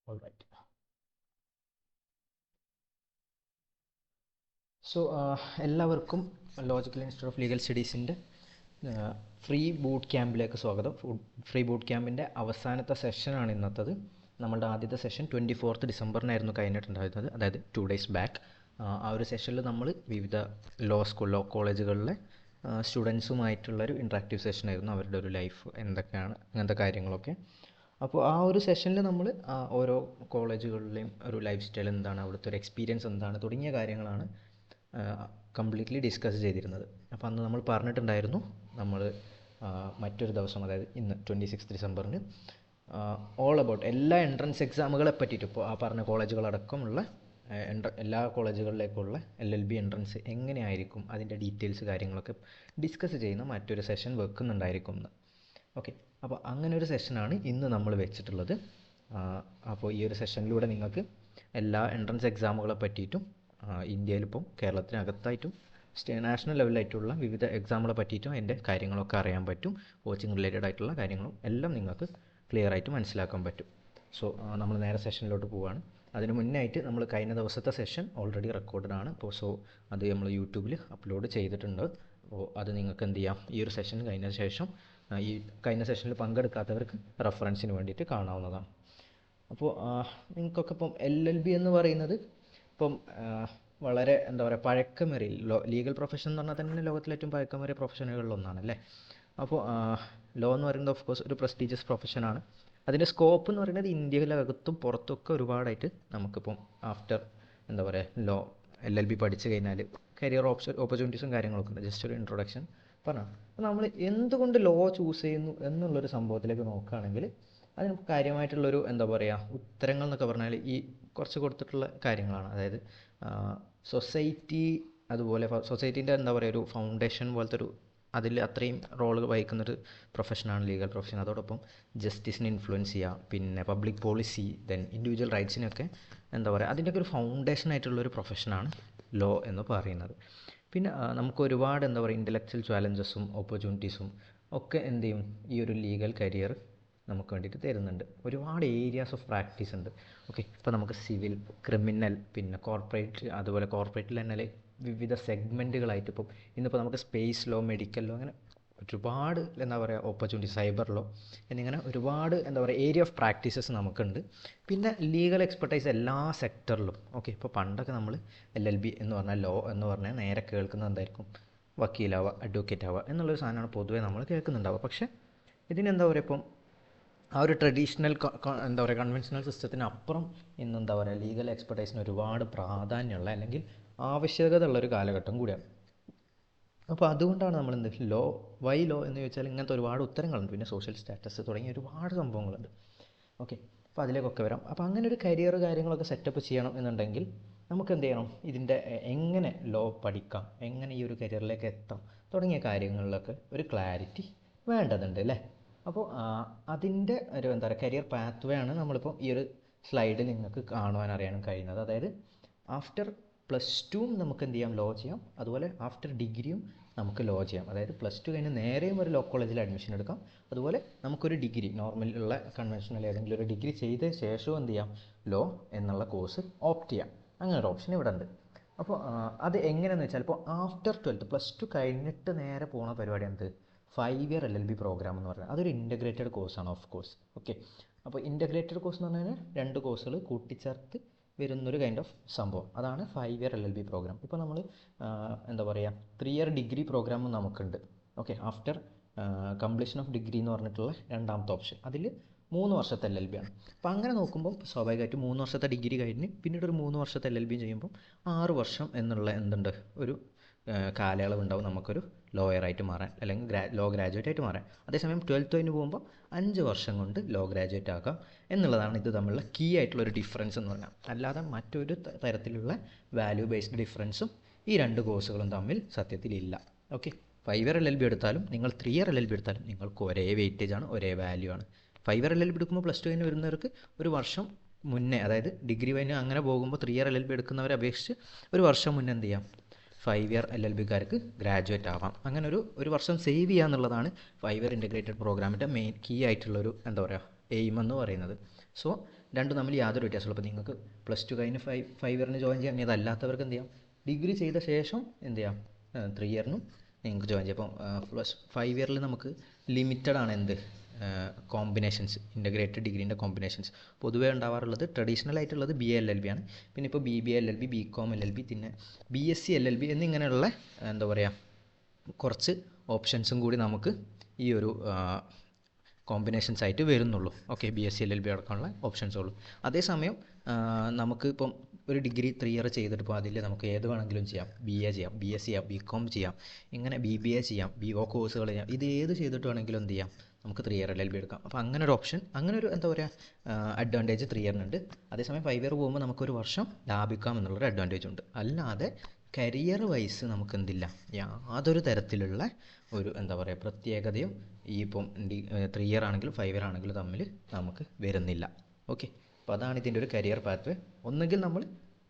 All right. So എല്ലാവർക്കും logical institute of legal സ്റ്റഡീസിൻ്റെ free boot ക്യാമ്പിലേക്ക് സ്വാഗതം. ഫ്രീ ബൂട്ട് ക്യാമ്പിൻ്റെ അവസാനത്തെ സെഷനാണ് ഇന്നത്തത്. നമ്മളുടെ ആദ്യത്തെ സെഷൻ 24 ഡിസംബറിനായിരുന്നു കഴിഞ്ഞിട്ടുണ്ടായിരുന്നത്, അതായത് 2 days ബാക്ക്. ആ ഒരു സെഷനിൽ നമ്മൾ വിവിധ ലോ കോളേജുകളിലെ സ്റ്റുഡൻസുമായിട്ടുള്ളൊരു ഇൻട്രാക്റ്റീവ് സെഷനായിരുന്നു. അവരുടെ ഒരു ലൈഫ് എന്തൊക്കെയാണ്, അങ്ങനത്തെ കാര്യങ്ങളൊക്കെ. അപ്പോൾ ആ ഒരു സെഷനിൽ നമ്മൾ ഓരോ കോളേജുകളിലെയും ഒരു ലൈഫ് സ്റ്റൈൽ എന്താണ്, അവിടുത്തെ ഒരു എക്സ്പീരിയൻസ് എന്താണ് തുടങ്ങിയ കാര്യങ്ങളാണ് കംപ്ലീറ്റ്ലി ഡിസ്കസ് ചെയ്തിരുന്നത്. അപ്പോൾ അന്ന് നമ്മൾ പറഞ്ഞിട്ടുണ്ടായിരുന്നു, നമ്മൾ മറ്റൊരു ദിവസം, അതായത് ഇന്ന് 26 ഡിസംബറിന് ഓൾ അബൌട്ട് എല്ലാ എൻട്രൻസ് എക്സാമുകളെ പറ്റിയിട്ട്, ഇപ്പോൾ ആ പറഞ്ഞ കോളേജുകളടക്കമുള്ള എല്ലാ കോളേജുകളിലേക്കുള്ള LLB എൻട്രൻസ് എങ്ങനെയായിരിക്കും, അതിൻ്റെ ഡീറ്റെയിൽസ് കാര്യങ്ങളൊക്കെ ഡിസ്കസ് ചെയ്യുന്ന മറ്റൊരു സെഷൻ വെക്കുന്നുണ്ടായിരിക്കും എന്ന്. ഓക്കെ, അപ്പോൾ അങ്ങനെ ഒരു സെഷനാണ് ഇന്ന് നമ്മൾ വെച്ചിട്ടുള്ളത്. അപ്പോൾ ഈ ഒരു സെഷനിലൂടെ നിങ്ങൾക്ക് എല്ലാ എൻട്രൻസ് എക്സാമുകളെ പറ്റിയിട്ടും ഇന്ത്യയിലിപ്പം കേരളത്തിനകത്തായിട്ടും നാഷണൽ ലെവലായിട്ടുള്ള വിവിധ എക്സാമുകളെ പറ്റിയിട്ടും അതിൻ്റെ കാര്യങ്ങളൊക്കെ അറിയാൻ പറ്റും. കോച്ചിങ് റിലേറ്റഡ് ആയിട്ടുള്ള കാര്യങ്ങളും എല്ലാം നിങ്ങൾക്ക് ക്ലിയർ ആയിട്ട് മനസ്സിലാക്കാൻ പറ്റും. സോ നമ്മൾ നേരെ സെഷനിലോട്ട് പോവുകയാണ്. അതിന് മുന്നായിട്ട് നമ്മൾ കഴിഞ്ഞ ദിവസത്തെ സെഷൻ ഓൾറെഡി റെക്കോർഡഡ് ആണ്. അപ്പോൾ അത് നമ്മൾ യൂട്യൂബിൽ അപ്ലോഡ് ചെയ്തിട്ടുണ്ട്. അപ്പോൾ അത് നിങ്ങൾക്ക് എന്ത് ചെയ്യാം, ഈ ഒരു സെഷൻ കഴിഞ്ഞ ശേഷം ഈ കഴിഞ്ഞ സെഷനിൽ പങ്കെടുക്കാത്തവർക്ക് റെഫറൻസിന് വേണ്ടിയിട്ട് കാണാവുന്നതാണ്. അപ്പോൾ നിങ്ങൾക്കൊക്കെ ഇപ്പം LLB എന്ന് പറയുന്നത് ഇപ്പം വളരെ എന്താ പറയുക, പഴക്കമേറിയ ലീഗൽ പ്രൊഫഷൻ എന്ന് പറഞ്ഞാൽ തന്നെ ലോകത്തിലെ ഏറ്റവും പഴക്കമേറിയ പ്രൊഫഷനുകളിലൊന്നാണ് അല്ലേ. അപ്പോൾ ലോ എന്ന് പറയുന്നത് ഓഫ് കോഴ്സ് ഒരു പ്രസ്റ്റീജിയസ് പ്രൊഫഷനാണ്. അതിൻ്റെ സ്കോപ്പ് എന്ന് പറയുന്നത് ഇന്ത്യയിലകത്തും പുറത്തൊക്കെ ഒരുപാടായിട്ട് നമുക്കിപ്പം ആഫ്റ്റർ എന്താ പറയുക LLB പഠിച്ചു കഴിഞ്ഞാൽ കരിയർ ഓപ്പർച്യൂണിറ്റീസും കാര്യങ്ങളൊക്കെ ഉണ്ട്. ജസ്റ്റ് ഒരു ഇൻട്രൊഡക്ഷൻ പറഞ്ഞാൽ, അപ്പോൾ നമ്മൾ എന്തുകൊണ്ട് ലോ ചൂസ് ചെയ്യുന്നു എന്നുള്ളൊരു സംഭവത്തിലേക്ക് നോക്കുകയാണെങ്കിൽ അതിന് കാര്യമായിട്ടുള്ളൊരു എന്താ പറയുക ഉത്തരങ്ങൾ എന്നൊക്കെ പറഞ്ഞാൽ ഈ കുറച്ച് കൊടുത്തിട്ടുള്ള കാര്യങ്ങളാണ്. അതായത് സൊസൈറ്റി, അതുപോലെ സൊസൈറ്റീൻ്റെ എന്താ പറയുക ഒരു ഫൗണ്ടേഷൻ പോലത്തെ ഒരു അതിൽ അത്രയും റോൾ വഹിക്കുന്നൊരു പ്രൊഫഷനാണ് ലീഗൽ പ്രൊഫഷൻ. അതോടൊപ്പം ജസ്റ്റിസിനെ ഇൻഫ്ലുവൻസ് ചെയ്യുക, പിന്നെ പബ്ലിക് പോളിസി, ദെൻ ഇൻഡിവിജ്വൽ റൈറ്റ്സിനൊക്കെ എന്താ പറയുക അതിൻ്റെയൊക്കെ ഒരു ഫൗണ്ടേഷൻ ആയിട്ടുള്ളൊരു പ്രൊഫഷനാണ് ലോ എന്ന് പറയുന്നത്. പിന്നെ നമുക്ക് ഒരുപാട് എന്താ പറയുക ഇൻ്റലക്ച്വൽ ചാലഞ്ചസും ഓപ്പർച്യൂണിറ്റീസും ഒക്കെ എന്ത് ചെയ്യും ഈ ഒരു ലീഗൽ കരിയർ നമുക്ക് വേണ്ടിയിട്ട് തരുന്നുണ്ട്. ഒരുപാട് ഏരിയാസ് ഓഫ് പ്രാക്ടീസ് ഉണ്ട്. ഓക്കെ, ഇപ്പോൾ നമുക്ക് സിവിൽ, ക്രിമിനൽ, പിന്നെ കോർപ്പറേറ്റ്, അതുപോലെ കോർപ്പറേറ്റിൽ തന്നെ വിവിധ സെഗ്മെൻറ്റുകളായിട്ട് ഇപ്പം ഇന്നിപ്പോൾ നമുക്ക് സ്പേസ് ലോ, മെഡിക്കൽ ലോ, അങ്ങനെ ഒരുപാട് എന്താ പറയുക ഓപ്പർച്യൂണിറ്റി, സൈബർ ലോ എന്നിങ്ങനെ ഒരുപാട് എന്താ പറയുക ഏരിയ ഓഫ് പ്രാക്ടീസസ് നമുക്കുണ്ട്. പിന്നെ ലീഗൽ എക്സ്പെർട്ടൈസ് എല്ലാ സെക്ടറിലും. ഓക്കെ, ഇപ്പോൾ പണ്ടൊക്കെ നമ്മൾ LLB എന്ന് പറഞ്ഞാൽ ലോ എന്ന് പറഞ്ഞാൽ നേരെ കേൾക്കുന്നത് എന്തായിരിക്കും, വക്കീലാവുക, അഡ്വക്കേറ്റ് ആവുക എന്നുള്ളൊരു സാധനമാണ് പൊതുവേ നമ്മൾ കേൾക്കുന്നുണ്ടാവുക. പക്ഷേ ഇതിനെന്താ പറയുക ഇപ്പം ആ ഒരു ട്രഡീഷണൽ എന്താ പറയുക കൺവെൻഷണൽ സിസ്റ്റത്തിന് അപ്പുറം ഇന്ന് എന്താ പറയുക ലീഗൽ എക്സ്പെർട്ടൈസിന് ഒരുപാട് പ്രാധാന്യമുള്ള അല്ലെങ്കിൽ ആവശ്യകത ഉള്ളൊരു കാലഘട്ടം കൂടിയാണ്. അപ്പോൾ അതുകൊണ്ടാണ് നമ്മൾ ലോ എന്ന് ചോദിച്ചാൽ ഇങ്ങനത്തെ ഒരുപാട് ഉത്തരങ്ങളുണ്ട്. പിന്നെ സോഷ്യൽ സ്റ്റാറ്റസ് തുടങ്ങിയ ഒരുപാട് സംഭവങ്ങളുണ്ട്. ഓക്കെ, അപ്പോൾ അതിലേക്കൊക്കെ വരാം. അപ്പോൾ അങ്ങനെ ഒരു കരിയർ കാര്യങ്ങളൊക്കെ സെറ്റപ്പ് ചെയ്യണം എന്നുണ്ടെങ്കിൽ നമുക്ക് എന്ത് ചെയ്യണം, ഇതിൻ്റെ എങ്ങനെ ലോ പഠിക്കാം, എങ്ങനെ ഈ ഒരു കരിയറിലേക്ക് എത്താം തുടങ്ങിയ കാര്യങ്ങളിലൊക്കെ ഒരു ക്ലാരിറ്റി വേണ്ടതുണ്ട് അല്ലേ. അപ്പോൾ അതിൻ്റെ ഒരു എന്താ പറയുക കരിയർ പാത്ത് വേ ആണ് നമ്മളിപ്പോൾ ഈ ഒരു സ്ലൈഡിൽ നിങ്ങൾക്ക് കാണുവാൻ അറിയാനും കഴിയുന്നത്. അതായത് ആഫ്റ്റർ +2 നമുക്ക് എന്ത് ചെയ്യാം, ലോ ചെയ്യാം. അതുപോലെ ആഫ്റ്റർ ഡിഗ്രിയും നമുക്ക് ലോ ചെയ്യാം. അതായത് +2 കഴിഞ്ഞ് നേരെയും ഒരു ലോ കോളേജിൽ അഡ്മിഷൻ എടുക്കാം. അതുപോലെ നമുക്കൊരു ഡിഗ്രി നോർമലുള്ള കൺവെൻഷണൽ ഏതെങ്കിലും ഒരു ഡിഗ്രി ചെയ്ത ശേഷവും എന്ത് ചെയ്യാം, ലോ എന്നുള്ള കോഴ്സ് ഓപ്റ്റ് ചെയ്യാം. അങ്ങനെ ഒരു ഓപ്ഷൻ ഇവിടെ ഉണ്ട്. അപ്പോൾ അത് എങ്ങനെയാണെന്ന് വെച്ചാൽ ഇപ്പോൾ ആഫ്റ്റർ 12 +2 കഴിഞ്ഞിട്ട് നേരെ പോകുന്ന പരിപാടി എന്ത്, 5 year LLB പ്രോഗ്രാം എന്ന് പറഞ്ഞാൽ അതൊരു ഇൻ്റഗ്രേറ്റഡ് കോഴ്സാണ് ഓഫ് കോഴ്സ്. ഓക്കെ, അപ്പോൾ ഇൻ്റഗ്രേറ്റഡ് കോഴ്സ് എന്ന് പറഞ്ഞാൽ 2 കോഴ്സുകൾ കൂട്ടിച്ചേർത്ത് വരുന്നൊരു കൈൻഡ് ഓഫ് സംഭവം. അതാണ് 5 year LLB പ്രോഗ്രാം. ഇപ്പോൾ നമ്മൾ എന്താ പറയുക 3 year ഡിഗ്രി പ്രോഗ്രാമും നമുക്കുണ്ട്. Okay, after completion of degree എന്ന് പറഞ്ഞിട്ടുള്ള രണ്ടാമത്തെ ഓപ്ഷൻ, അതിൽ 3 വർഷത്തെ LLB ആണ്. അപ്പോൾ അങ്ങനെ നോക്കുമ്പോൾ സ്വാഭാവികമായിട്ടും 3 വർഷത്തെ ഡിഗ്രി കഴിഞ്ഞ് പിന്നീട് ഒരു 3 വർഷത്തെ LLB ചെയ്യുമ്പോൾ 6 വർഷം എന്നുള്ള എന്തുണ്ട് ഒരു കാലയളവ് ഉണ്ടാവും നമുക്കൊരു ലോയറായിട്ട് മാറാൻ, അല്ലെങ്കിൽ ലോ ഗ്രാജുവേറ്റ് ആയിട്ട് മാറാൻ. അതേസമയം 12th കഴിഞ്ഞ് പോകുമ്പോൾ 5 വർഷം കൊണ്ട് ലോ ഗ്രാജുവേറ്റ് ആക്കാം എന്നുള്ളതാണ് ഇത് തമ്മിലുള്ള കീ ആയിട്ടുള്ളൊരു ഡിഫറൻസ് എന്ന് പറഞ്ഞാൽ. അല്ലാതെ മറ്റൊരു തരത്തിലുള്ള വാല്യൂ ബേസ്ഡ് ഡിഫറൻസും ഈ 2 കോഴ്സുകളും തമ്മിൽ സത്യത്തിലില്ല. ഓക്കെ, 5 year LLB എടുത്താലും നിങ്ങൾ 3 year LLB എടുത്താലും നിങ്ങൾക്ക് ഒരേ വെയിറ്റേജ് ആണ്, ഒരേ വാല്യൂ ആണ്. 5 year LLB എടുക്കുമ്പോൾ +2 കഴിഞ്ഞ് വരുന്നവർക്ക് ഒരു വർഷം മുന്നേ, അതായത് ഡിഗ്രി കഴിഞ്ഞ് അങ്ങനെ പോകുമ്പോൾ 3 year LLB എടുക്കുന്നവരെ അപേക്ഷിച്ച് ഒരു വർഷം മുന്നേ എന്ത് ചെയ്യാം, 5 year LLBക്കാർക്ക് ഗ്രാജുവേറ്റ് ആവാം. അങ്ങനെ ഒരു വർഷം സേവ് ചെയ്യുക എന്നുള്ളതാണ് 5 year ഇൻ്റഗ്രേറ്റഡ് പ്രോഗ്രാമിൻ്റെ മെയിൻ കീ ആയിട്ടുള്ളൊരു എന്താ പറയുക എയിം എന്ന് പറയുന്നത്. സോ രണ്ടും തമ്മിൽ യാതൊരു വ്യത്യാസമുള്ളൂ. അപ്പോൾ നിങ്ങൾക്ക് +2 കഴിഞ്ഞ് 5 ഇയറിന് ജോയിൻ ചെയ്യാം. ഇനി അതല്ലാത്തവർക്ക് എന്ത് ചെയ്യാം, ഡിഗ്രി ചെയ്ത ശേഷം എന്ത് ചെയ്യാം 3 ഇയറിനും നിങ്ങൾക്ക് ജോയിൻ ചെയ്യാം. അപ്പോൾ +5 ഇയറിൽ നമുക്ക് ലിമിറ്റഡ് ആണ് എന്ത് കോമ്പിനേഷൻസ്, ഇൻ്റഗ്രേറ്റഡ് ഡിഗ്രീൻ്റെ കോമ്പിനേഷൻസ് പൊതുവേ ഉണ്ടാവാറുള്ളത്. ട്രഡീഷണൽ ആയിട്ടുള്ളത് BA LLB ആണ്. പിന്നെ ഇപ്പോൾ BBA LLB, BCom LLB, പിന്നെ BSc LLB എന്നിങ്ങനെയുള്ള എന്താ പറയുക കുറച്ച് ഓപ്ഷൻസും കൂടി നമുക്ക് ഈ ഒരു കോമ്പിനേഷൻസ് ആയിട്ട് വരുന്നുള്ളൂ. ഓക്കെ, BSc LLB അടക്കമുള്ള ഓപ്ഷൻസേ ഉള്ളൂ. അതേസമയം നമുക്ക് ഇപ്പം ഒരു ഡിഗ്രി 3 ഇയർ ചെയ്തിട്ട് ഇപ്പോൾ അതിൽ നമുക്ക് ഏത് വേണമെങ്കിലും ചെയ്യാം. BA ചെയ്യാം, BSc ചെയ്യാം, BCom ചെയ്യാം, ഇങ്ങനെ BBA ചെയ്യാം, BO കോഴ്സുകൾ ചെയ്യാം. ഇത് ഏത് ചെയ്തിട്ട് വേണമെങ്കിലും എന്ത് ചെയ്യാം, നമുക്ക് 3 ഇയർ LLB എടുക്കാം. അപ്പോൾ അങ്ങനെ ഒരു ഓപ്ഷൻ, അങ്ങനെ ഒരു എന്താ പറയുക അഡ്വാൻറ്റേജ് 3 ഇയറിനുണ്ട്. അതേസമയം 5 ഇയർ പോകുമ്പോൾ നമുക്കൊരു വർഷം ലാഭിക്കാം എന്നുള്ളൊരു അഡ്വാൻറ്റേജ് ഉണ്ട്. അല്ലാതെ കരിയർ വൈസ് നമുക്ക് എന്തില്ല, യാതൊരു തരത്തിലുള്ള ഒരു എന്താ പറയുക പ്രത്യേകതയും ഈ ഇപ്പം 3 ഇയർ ആണെങ്കിലും 5 ഇയർ ആണെങ്കിലും തമ്മിൽ നമുക്ക് വരുന്നില്ല. ഓക്കെ, അപ്പോൾ അതാണ് ഇതിൻ്റെ ഒരു കരിയർ പാത്ത്. ഒന്നുകിൽ നമ്മൾ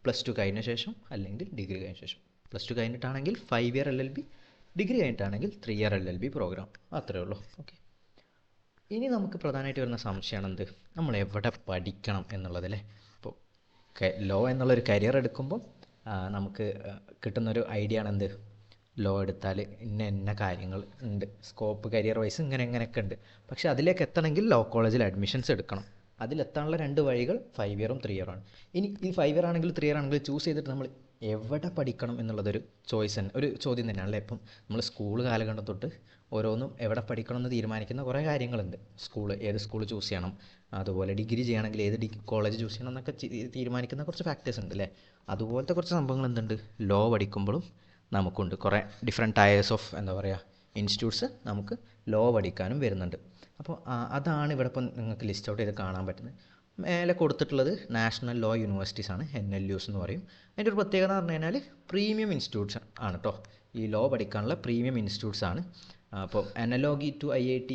+2 കഴിഞ്ഞ ശേഷം, അല്ലെങ്കിൽ ഡിഗ്രി കഴിഞ്ഞ ശേഷം. +2 കഴിഞ്ഞിട്ടാണെങ്കിൽ 5 ഇയർ LLB, ഡിഗ്രി കഴിഞ്ഞിട്ടാണെങ്കിൽ 3 ഇയർ LLB പ്രോഗ്രാം. അത്രയേ ഉള്ളൂ. ഓക്കെ, ഇനി നമുക്ക് പ്രധാനമായിട്ട് വരുന്ന സംശയമാണ് എന്ത്, നമ്മൾ എവിടെ പഠിക്കണം എന്നുള്ളതല്ലേ. ഇപ്പോൾ ലോ എന്നുള്ളൊരു കരിയർ എടുക്കുമ്പോൾ നമുക്ക് കിട്ടുന്നൊരു ഐഡിയ ആണ് എന്ത്, ലോ എടുത്താൽ ഇന്ന കാര്യങ്ങൾ ഉണ്ട്, സ്കോപ്പ് കരിയർ വൈസ് ഇങ്ങനെയൊക്കെ ഉണ്ട്. പക്ഷേ അതിലേക്ക് എത്തണമെങ്കിൽ ലോ കോളേജിൽ അഡ്മിഷൻസ് എടുക്കണം. അതിലെത്താനുള്ള 2 വഴികൾ 5 ഇയറും 3 ഇയറുമാണ്. ഇനി ഈ 5 ഇയർ ആണെങ്കിലും 3 ഇയർ ആണെങ്കിലും ചൂസ് ചെയ്തിട്ട് നമ്മൾ എവിടെ പഠിക്കണം എന്നുള്ളതൊരു ചോയ്സ് തന്നെ, ഒരു ചോദ്യം തന്നെയാണല്ലേ. ഇപ്പം നമ്മൾ സ്കൂൾ കാലഘട്ടം തൊട്ട് ഓരോന്നും എവിടെ പഠിക്കണം എന്ന് തീരുമാനിക്കുന്ന കുറേ കാര്യങ്ങളുണ്ട്. ഏത് സ്കൂൾ ചൂസ് ചെയ്യണം, അതുപോലെ ഡിഗ്രി ചെയ്യണമെങ്കിൽ ഏത് കോളേജ് ചൂസ് ചെയ്യണം എന്നൊക്കെ തീരുമാനിക്കുന്ന കുറച്ച് ഫാക്ടേഴ്സ് ഉണ്ട് അല്ലേ. അതുപോലത്തെ കുറച്ച് സംഭവങ്ങൾ എന്തുണ്ട്, ലോ പഠിക്കുമ്പോഴും നമുക്കുണ്ട്. കുറേ ഡിഫറെൻറ്റ് ടയേഴ്സ് ഓഫ് എന്താ പറയുക ഇൻസ്റ്റിറ്റ്യൂട്ട്സ് നമുക്ക് ലോ പഠിക്കാനും വരുന്നുണ്ട്. അപ്പോൾ അതാണ് ഇവിടെ ഇപ്പം നിങ്ങൾക്ക് ലിസ്റ്റ് ഔട്ട് ചെയ്ത് കാണാൻ പറ്റുന്നത്. മേലെ കൊടുത്തിട്ടുള്ളത് നാഷണൽ ലോ യൂണിവേഴ്സിറ്റീസ് ആണ്, NLUs എന്ന് പറയും. അതിൻ്റെ ഒരു പ്രത്യേകത എന്ന് പറഞ്ഞു കഴിഞ്ഞാൽ പ്രീമിയം ഇൻസ്റ്റിറ്റ്യൂട്ട്സ് ആണ് കേട്ടോ. ഈ ലോ പഠിക്കാനുള്ള പ്രീമിയം ഇൻസ്റ്റിറ്റ്യൂട്ട്സ് ആണ്. അപ്പോൾ analogy to IIT,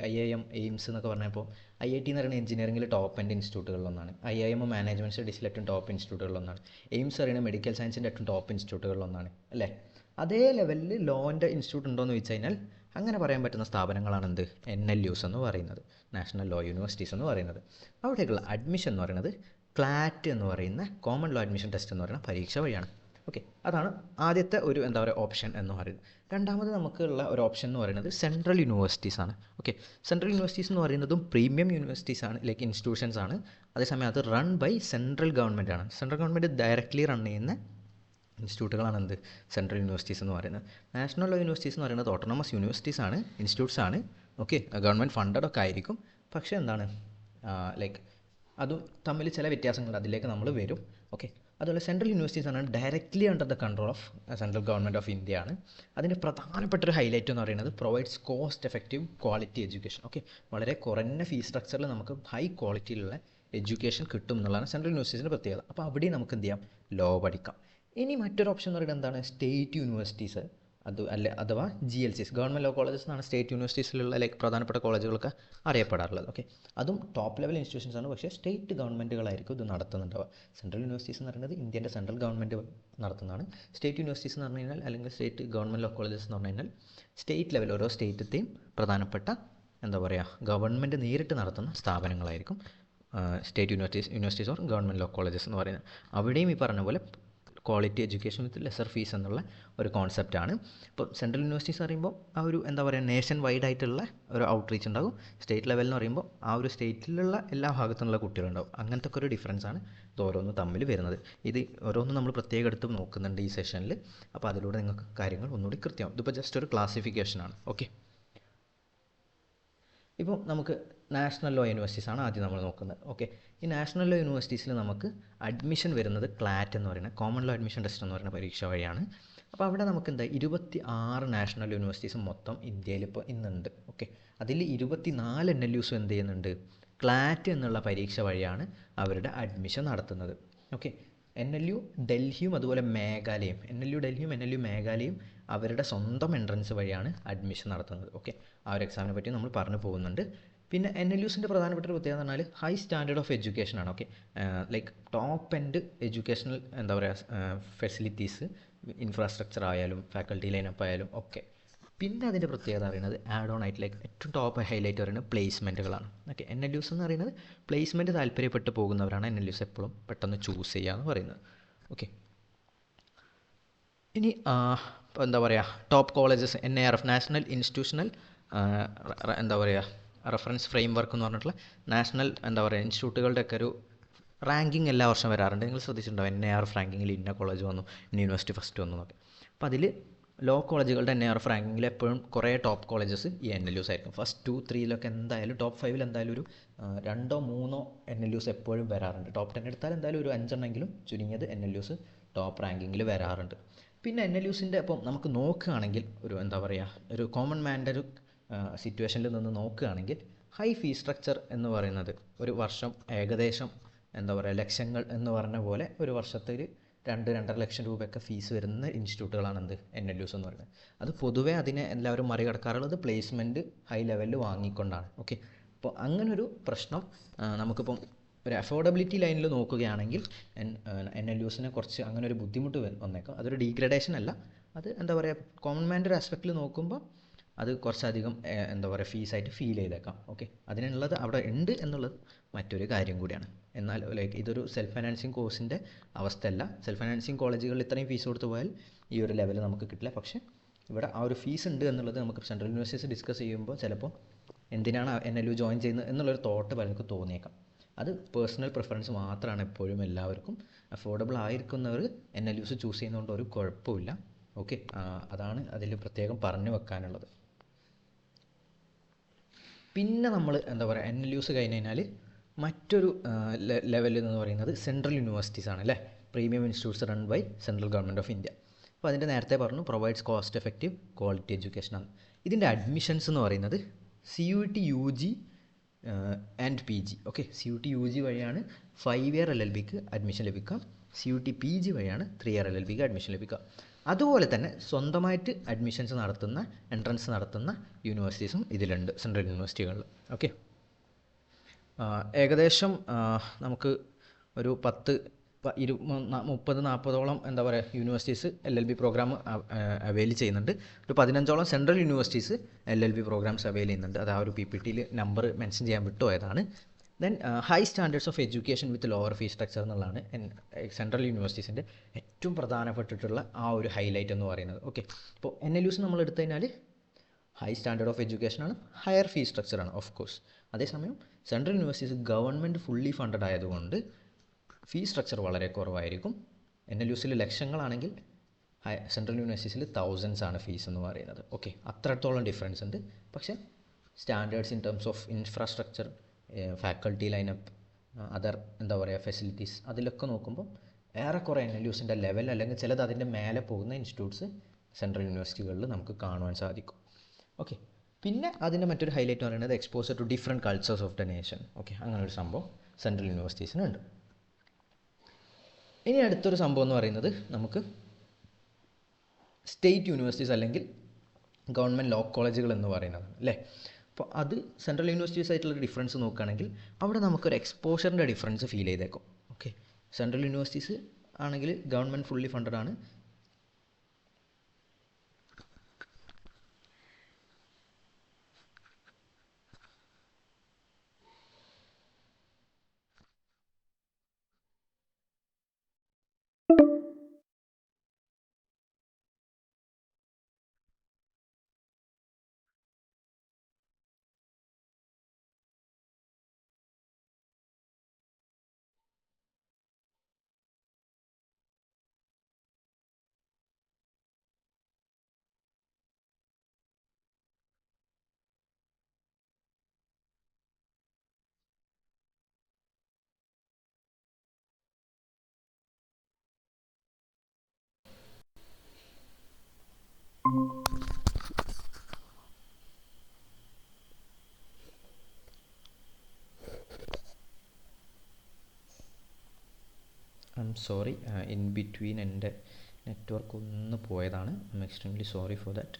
IIM, AIIMS എന്നൊക്കെ പറഞ്ഞപ്പോൾ IIT എന്ന് പറയുന്നത് എഞ്ചിനീയറിംഗിൽ ടോപ്പ് എൻഡ് ഇൻസ്റ്റിറ്റ്യൂട്ടുകളിലൊന്നാണ്. IIM മാനേജ്മെൻറ്റ് സ്റ്റഡീസിൽ ഏറ്റവും ടോപ്പ് ഇൻസ്റ്റിറ്റ്യൂട്ടുകളിലൊന്നാണ്. എയിംസ് പറയുന്നത് മെഡിക്കൽ സയൻസിൻ്റെ ഏറ്റവും ടോപ്പ് ഇൻസ്റ്റിറ്റ്യൂട്ടുകളിലൊന്നാണ് അല്ലേ. അതേ ലെവലിൽ ലോൻ്റെ ഇൻസ്റ്റിറ്റ്യൂട്ട് ഉണ്ടോ എന്ന് ചോദിച്ചു കഴിഞ്ഞാൽ അങ്ങനെ പറയാൻ പറ്റുന്ന സ്ഥാപനങ്ങളാണ് എന്ത്, NLUs എന്ന് പറയുന്നത്, നാഷണൽ ലോ യൂണിവേഴ്സിറ്റീസ് എന്ന് പറയുന്നത്. അവിടേക്കുള്ള അഡ്മിഷൻ എന്ന് പറയുന്നത് ക്ലാറ്റ് എന്ന് പറയുന്ന കോമൺ ലോ അഡ്മിഷൻ ടെസ്റ്റ് എന്ന് പറയുന്ന പരീക്ഷ വഴിയാണ്. ഓക്കെ, അതാണ് ആദ്യത്തെ ഒരു എന്താ പറയുക ഓപ്ഷൻ എന്ന് പറയുന്നത്. രണ്ടാമത് നമുക്കുള്ള ഒരു ഓപ്ഷൻ എന്ന് പറയുന്നത് സെൻട്രൽ യൂണിവേഴ്സിറ്റീസ് ആണ്. ഓക്കെ, സെൻട്രൽ യൂണിവേഴ്സിറ്റീസ് എന്ന് പറയുന്നതും പ്രീമിയം യൂണിവേഴ്സിറ്റീസ് ആണ്, ലൈക്ക് ഇൻസ്റ്റിറ്റ്യൂഷൻസ് ആണ്. അതേസമയം അത് റൺ ബൈ സെൻട്രൽ ഗവൺമെൻറ് ആണ്. സെൻട്രൽ ഗവൺമെൻറ് ഡയറക്റ്റ്ലി റൺ ചെയ്യുന്ന ഇൻസ്റ്റിറ്റ്യൂട്ടുകളാണ് എന്ത്, സെൻട്രൽ യൂണിവേഴ്സിറ്റീസ് എന്ന് പറയുന്നത്. നാഷണൽ ലോ യൂണിവേഴ്സിറ്റീസ് എന്ന് പറയുന്നത് ഓട്ടോണമസ് യൂണിവേഴ്സിറ്റീസ് ആണ്, ഇൻസ്റ്റിറ്റ്യൂട്ട്സ് ആണ്. ഓക്കെ, ഗവൺമെൻറ് ഫണ്ടഡ് ഒക്കെ ആയിരിക്കും. പക്ഷേ എന്താണ് ലൈക്ക് അതും തമ്മിൽ ചില വ്യത്യാസങ്ങളുണ്ട്, അതിലേക്ക് നമ്മൾ വരും. ഓക്കെ, അതുപോലെ സെൻട്രൽ യൂണിവേഴ്സിറ്റീസ് ആണ് directly under the control of central government of India ആണ്. അതിൻ്റെ പ്രധാനപ്പെട്ട ഒരു ഹൈലൈറ്റ് എന്ന് പറയുന്നത് provides cost effective quality education. Okay, വളരെ കുറഞ്ഞ ഫീസ് സ്ട്രക്ചറിൽ നമുക്ക് ഹൈ ക്വാളിറ്റിയിലുള്ള എഡ്യൂക്കേഷൻ കിട്ടും എന്നുള്ളതാണ് സെൻട്രൽ യൂണിവേഴ്സിറ്റീസിൻ്റെ പ്രത്യേകത. അപ്പോൾ അവിടെയും നമുക്ക് എന്ത് ചെയ്യാം, ലോ പഠിക്കാം. ഇനി മറ്റൊരു ഓപ്ഷൻ എന്ന് പറയുന്നത് എന്താണ്, സ്റ്റേറ്റ് യൂണിവേഴ്സിറ്റീസ്, അഥവാ GLCs, ഗവൺമെൻറ് ലോ കോളേജസ് എന്നാണ് സ്റ്റേറ്റ് യൂണിവേഴ്സിറ്റീസിലുള്ള ലൈക്ക് പ്രധാനപ്പെട്ട കോളേജുകളൊക്കെ അറിയപ്പെടാറുള്ളത്. ഓക്കെ, അതും ടോപ്പ് ലെവൽ ഇൻസ്റ്റിറ്റ്യൂഷൻസ് ആണ്, പക്ഷേ സ്റ്റേറ്റ് ഗവൺമെൻറ്റുകളായിരിക്കും ഇത് നടത്തുന്നുണ്ടാവുക. സെൻട്രൽ യൂണിവേഴ്സിറ്റീസ് എന്ന് പറയുന്നത് ഇന്ത്യൻ്റെ സെൻട്രൽ ഗവൺമെൻറ് നടത്തുന്നതാണ്. സ്റ്റേറ്റ് യൂണിവേഴ്സിറ്റീസ് എന്ന് പറഞ്ഞു കഴിഞ്ഞാൽ, അല്ലെങ്കിൽ സ്റ്റേറ്റ് ഗവൺമെൻറ് ലോ കോളേജസ് എന്ന് പറഞ്ഞു കഴിഞ്ഞാൽ സ്റ്റേറ്റ് ലെവൽ ഓരോ സ്റ്റേറ്റത്തെയും പ്രധാനപ്പെട്ട എന്താ പറയുക ഗവൺമെൻറ് നേരിട്ട് നടത്തുന്ന സ്ഥാപനങ്ങളായിരിക്കും state universities or government law colleges എന്ന് പറയുന്നത്. അവിടെയും ഈ പറഞ്ഞ പോലെ quality education with lesser fees എന്നുള്ള ഒരു കോൺസെപ്റ്റാണ്. ഇപ്പോൾ സെൻട്രൽ യൂണിവേഴ്സിറ്റീസ് പറയുമ്പോൾ ആ ഒരു എന്താ പറയുക നേഷൻ വൈഡ് ആയിട്ടുള്ള ഒരു ഔട്ട്റീച്ച് ഉണ്ടാകും. സ്റ്റേറ്റ് ലെവൽ എന്ന് പറയുമ്പോൾ ആ ഒരു സ്റ്റേറ്റിലുള്ള എല്ലാ ഭാഗത്തുനിന്നുള്ള കുട്ടികളുണ്ടാവും. അങ്ങനത്തെ ഒക്കെ ഒരു ഡിഫറൻസ് ആണ് ഇത് ഓരോന്നും തമ്മിൽ വരുന്നത്. ഇത് ഓരോന്നും നമ്മൾ പ്രത്യേകം എടുത്ത് നോക്കുന്നുണ്ട് ഈ സെഷനിൽ. അപ്പോൾ അതിലൂടെ നിങ്ങൾക്ക് കാര്യങ്ങൾ ഒന്നുകൂടി കൃത്യമാവും. ഇതിപ്പോൾ ജസ്റ്റ് ഒരു ക്ലാസിഫിക്കേഷനാണ്. ഓക്കെ, ഇപ്പോൾ നമുക്ക് നാഷണൽ ലോ യൂണിവേഴ്സിറ്റീസ് ആണ് ആദ്യം നമ്മൾ നോക്കുന്നത്. ഓക്കെ, ഈ നാഷണൽ ലോ യൂണിവേഴ്സിറ്റീസിൽ നമുക്ക് അഡ്മിഷൻ വരുന്നത് ക്ലാറ്റ് എന്ന് പറയുന്ന കോമൺ ലോ അഡ്മിഷൻ ടെസ്റ്റ് എന്ന് പറയുന്ന പരീക്ഷ വഴിയാണ്. അപ്പോൾ അവിടെ നമുക്ക് എന്താ 26 നാഷണൽ യൂണിവേഴ്സിറ്റീസും മൊത്തം ഇന്ത്യയിൽ ഇപ്പോൾ ഇന്നുണ്ട്. ഓക്കെ, അതിൽ 24 NLUs എന്ത് ചെയ്യുന്നുണ്ട്, ക്ലാറ്റ് എന്നുള്ള പരീക്ഷ വഴിയാണ് അവരുടെ അഡ്മിഷൻ നടത്തുന്നത്. ഓക്കെ, NLU ഡൽഹിയും അതുപോലെ മേഘാലയയും, NLU ഡൽഹിയും NLU മേഘാലയയും അവരുടെ സ്വന്തം എൻട്രൻസ് വഴിയാണ് അഡ്മിഷൻ നടത്തുന്നത്. ഓക്കെ, ആ ഒരു എക്സാമിനെ പറ്റി നമ്മൾ പറഞ്ഞു പോകുന്നുണ്ട്. പിന്നെ NLUസിൻ്റെ പ്രധാനപ്പെട്ട ഒരു പ്രത്യേകത എന്ന് പറഞ്ഞാൽ ഹൈ സ്റ്റാൻഡേർഡ് ഓഫ് എഡ്യൂക്കേഷൻ ആണ്. Okay, like top end educational എന്താ പറയുക ഫെസിലിറ്റീസ്, ഇൻഫ്രാസ്ട്രക്ചർ ആയാലും ഫാക്കൽറ്റി ലൈനപ്പ് ആയാലും ഒക്കെ. പിന്നെ അതിൻ്റെ പ്രത്യേകത പറയുന്നത് ആഡ് ഓൺ ആയിട്ട് ലൈക്ക് ഏറ്റവും ടോപ്പ് ഹൈലൈറ്റ് പറയുന്നത് പ്ലേസ്മെൻറ്റുകളാണ്. ഓക്കെ, NLUs എന്ന് പറയുന്നത് പ്ലേസ്മെൻറ്റ് താല്പര്യപ്പെട്ട് പോകുന്നവരാണ് NLUs എപ്പോഴും പെട്ടെന്ന് ചൂസ് ചെയ്യുക എന്ന് പറയുന്നത്. ഓക്കെ, ഇനി എന്താ പറയുക, top colleges NIRF national institutional എന്താ പറയുക റെഫറൻസ് ഫ്രെയിം വർക്ക് എന്ന് പറഞ്ഞിട്ടുള്ള നാഷണൽ എന്താ പറയുക ഇൻസ്റ്റിറ്റ്യൂട്ടുകളുടെയൊക്കെ ഒരു റാങ്കിങ് എല്ലാ വർഷം വരാറുണ്ട്. നിങ്ങൾ ശ്രദ്ധിച്ചിട്ടുണ്ടാവും NIRF റാങ്കിങ്ങിൽ ഇന്ന കോളേജ് വന്നു, ഇന്ന യൂണിവേഴ്സിറ്റി ഫസ്റ്റ് വന്നു എന്നൊക്കെ. അപ്പോൾ അതിൽ ലോ കോളേജുകളുടെ NIRF റാങ്കിങ്ങിൽ എപ്പോഴും കുറേ ടോപ്പ് കോളേജസ് ഈ NLUs ആയിരിക്കും. ഫസ്റ്റ് 2, 3 എന്തായാലും ടോപ്പ് 5 എന്തായാലും ഒരു 2 or 3 NLUs എപ്പോഴും വരാറുണ്ട്. ടോപ്പ് 10 എടുത്താൽ എന്തായാലും ഒരു 5 എണ്ണമെങ്കിലും ചുരുങ്ങിയത് NLUs ടോപ്പ് റാങ്കിങ്ങിൽ വരാറുണ്ട്. പിന്നെ NLUസിൻ്റെ ഇപ്പം നമുക്ക് നോക്കുകയാണെങ്കിൽ ഒരു എന്താ പറയുക ഒരു കോമൺ മാൻ്റെ ഒരു സിറ്റുവേഷനിൽ നിന്ന് നോക്കുകയാണെങ്കിൽ ഹൈ ഫീ സ്ട്രക്ചർ എന്ന് പറയുന്നത് ഒരു വർഷം ഏകദേശം എന്താ പറയുക ലക്ഷങ്ങൾ എന്ന് പറഞ്ഞ പോലെ ഒരു വർഷത്തിൽ 2-2.5 ലക്ഷം രൂപയൊക്കെ ഫീസ് വരുന്ന ഇൻസ്റ്റിറ്റ്യൂട്ടുകളാണ് NLUs എന്ന് പറയുന്നത്. അത് പൊതുവേ അതിനെ എല്ലാവരും മറികടക്കാറുള്ളത് പ്ലേസ്മെൻറ്റ് ഹൈ ലെവലിൽ വാങ്ങിക്കൊണ്ടാണ്. ഓക്കെ, അപ്പോൾ അങ്ങനൊരു പ്രശ്നം നമുക്കിപ്പം ഒരു അഫോർഡബിലിറ്റി ലൈനിൽ നോക്കുകയാണെങ്കിൽ NLUസിനെ കുറച്ച് അങ്ങനെ ഒരു ബുദ്ധിമുട്ട് വന്നേക്കാം. അതൊരു ഡീഗ്രഡേഷൻ അല്ല, അത് എന്താ പറയുക കോമൺ മാൻ്റെ ഒരു ആസ്പെക്റ്റിൽ നോക്കുമ്പോൾ അത് കുറച്ചധികം എന്താ പറയുക ഫീസായിട്ട് ഫീൽ ചെയ്തേക്കാം. ഓക്കെ, അതിനുള്ളത് അവിടെ ഉണ്ട് എന്നുള്ളത് മറ്റൊരു കാര്യം കൂടിയാണ്. എന്നാൽ ലൈക്ക് ഇതൊരു സെൽഫ് ഫൈനാൻസിങ് കോഴ്സിൻ്റെ അവസ്ഥയല്ല. സെൽഫ് ഫൈനാൻസിങ് കോളേജുകളിൽ ഇത്രയും ഫീസ് കൊടുത്ത് പോയാൽ ഈ ഒരു ലെവൽ നമുക്ക് കിട്ടില്ല. പക്ഷേ ഇവിടെ ആ ഒരു ഫീസ് ഉണ്ട് എന്നുള്ളത് നമുക്ക് സെൻട്രൽ യൂണിവേഴ്സിറ്റീസ് ഡിസ്കസ് ചെയ്യുമ്പോൾ ചിലപ്പോൾ എന്തിനാണ് NLU ജോയിൻ ചെയ്യുന്നത് എന്നുള്ളൊരു തോട്ട് പലർക്കും തോന്നിയേക്കാം. അത് പേഴ്സണൽ പ്രിഫറൻസ് മാത്രമാണ്. എപ്പോഴും എല്ലാവർക്കും അഫോർഡബിൾ ആയിരിക്കുന്നവർ NLUs ചൂസ് ചെയ്യുന്നതുകൊണ്ട് ഒരു കുഴപ്പമില്ല. ഓക്കെ, അതാണ് അതിൽ പ്രത്യേകം പറഞ്ഞു വെക്കാനുള്ളത്. പിന്നെ നമ്മൾ എന്താ പറയുക NLUs കഴിഞ്ഞ് കഴിഞ്ഞാൽ മറ്റൊരു ലെവൽ എന്ന് പറയുന്നത് സെൻട്രൽ യൂണിവേഴ്സിറ്റീസ് ആണ് അല്ലേ, premium institutes run by central government of India. അപ്പോൾ അതിൻ്റെ നേരത്തെ പറഞ്ഞു പ്രൊവൈഡ്സ് കോസ്റ്റ് എഫക്റ്റീവ് ക്വാളിറ്റി എഡ്യൂക്കേഷനാണ്. ഇതിൻ്റെ അഡ്മിഷൻസ് എന്ന് പറയുന്നത് CUET UG and PG. Okay, CUET UG വഴിയാണ് 5 year LLBക്ക് അഡ്മിഷൻ ലഭിക്കുക, CUET PG വഴിയാണ് 3 year LLBക്ക് അഡ്മിഷൻ ലഭിക്കുക. അതുപോലെ തന്നെ സ്വന്തമായിട്ട് അഡ്മിഷൻസ് നടത്തുന്ന എൻട്രൻസ് നടത്തുന്ന യൂണിവേഴ്സിറ്റീസും ഇതിലുണ്ട് സെൻട്രൽ യൂണിവേഴ്സിറ്റികളിൽ. ഓക്കെ, ഏകദേശം നമുക്ക് ഒരു 30-40 എന്താ പറയുക യൂണിവേഴ്സിറ്റീസ് LLB പ്രോഗ്രാം അവൈൽ ചെയ്യുന്നുണ്ട്. ഒരു 15 central universities LLB programs avail ചെയ്യുന്നുണ്ട്. അത് ആ ഒരു PPTയിൽ നമ്പർ മെൻഷൻ ചെയ്യാൻ വിട്ടുപോയതാണ്. Then high standards of education with lower fee structure എന്നുള്ളതാണ് സെൻട്രൽ യൂണിവേഴ്സിറ്റീസിൻ്റെ ഏറ്റവും പ്രധാനപ്പെട്ടിട്ടുള്ള ആ ഒരു ഹൈലൈറ്റ് എന്ന് പറയുന്നത്. ഓക്കെ, ഇപ്പോൾ NLUs നമ്മൾ എടുത്തു കഴിഞ്ഞാൽ ഹൈ സ്റ്റാൻഡേർഡ് ഓഫ് എഡ്യൂക്കേഷനാണ്, ഹയർ ഫീസ് സ്ട്രക്ചറാണ് ഓഫ് കോഴ്സ്. അതേസമയം central universities government fully funded ആയതുകൊണ്ട് ഫീസ് സ്ട്രക്ചർ വളരെ കുറവായിരിക്കും. NLUസിൽ ലക്ഷങ്ങളാണെങ്കിൽ സെൻട്രൽ യൂണിവേഴ്സിറ്റീസിൽ തൗസൻഡ്സ് ആണ് ഫീസ് എന്ന് പറയുന്നത്. ഓക്കെ, അത്രത്തോളം ഡിഫറൻസ് ഉണ്ട്. പക്ഷേ standards in terms of infrastructure, faculty lineup, other എന്താ പറയുക ഫെസിലിറ്റീസ്, അതിലൊക്കെ നോക്കുമ്പോൾ ഏറെക്കുറെ NLUസിൻ്റെ ലെവൽ അല്ലെങ്കിൽ ചിലത് അതിൻ്റെ മേലെ പോകുന്ന ഇൻസ്റ്റിറ്റ്യൂട്ട്സ് സെൻട്രൽ യൂണിവേഴ്സിറ്റികളിൽ നമുക്ക് കാണുവാൻ സാധിക്കും. ഓക്കെ, പിന്നെ അതിൻ്റെ മറ്റൊരു ഹൈലൈറ്റ് എന്ന് പറയുന്നത് exposure to different cultures of the nation. Okay, അങ്ങനെ ഒരു സംഭവം സെൻട്രൽ യൂണിവേഴ്സിറ്റീസിനുണ്ട്. ഇനി അടുത്തൊരു സംഭവം എന്ന് പറയുന്നത് നമുക്ക് സ്റ്റേറ്റ് യൂണിവേഴ്സിറ്റീസ് അല്ലെങ്കിൽ ഗവൺമെൻറ് ലോ കോളേജുകൾ എന്ന് പറയുന്നത് അല്ലേ. അപ്പോൾ അത് സെൻട്രൽ യൂണിവേഴ്സിറ്റീസ് ആയിട്ടുള്ള ഡിഫറൻസ് നോക്കുകയാണെങ്കിൽ അവിടെ നമുക്കൊരു എക്സ്പോഷറിൻ്റെ ഡിഫറൻസ് ഫീൽ ചെയ്തേക്കും. ഓക്കെ, സെൻട്രൽ യൂണിവേഴ്സിറ്റീസ് ആണെങ്കിൽ ഗവൺമെൻറ് ഫുള്ളി ഫണ്ടഡ് ആണ്. സോറി, ഇൻ ബിറ്റ്വീൻ എൻ്റെ നെറ്റ്വർക്ക് ഒന്ന് പോയതാണ്. I am extremely sorry for that.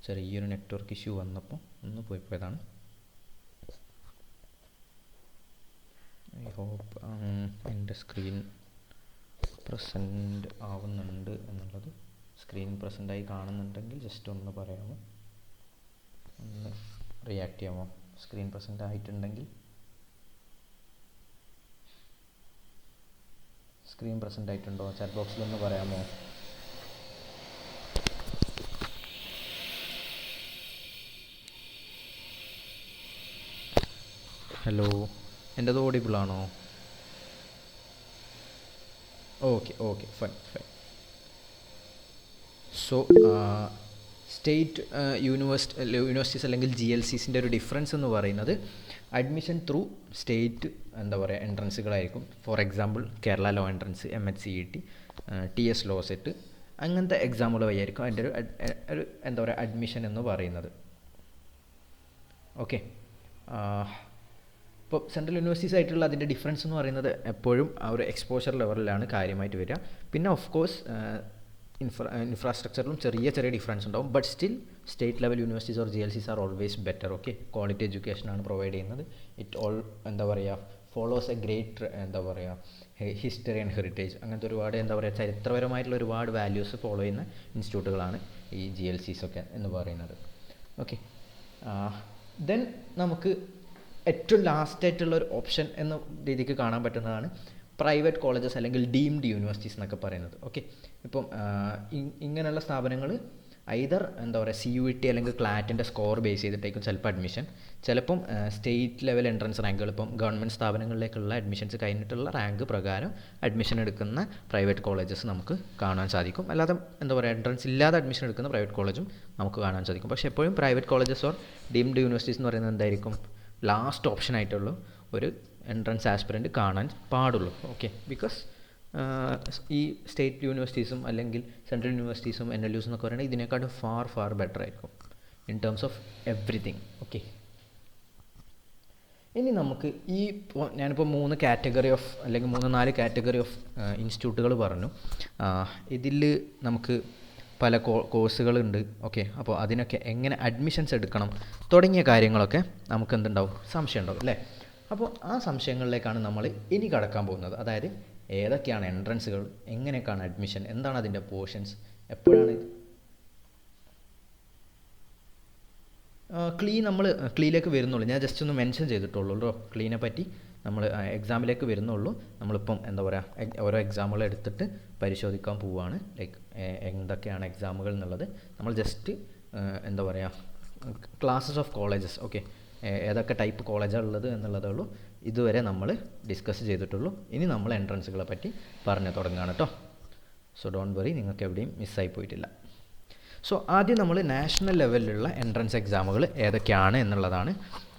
ചെറിയൊരു നെറ്റ്വർക്ക് ഇഷ്യൂ വന്നപ്പോൾ ഒന്ന് പോയതാണ്. ഐ ഹോപ്പ് എൻ്റെ സ്ക്രീൻ പ്രസൻറ്റ് ആവുന്നുണ്ട് എന്നുള്ളത്. സ്ക്രീൻ പ്രസൻ്റായി കാണുന്നുണ്ടെങ്കിൽ ജസ്റ്റ് ഒന്ന് പറയാമോ? ഒന്ന് റിയാക്ട് ചെയ്യാമോ? സ്ക്രീൻ പ്രസൻറ്റ് ആയിട്ടുണ്ടെങ്കിൽ സ്ക്രീൻ പ്രസൻറ്റ് ആയിട്ടുണ്ടോ? ചാറ്റ് ബോക്സിലൊന്ന് പറയാമോ? ഹലോ, എൻ്റെത് ഓഡിബിൾ ആണോ? Okay okay, fine fine. So state universities അല്ലെങ്കിൽ GLCസിൻ്റെ ഒരു ഡിഫറൻസ് എന്ന് പറയുന്നത് അഡ്മിഷൻ ത്രൂ സ്റ്റേറ്റ് എന്താ പറയുക എൻട്രൻസുകളായിരിക്കും. For example Kerala law entrance, MHCET, TS law set, അങ്ങനത്തെ എക്സാമുകൾ വഴിയായിരിക്കും അതിൻ്റെ ഒരു എന്താ പറയുക അഡ്മിഷൻ എന്ന് പറയുന്നത്. ഓക്കെ, ഇപ്പോൾ സെൻട്രൽ യൂണിവേഴ്സിറ്റീസ് ആയിട്ടുള്ള അതിൻ്റെ ഡിഫറൻസ് എന്ന് പറയുന്നത് എപ്പോഴും ആ ഒരു എക്സ്പോഷർ ലെവലിലാണ് കാര്യമായിട്ട് വരിക. പിന്നെ ഓഫ് കോഴ്സ് ഇൻഫ്രാസ്ട്രക്ചറിലും ചെറിയ ചെറിയ ഡിഫറൻസ് ഉണ്ടാവും. But still state level universities or GLCs are always better. Okay, quality എഡ്യൂക്കേഷനാണ് പ്രൊവൈഡ് ചെയ്യുന്നത്. എന്താ പറയുക ഫോളോസ് എ ഗ്രേറ്റ് എന്താ പറയുക ഹിസ്റ്ററി ആൻഡ് ഹെറിറ്റേജ്, അങ്ങനത്തെ ഒരുപാട് എന്താ പറയുക ചരിത്രപരമായിട്ടുള്ള ഒരുപാട് വാല്യൂസ് ഫോളോ ചെയ്യുന്ന ഇൻസ്റ്റിറ്റ്യൂട്ടുകളാണ് ഈ GLCs ഒക്കെ എന്ന് പറയുന്നത്. ഓക്കെ, ദെൻ നമുക്ക് ഏറ്റവും ലാസ്റ്റായിട്ടുള്ള ഒരു ഓപ്ഷൻ എന്ന രീതിക്ക് കാണാൻ പറ്റുന്നതാണ് പ്രൈവറ്റ് കോളേജസ് അല്ലെങ്കിൽ ഡീംഡ് യൂണിവേഴ്സിറ്റീസ് എന്നൊക്കെ പറയുന്നത്. ഓക്കെ, ഇപ്പം ഇങ്ങനെയുള്ള സ്ഥാപനങ്ങൾ ഐദർ എന്താ പറയുക CUET അല്ലെങ്കിൽ ക്ലാറ്റിൻ്റെ സ്കോർ ബേസ് ചെയ്തിട്ടായിരിക്കും ചിലപ്പോൾ അഡ്മിഷൻ, ചിലപ്പം സ്റ്റേറ്റ് ലെവൽ എൻട്രൻസ് റാങ്കുകൾ, ഇപ്പം ഗവൺമെൻറ് സ്ഥാപനങ്ങളിലേക്കുള്ള അഡ്മിഷൻസ് കഴിഞ്ഞിട്ടുള്ള റാങ്ക് പ്രകാരം അഡ്മിഷൻ എടുക്കുന്ന പ്രൈവറ്റ് കോളേജസ് നമുക്ക് കാണാൻ സാധിക്കും. അല്ലാതെ എന്താ പറയുക എൻട്രൻസ് ഇല്ലാതെ അഡ്മിഷൻ എടുക്കുന്ന പ്രൈവറ്റ് കോളേജും നമുക്ക് കാണാൻ സാധിക്കും. പക്ഷേ എപ്പോഴും private colleges or deemed universities എന്ന് പറയുന്നത് എന്തായിരിക്കും ലാസ്റ്റ് ഓപ്ഷൻ ആയിട്ടുള്ളൂ ഒരു എൻട്രൻസ് ആസ്പിറൻറ്റ് കാണാൻ പാടുള്ളൂ. ഓക്കെ, ബിക്കോസ് ഈ സ്റ്റേറ്റ് യൂണിവേഴ്സിറ്റീസും അല്ലെങ്കിൽ സെൻട്രൽ യൂണിവേഴ്സിറ്റീസും NLUs എന്നൊക്കെ പറയുന്നത് ഇതിനേക്കാളും ഫാർ ബെറ്റർ ആയിരിക്കും in terms of everything. Okay, ഇനി നമുക്ക് ഞാനിപ്പോൾ 3 കാറ്റഗറി ഓഫ് അല്ലെങ്കിൽ 3-4 കാറ്റഗറി ഓഫ് ഇൻസ്റ്റിറ്റ്യൂട്ടുകൾ പറഞ്ഞു. ഇതിൽ നമുക്ക് പല കോഴ്സുകളുണ്ട്. ഓക്കെ, അപ്പോൾ അതിനൊക്കെ എങ്ങനെ അഡ്മിഷൻസ് എടുക്കണം തുടങ്ങിയ കാര്യങ്ങളൊക്കെ നമുക്ക് എന്തുണ്ടാവും സംശയം ഉണ്ടാവും അല്ലേ? അപ്പോൾ ആ സംശയങ്ങളിലേക്കാണ് നമ്മൾ ഇനി കടക്കാൻ പോകുന്നത്. അതായത് ഏതൊക്കെയാണ് എൻട്രൻസുകൾ, എങ്ങനെയൊക്കെയാണ് അഡ്മിഷൻ, എന്താണ് അതിൻ്റെ പോർഷൻസ്, എപ്പോഴാണ് നമ്മൾ ക്ലീയിലേക്ക് വരുന്നുള്ളൂ. ഞാൻ ജസ്റ്റ് ഒന്ന് മെൻഷൻ ചെയ്തിട്ടുള്ളൂ കേട്ടോ ക്ലീനെ പറ്റി. നമ്മൾ എക്സാമിലേക്ക് വരുന്നുള്ളൂ. നമ്മളിപ്പം എന്താ പറയുക ഓരോ എക്സാമുകൾ എടുത്തിട്ട് പരിശോധിക്കാൻ പോവുകയാണ്. ലൈക്ക് എന്തൊക്കെയാണ് എക്സാമുകൾ എന്നുള്ളത് നമ്മൾ ജസ്റ്റ് എന്താ പറയുക ക്ലാസ്സസ് ഓഫ് കോളേജസ്, ഓക്കെ, ഏതൊക്കെ ടൈപ്പ് കോളേജാണ് ഉള്ളത് എന്നുള്ളതേ ഉള്ളൂ ഇതുവരെ നമ്മൾ ഡിസ്കസ് ചെയ്തിട്ടുള്ളൂ. ഇനി നമ്മൾ എൻട്രൻസുകളെ പറ്റി പറഞ്ഞു തുടങ്ങുകയാണ് കേട്ടോ. സോ ഡോണ്ട് വറി, നിങ്ങൾക്ക് എവിടെയും മിസ്സായി പോയിട്ടില്ല. സോ ആദ്യം നമ്മൾ നാഷണൽ ലെവലിലുള്ള എൻട്രൻസ് എക്സാമുകൾ ഏതൊക്കെയാണ് എന്നുള്ളതാണ്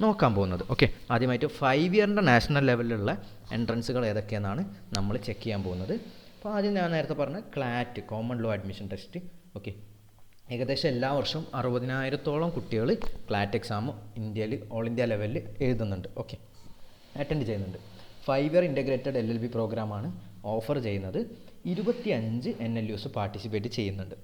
നോക്കാൻ പോകുന്നത്. ഓക്കെ, ആദ്യമായിട്ട് 5 ഇയറിൻ്റെ നാഷണൽ ലെവലിലുള്ള എൻട്രൻസുകൾ ഏതൊക്കെയെന്നാണ് നമ്മൾ ചെക്ക് ചെയ്യാൻ പോകുന്നത്. അപ്പോൾ ആദ്യം ഞാൻ നേരത്തെ പറഞ്ഞ CLAT, common law admission test. Okay, ഏകദേശം എല്ലാ വർഷവും 60,000-ഓളം കുട്ടികൾ ക്ലാറ്റ് എക്സാം ഇന്ത്യയിൽ ഓൾ ഇന്ത്യ ലെവലിൽ എഴുതുന്നുണ്ട്. ഓക്കെ, അറ്റൻഡ് ചെയ്യുന്നുണ്ട്. 5 ഇയർ ഇൻ്റഗ്രേറ്റഡ് LLB പ്രോഗ്രാമാണ് ഓഫർ ചെയ്യുന്നത്. 25 NLUs പാർട്ടിസിപ്പേറ്റ് ചെയ്യുന്നുണ്ട്.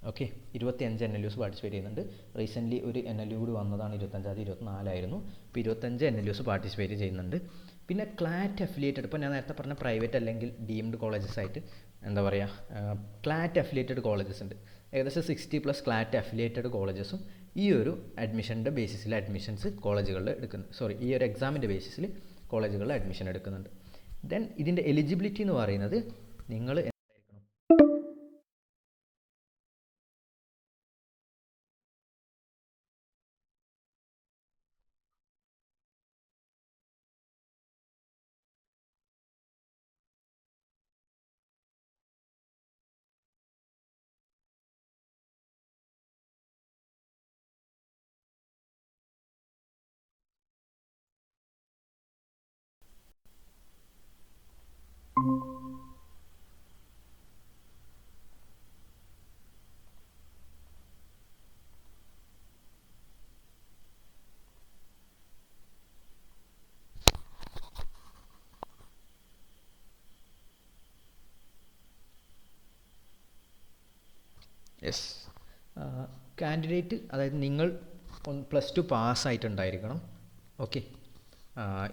ഓക്കെ, 25 NLUs പാർട്ടിസിപ്പേറ്റ് ചെയ്യുന്നുണ്ട്. റീസെൻ്റ്ലി ഒരു NLU കൂടി വന്നതാണ് 25, 24 ആയിരുന്നു. ഇപ്പോൾ 25 NLUs പാർട്ടിസിപ്പേറ്റ് ചെയ്യുന്നുണ്ട്. പിന്നെ ക്ലാറ്റ് അഫിലിയേറ്റഡ്, ഇപ്പോൾ ഞാൻ നേരത്തെ പറഞ്ഞ പ്രൈവറ്റ് അല്ലെങ്കിൽ ഡീംഡ് കോളേജസ് ആയിട്ട് എന്താ പറയുക ക്ലാറ്റ് അഫിലിയേറ്റഡ് കോളേജസ് ഉണ്ട്. ഏകദേശം 60+ ക്ലാറ്റ് അഫിലിയേറ്റഡ് കോളേജസും ഈ ഒരു അഡ്മിഷൻ്റെ ബേസിസിൽ അഡ്മിഷൻസ് കോളേജുകളിൽ എടുക്കുന്നു. ഈ ഒരു എക്സാമിൻ്റെ ബേസിസിൽ കോളേജുകളിൽ അഡ്മിഷൻ എടുക്കുന്നുണ്ട്. ദെൻ ഇതിൻ്റെ എലിജിബിലിറ്റി എന്ന് പറയുന്നത് നിങ്ങൾ കാൻഡിഡേറ്റ്, അതായത് നിങ്ങൾ +2 പാസ്സായിട്ടുണ്ടായിരിക്കണം. ഓക്കെ,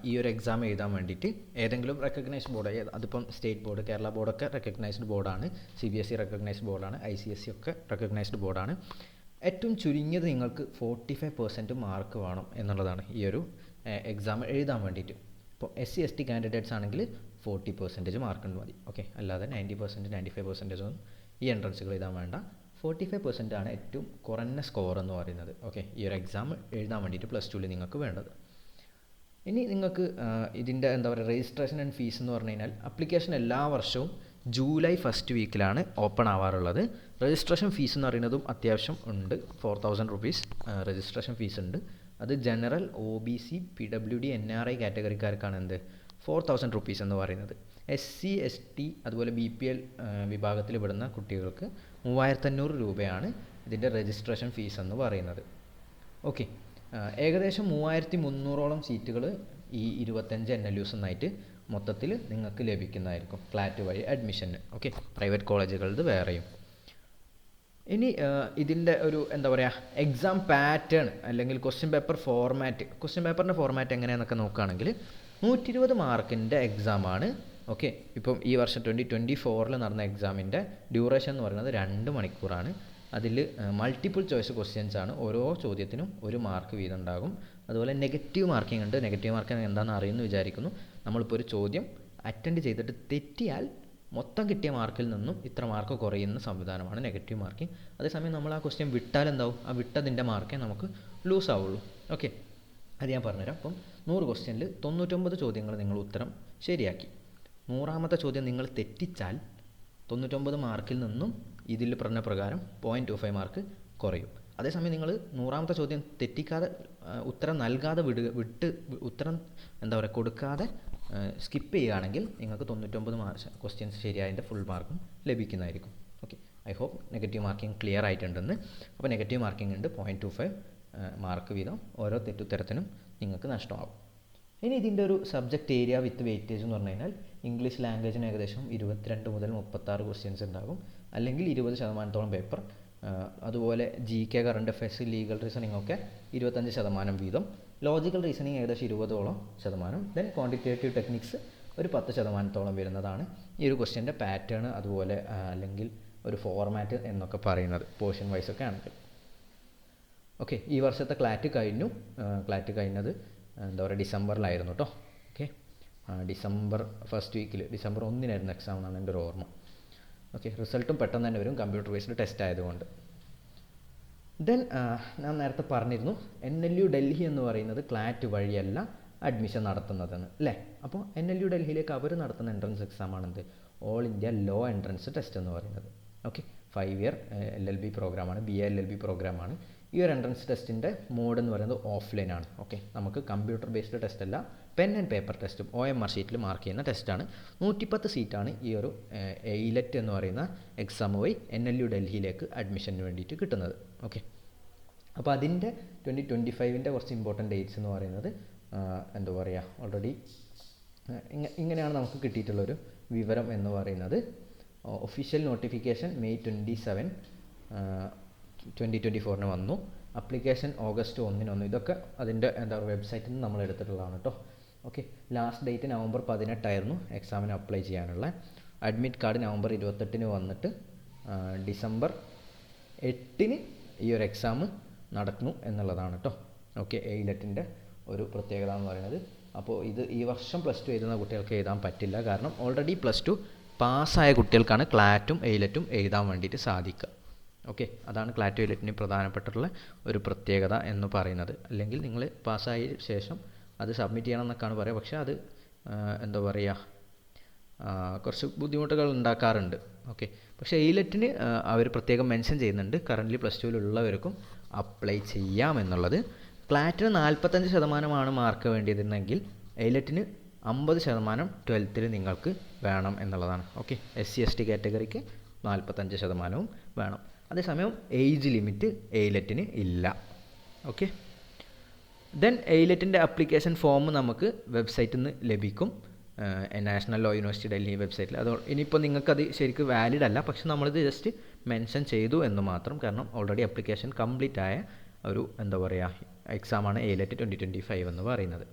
ഈ ഒരു എക്സാം എഴുതാൻ വേണ്ടിയിട്ട് ഏതെങ്കിലും റെക്കഗ്നൈസ്ഡ് ബോർഡ്, അതിപ്പം സ്റ്റേറ്റ് ബോർഡ്, കേരള ബോർഡൊക്കെ റെക്കഗ്നൈസ്ഡ് ബോർഡാണ്, CBSE റെക്കഗ്നൈസ്ഡ് ബോർഡാണ്, ICSE ഒക്കെ റെക്കഗ്നൈസ്ഡ് ബോർഡാണ്. ഏറ്റവും ചുരുങ്ങിയത് നിങ്ങൾക്ക് 45% മാർക്ക് വേണം എന്നുള്ളതാണ് ഈ ഒരു എക്സാം എഴുതാൻ വേണ്ടിയിട്ട്. ഇപ്പോൾ SC/ST കാൻഡിഡേറ്റ്സ് ആണെങ്കിൽ 40% മാർക്ക് മതി. ഓക്കെ, അല്ലാതെ 90% 95% ഒന്നും ഈ എൻട്രൻസുകൾ എഴുതാൻ വേണ്ട. 45% ആണ് ഏറ്റവും കുറഞ്ഞ സ്കോർ എന്ന് പറയുന്നത്. ഓക്കെ, ഈ ഒരു എക്സാം എഴുതാൻ വേണ്ടിയിട്ട് +2 നിങ്ങൾക്ക് വേണ്ടത്. ഇനി നിങ്ങൾക്ക് ഇതിൻ്റെ എന്താ പറയുക രജിസ്ട്രേഷൻ ആൻഡ് ഫീസ് എന്ന് പറഞ്ഞു കഴിഞ്ഞാൽ അപ്ലിക്കേഷൻ എല്ലാ വർഷവും ജൂലൈ ഫസ്റ്റ് വീക്കിലാണ് ഓപ്പൺ ആവാറുള്ളത്. രജിസ്ട്രേഷൻ ഫീസ് എന്ന് പറയുന്നതും അത്യാവശ്യം ഉണ്ട്. 4000 റുപ്പീസ് രജിസ്ട്രേഷൻ ഫീസ് ഉണ്ട്. അത് general, OBC, PWD, NRI കാറ്റഗറിക്കാർക്കാണ് 4000 rupees എന്ന് പറയുന്നത്. SC/ST അതുപോലെ BPL വിഭാഗത്തിൽ പെടുന്ന കുട്ടികൾക്ക് 3500 രൂപയാണ് ഇതിൻ്റെ രജിസ്ട്രേഷൻ ഫീസ് എന്ന് പറയുന്നത്. ഓക്കെ, ഏകദേശം 3300ഓളം സീറ്റുകൾ ഈ 25 NLUs എന്നായിട്ട് മൊത്തത്തിൽ നിങ്ങൾക്ക് ലഭിക്കുന്നതായിരിക്കും ക്ലാറ്റ് വഴി അഡ്മിഷന്. ഓക്കെ, പ്രൈവറ്റ് കോളേജുകളത് വേറെയും. ഇനി ഇതിൻ്റെ ഒരു എന്താ പറയുക എക്സാം പാറ്റേൺ അല്ലെങ്കിൽ ക്വസ്റ്റ്യൻ പേപ്പറിൻ്റെ ഫോർമാറ്റ് എങ്ങനെയാണെന്നൊക്കെ നോക്കുകയാണെങ്കിൽ 120 മാർക്കിൻ്റെ എക്സാമാണ്. ഓക്കെ, ഇപ്പം ഈ വർഷം 2024 നടന്ന എക്സാമിൻ്റെ ഡ്യൂറേഷൻ എന്ന് പറയുന്നത് 2 മണിക്കൂറാണ്. അതിൽ മൾട്ടിപ്പിൾ ചോയ്സ് ക്വസ്റ്റ്യൻസ് ആണ്. ഓരോ ചോദ്യത്തിനും 1 മാർക്ക് വീതം ഉണ്ടാകും. അതുപോലെ നെഗറ്റീവ് മാർക്കിംഗ് ഉണ്ട്. നെഗറ്റീവ് മാർക്കിംഗ് എന്താണെന്ന് അറിയുമെന്ന് വിചാരിക്കുന്നു. നമ്മളിപ്പോൾ ഒരു ചോദ്യം അറ്റൻഡ് ചെയ്തിട്ട് തെറ്റിയാൽ മൊത്തം കിട്ടിയ മാർക്കിൽ നിന്നും ഇത്ര മാർക്ക് കുറയുന്ന സംവിധാനമാണ് നെഗറ്റീവ് മാർക്കിംഗ്. അതേസമയം നമ്മൾ ആ ക്വസ്റ്റ്യൻ വിട്ടാൽ എന്താവും, ആ വിട്ടതിൻ്റെ മാർക്കേ നമുക്ക് ലൂസ് ആവുള്ളൂ. ഓക്കെ, അത് ഞാൻ പറഞ്ഞുതരാം. അപ്പം 100 ക്വസ്റ്റ്യനിൽ 99 ചോദ്യങ്ങൾ നിങ്ങൾ ഉത്തരം ശരിയാക്കി. 100ാമത്തെ ചോദ്യം നിങ്ങൾ തെറ്റിച്ചാൽ 99 മാർക്കിൽ നിന്നും ഇതിൽ പറഞ്ഞ പ്രകാരം 0.25 മാർക്ക് കുറയും. അതേസമയം നിങ്ങൾ 100ാമത്തെ ചോദ്യം തെറ്റിക്കാതെ ഉത്തരം നൽകാതെ ഉത്തരം എന്താ പറയുക കൊടുക്കാതെ സ്കിപ്പ് ചെയ്യുകയാണെങ്കിൽ നിങ്ങൾക്ക് 99 ക്വസ്റ്റ്യൻസ് ശരിയായതിൻ്റെ ഫുൾ മാർക്കും ലഭിക്കുന്നതായിരിക്കും. Okay, I hope negative marking clear ആയിട്ടുണ്ടെന്ന്. അപ്പോൾ നെഗറ്റീവ് മാർക്കിംഗ് ഉണ്ട് 0.25 മാർക്ക് വീതം ഓരോ തെറ്റുത്തരത്തിനും നിങ്ങൾക്ക് നഷ്ടമാകും. ഇനി ഇതിൻ്റെ ഒരു സബ്ജക്റ്റ് ഏരിയ വിത്ത് വെയിറ്റേജ് എന്ന് പറഞ്ഞു കഴിഞ്ഞാൽ ഇംഗ്ലീഷ് ലാംഗ്വേജിന് ഏകദേശം 22 മുതൽ 36 ക്വസ്റ്റ്യൻസ് ഉണ്ടാകും, അല്ലെങ്കിൽ 20% പേപ്പർ. അതുപോലെ GK, current affairs, legal reasoning ഒക്കെ 25% വീതം. ലോജിക്കൽ റീസണിംഗ് ഏകദേശം 20%. ദെൻ ക്വാണ്ടിറ്റേറ്റീവ് ടെക്നിക്സ് ഒരു 10% വരുന്നതാണ് ഈ ഒരു ക്വസ്റ്റ്യൻ്റെ പാറ്റേൺ, അതുപോലെ അല്ലെങ്കിൽ ഒരു ഫോർമാറ്റ് എന്നൊക്കെ പറയുന്നത് പോർഷൻ വൈസ് ഒക്കെ ആണെങ്കിൽ. ഓക്കെ, ഈ വർഷത്തെ ക്ലാറ്റ് കഴിഞ്ഞത് എന്താ പറയുക ഡിസംബറിലായിരുന്നു കേട്ടോ. ഓക്കെ, ഡിസംബർ ഫസ്റ്റ് വീക്കിൽ December 1 എക്സാം എന്നാണ് എൻ്റെ ഒരു ഓർമ്മ. ഓക്കെ, റിസൾട്ടും പെട്ടെന്ന് തന്നെ വരും, കമ്പ്യൂട്ടർ ബേസ്ഡ് ടെസ്റ്റ് ആയതുകൊണ്ട്. ദെൻ ഞാൻ നേരത്തെ പറഞ്ഞിരുന്നു NLU ഡൽഹി എന്ന് പറയുന്നത് ക്ലാറ്റ് വഴിയല്ല അഡ്മിഷൻ നടത്തുന്നതെന്ന് അല്ലേ. അപ്പോൾ NLU ഡൽഹിയിലേക്ക് അവർ നടത്തുന്ന എൻട്രൻസ് എക്സാമാണെന്ത് all India law entrance test എന്ന് പറയുന്നത്. ഓക്കെ, 5 ഇയർ LLB പ്രോഗ്രാമാണ്, BA LLB പ്രോഗ്രാമാണ്. ഈ ഒരു എൻട്രൻസ് ടെസ്റ്റിൻ്റെ മോഡ് എന്ന് പറയുന്നത് ഓഫ്ലൈൻ ആണ്. ഓക്കെ, നമുക്ക് കമ്പ്യൂട്ടർ ബേസ്ഡ് ടെസ്റ്റ് അല്ല, പെൻ ആൻഡ് പേപ്പർ ടെസ്റ്റും OMR ഷീറ്റിൽ മാർക്ക് ചെയ്യുന്ന ടെസ്റ്റാണ്. 110 സീറ്റാണ് ഈ ഒരു എയ്ലറ്റ് എന്ന് പറയുന്ന എക്സാം വഴി NLU ഡൽഹിയിലേക്ക് അഡ്മിഷന് വേണ്ടിയിട്ട് കിട്ടുന്നത്. ഓക്കെ, അപ്പോൾ അതിൻ്റെ 2025 കുറച്ച് ഇമ്പോർട്ടൻറ്റ് ഡേറ്റ്സ് എന്ന് പറയുന്നത് എന്താ പറയുക ഓൾറെഡി ഇങ്ങനെയാണ് നമുക്ക് കിട്ടിയിട്ടുള്ളൊരു വിവരം എന്ന് പറയുന്നത്. ഒഫീഷ്യൽ നോട്ടിഫിക്കേഷൻ May 27, 2024 വന്നു. അപ്ലിക്കേഷൻ August 1 വന്നു. ഇതൊക്കെ അതിൻ്റെ എന്താ പറയുക വെബ്സൈറ്റിൽ നിന്ന് നമ്മൾ എടുത്തിട്ടുള്ളതാണ് കേട്ടോ. ഓക്കെ, ലാസ്റ്റ് ഡേറ്റ് November 18 എക്സാമിന് അപ്ലൈ ചെയ്യാനുള്ള. അഡ്മിറ്റ് കാർഡ് November 28 വന്നിട്ട് December 8 ഈ ഒരു എക്സാം നടക്കുന്നു എന്നുള്ളതാണ് കേട്ടോ. ഓക്കെ, എയ്ലറ്റിൻ്റെ ഒരു പ്രത്യേകത എന്ന് പറയുന്നത്. അപ്പോൾ ഇത് ഈ വർഷം +2 എഴുതുന്ന കുട്ടികൾക്ക് എഴുതാൻ പറ്റില്ല, കാരണം ഓൾറെഡി +2 പാസ്സായ കുട്ടികൾക്കാണ് ക്ലാറ്റും എയ്ലറ്റും എഴുതാൻ വേണ്ടിയിട്ട് സാധിക്കുക. ഓക്കെ, അതാണ് ക്ലാറ്റും എയ്ലറ്റിന് പ്രധാനപ്പെട്ടുള്ള ഒരു പ്രത്യേകത എന്ന് പറയുന്നത്. അല്ലെങ്കിൽ നിങ്ങൾ പാസ്സായ ശേഷം അത് സബ്മിറ്റ് ചെയ്യണം എന്നൊക്കെയാണ് പറയുക, പക്ഷേ അത് എന്താ പറയുക കുറച്ച് ബുദ്ധിമുട്ടുകൾ ഉണ്ടാക്കാറുണ്ട്. ഓക്കെ, പക്ഷേ എയ്ലറ്റിന് അവർ പ്രത്യേകം മെൻഷൻ ചെയ്യുന്നുണ്ട് കറൻ്റ്ലി +2 അപ്ലൈ ചെയ്യാമെന്നുള്ളത്. ക്ലാറ്റിന് 45% മാർക്ക് വേണ്ടിയിരുന്നെങ്കിൽ എയ്ലറ്റിന് 50% 12th നിങ്ങൾക്ക് വേണം എന്നുള്ളതാണ്. ഓക്കെ, SC/ST കാറ്റഗറിക്ക് 45% വേണം. അതേസമയം ഏജ് ലിമിറ്റ് എയ്ലറ്റിന് ഇല്ല. ഓക്കെ, ദെൻ എയ്ലറ്റിൻ്റെ അപ്ലിക്കേഷൻ ഫോം നമുക്ക് വെബ്സൈറ്റിൽ നിന്ന് ലഭിക്കും, നാഷണൽ ലോ യൂണിവേഴ്സിറ്റി ഡൽഹി വെബ്സൈറ്റിൽ. അത് ഇനിയിപ്പോൾ നിങ്ങൾക്കത് ശരിക്കും വാലിഡ് അല്ല, പക്ഷെ നമ്മളിത് ജസ്റ്റ് മെൻഷൻ ചെയ്തു എന്ന് മാത്രം, കാരണം ഓൾറെഡി അപ്ലിക്കേഷൻ കംപ്ലീറ്റ് ആയ ഒരു എന്താ പറയുക എക്സാമാണ് എയ്ലറ്റ് 2025 എന്ന് പറയുന്നത്.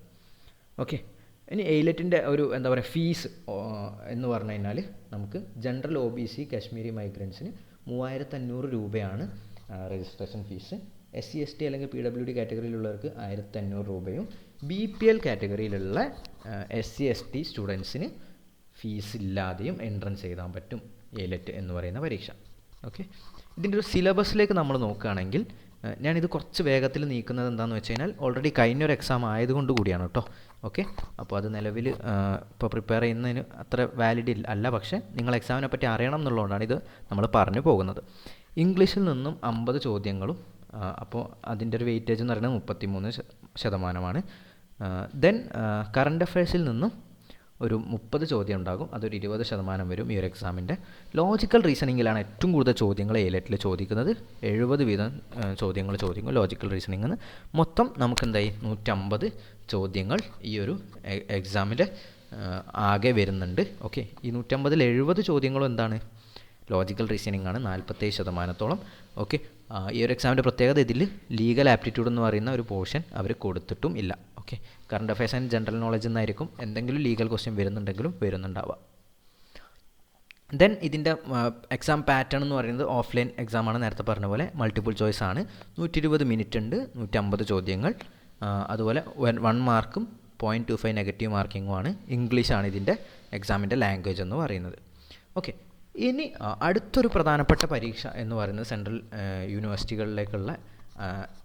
ഓക്കെ, ഇനി എയ്ലറ്റിൻ്റെ ഒരു എന്താ പറയുക ഫീസ് എന്ന് പറഞ്ഞു കഴിഞ്ഞാൽ നമുക്ക് ജനറൽ OBC കാശ്മീരി മൈഗ്രൻസിന് 3500 രൂപയാണ് രജിസ്ട്രേഷൻ ഫീസ്. SC/ST അല്ലെങ്കിൽ PWD കാറ്റഗറിയിലുള്ളവർക്ക് 1500 രൂപയും BPL കാറ്റഗറിയിലുള്ള SC/ST സ്റ്റുഡൻസിന് ഫീസ് ഇല്ലാതെയും എൻട്രൻസ് എഴുതാൻ പറ്റും ALET എന്ന് പറയുന്ന പരീക്ഷ. ഓക്കെ, ഇതിൻ്റെ ഒരു സിലബസിലേക്ക് നമ്മൾ നോക്കുകയാണെങ്കിൽ ഞാനിത് കുറച്ച് വേഗത്തിൽ നീക്കുന്നത് എന്താണെന്ന് വെച്ച് കഴിഞ്ഞാൽ ഓൾറെഡി കഴിഞ്ഞൊരു എക്സാം ആയതുകൊണ്ട് കൂടിയാണ് കേട്ടോ. ഓക്കെ, അപ്പോൾ അത് നിലവിൽ ഇപ്പോൾ പ്രിപ്പയർ ചെയ്യുന്നതിന് അത്ര വാലിഡ് അല്ല, പക്ഷേ നിങ്ങൾ എക്സാമിനെ പറ്റി അറിയണം എന്നുള്ളതുകൊണ്ടാണ് ഇത് നമ്മൾ പറഞ്ഞു പോകുന്നത്. ഇംഗ്ലീഷിൽ നിന്നും 50 ചോദ്യങ്ങളും, അപ്പോൾ അതിൻ്റെ ഒരു വെയിറ്റേജ് എന്ന് പറയുന്നത് 33%. ദെൻ കറണ്ട് അഫയേഴ്സിൽ നിന്നും ഒരു 30 ചോദ്യം ഉണ്ടാകും, അതൊരു 20% വരും ഈ ഒരു എക്സാമിൻ്റെ. ലോജിക്കൽ റീസണിങ്ങിലാണ് ഏറ്റവും കൂടുതൽ ചോദ്യങ്ങൾ ALET ചോദിക്കുന്നത്. 70 വീതം ചോദ്യങ്ങൾ ചോദിക്കും ലോജിക്കൽ റീസണിങ്ങിൽ നിന്ന്. മൊത്തം നമുക്ക് എന്തായി 150 ചോദ്യങ്ങൾ ഈ ഒരു എക്സാമിൻ്റെ ആകെ വരുന്നുണ്ട്. ഓക്കെ, ഈ 150-ൽ 70 ചോദ്യങ്ങളും എന്താണ്, ലോജിക്കൽ റീസണിംഗ് ആണ്, 47%. ഓക്കെ, ഈ ഒരു എക്സാമിൻ്റെ പ്രത്യേകത ഇതിൽ ലീഗൽ ആപ്റ്റിറ്റ്യൂഡ് എന്ന് പറയുന്ന ഒരു പോർഷൻ അവർ കൊടുത്തിട്ടും ഇല്ല. Okay, current affairs and general knowledge എന്നായിരിക്കും എന്തെങ്കിലും ലീഗൽ ക്വസ്റ്റ്യൻ വരുന്നുണ്ടെങ്കിലും വരുന്നുണ്ടാവുക. ദെൻ ഇതിൻ്റെ എക്സാം പാറ്റേൺ എന്ന് പറയുന്നത് ഓഫ്ലൈൻ എക്സാമാണ്, നേരത്തെ പറഞ്ഞ പോലെ മൾട്ടിപ്പിൾ ചോയ്സ് ആണ്. 120 മിനിറ്റ് ഉണ്ട്, 150 ചോദ്യങ്ങൾ. അതുപോലെ 1 മാർക്കും 0.25 നെഗറ്റീവ് മാർക്കിങ്ങുമാണ്. ഇംഗ്ലീഷാണ് ഇതിൻ്റെ എക്സാമിൻ്റെ ലാംഗ്വേജ് എന്ന് പറയുന്നത്. ഓക്കെ, ഇനി അടുത്തൊരു പ്രധാനപ്പെട്ട പരീക്ഷ എന്ന് പറയുന്നത് സെൻട്രൽ യൂണിവേഴ്സിറ്റികളിലേക്കുള്ള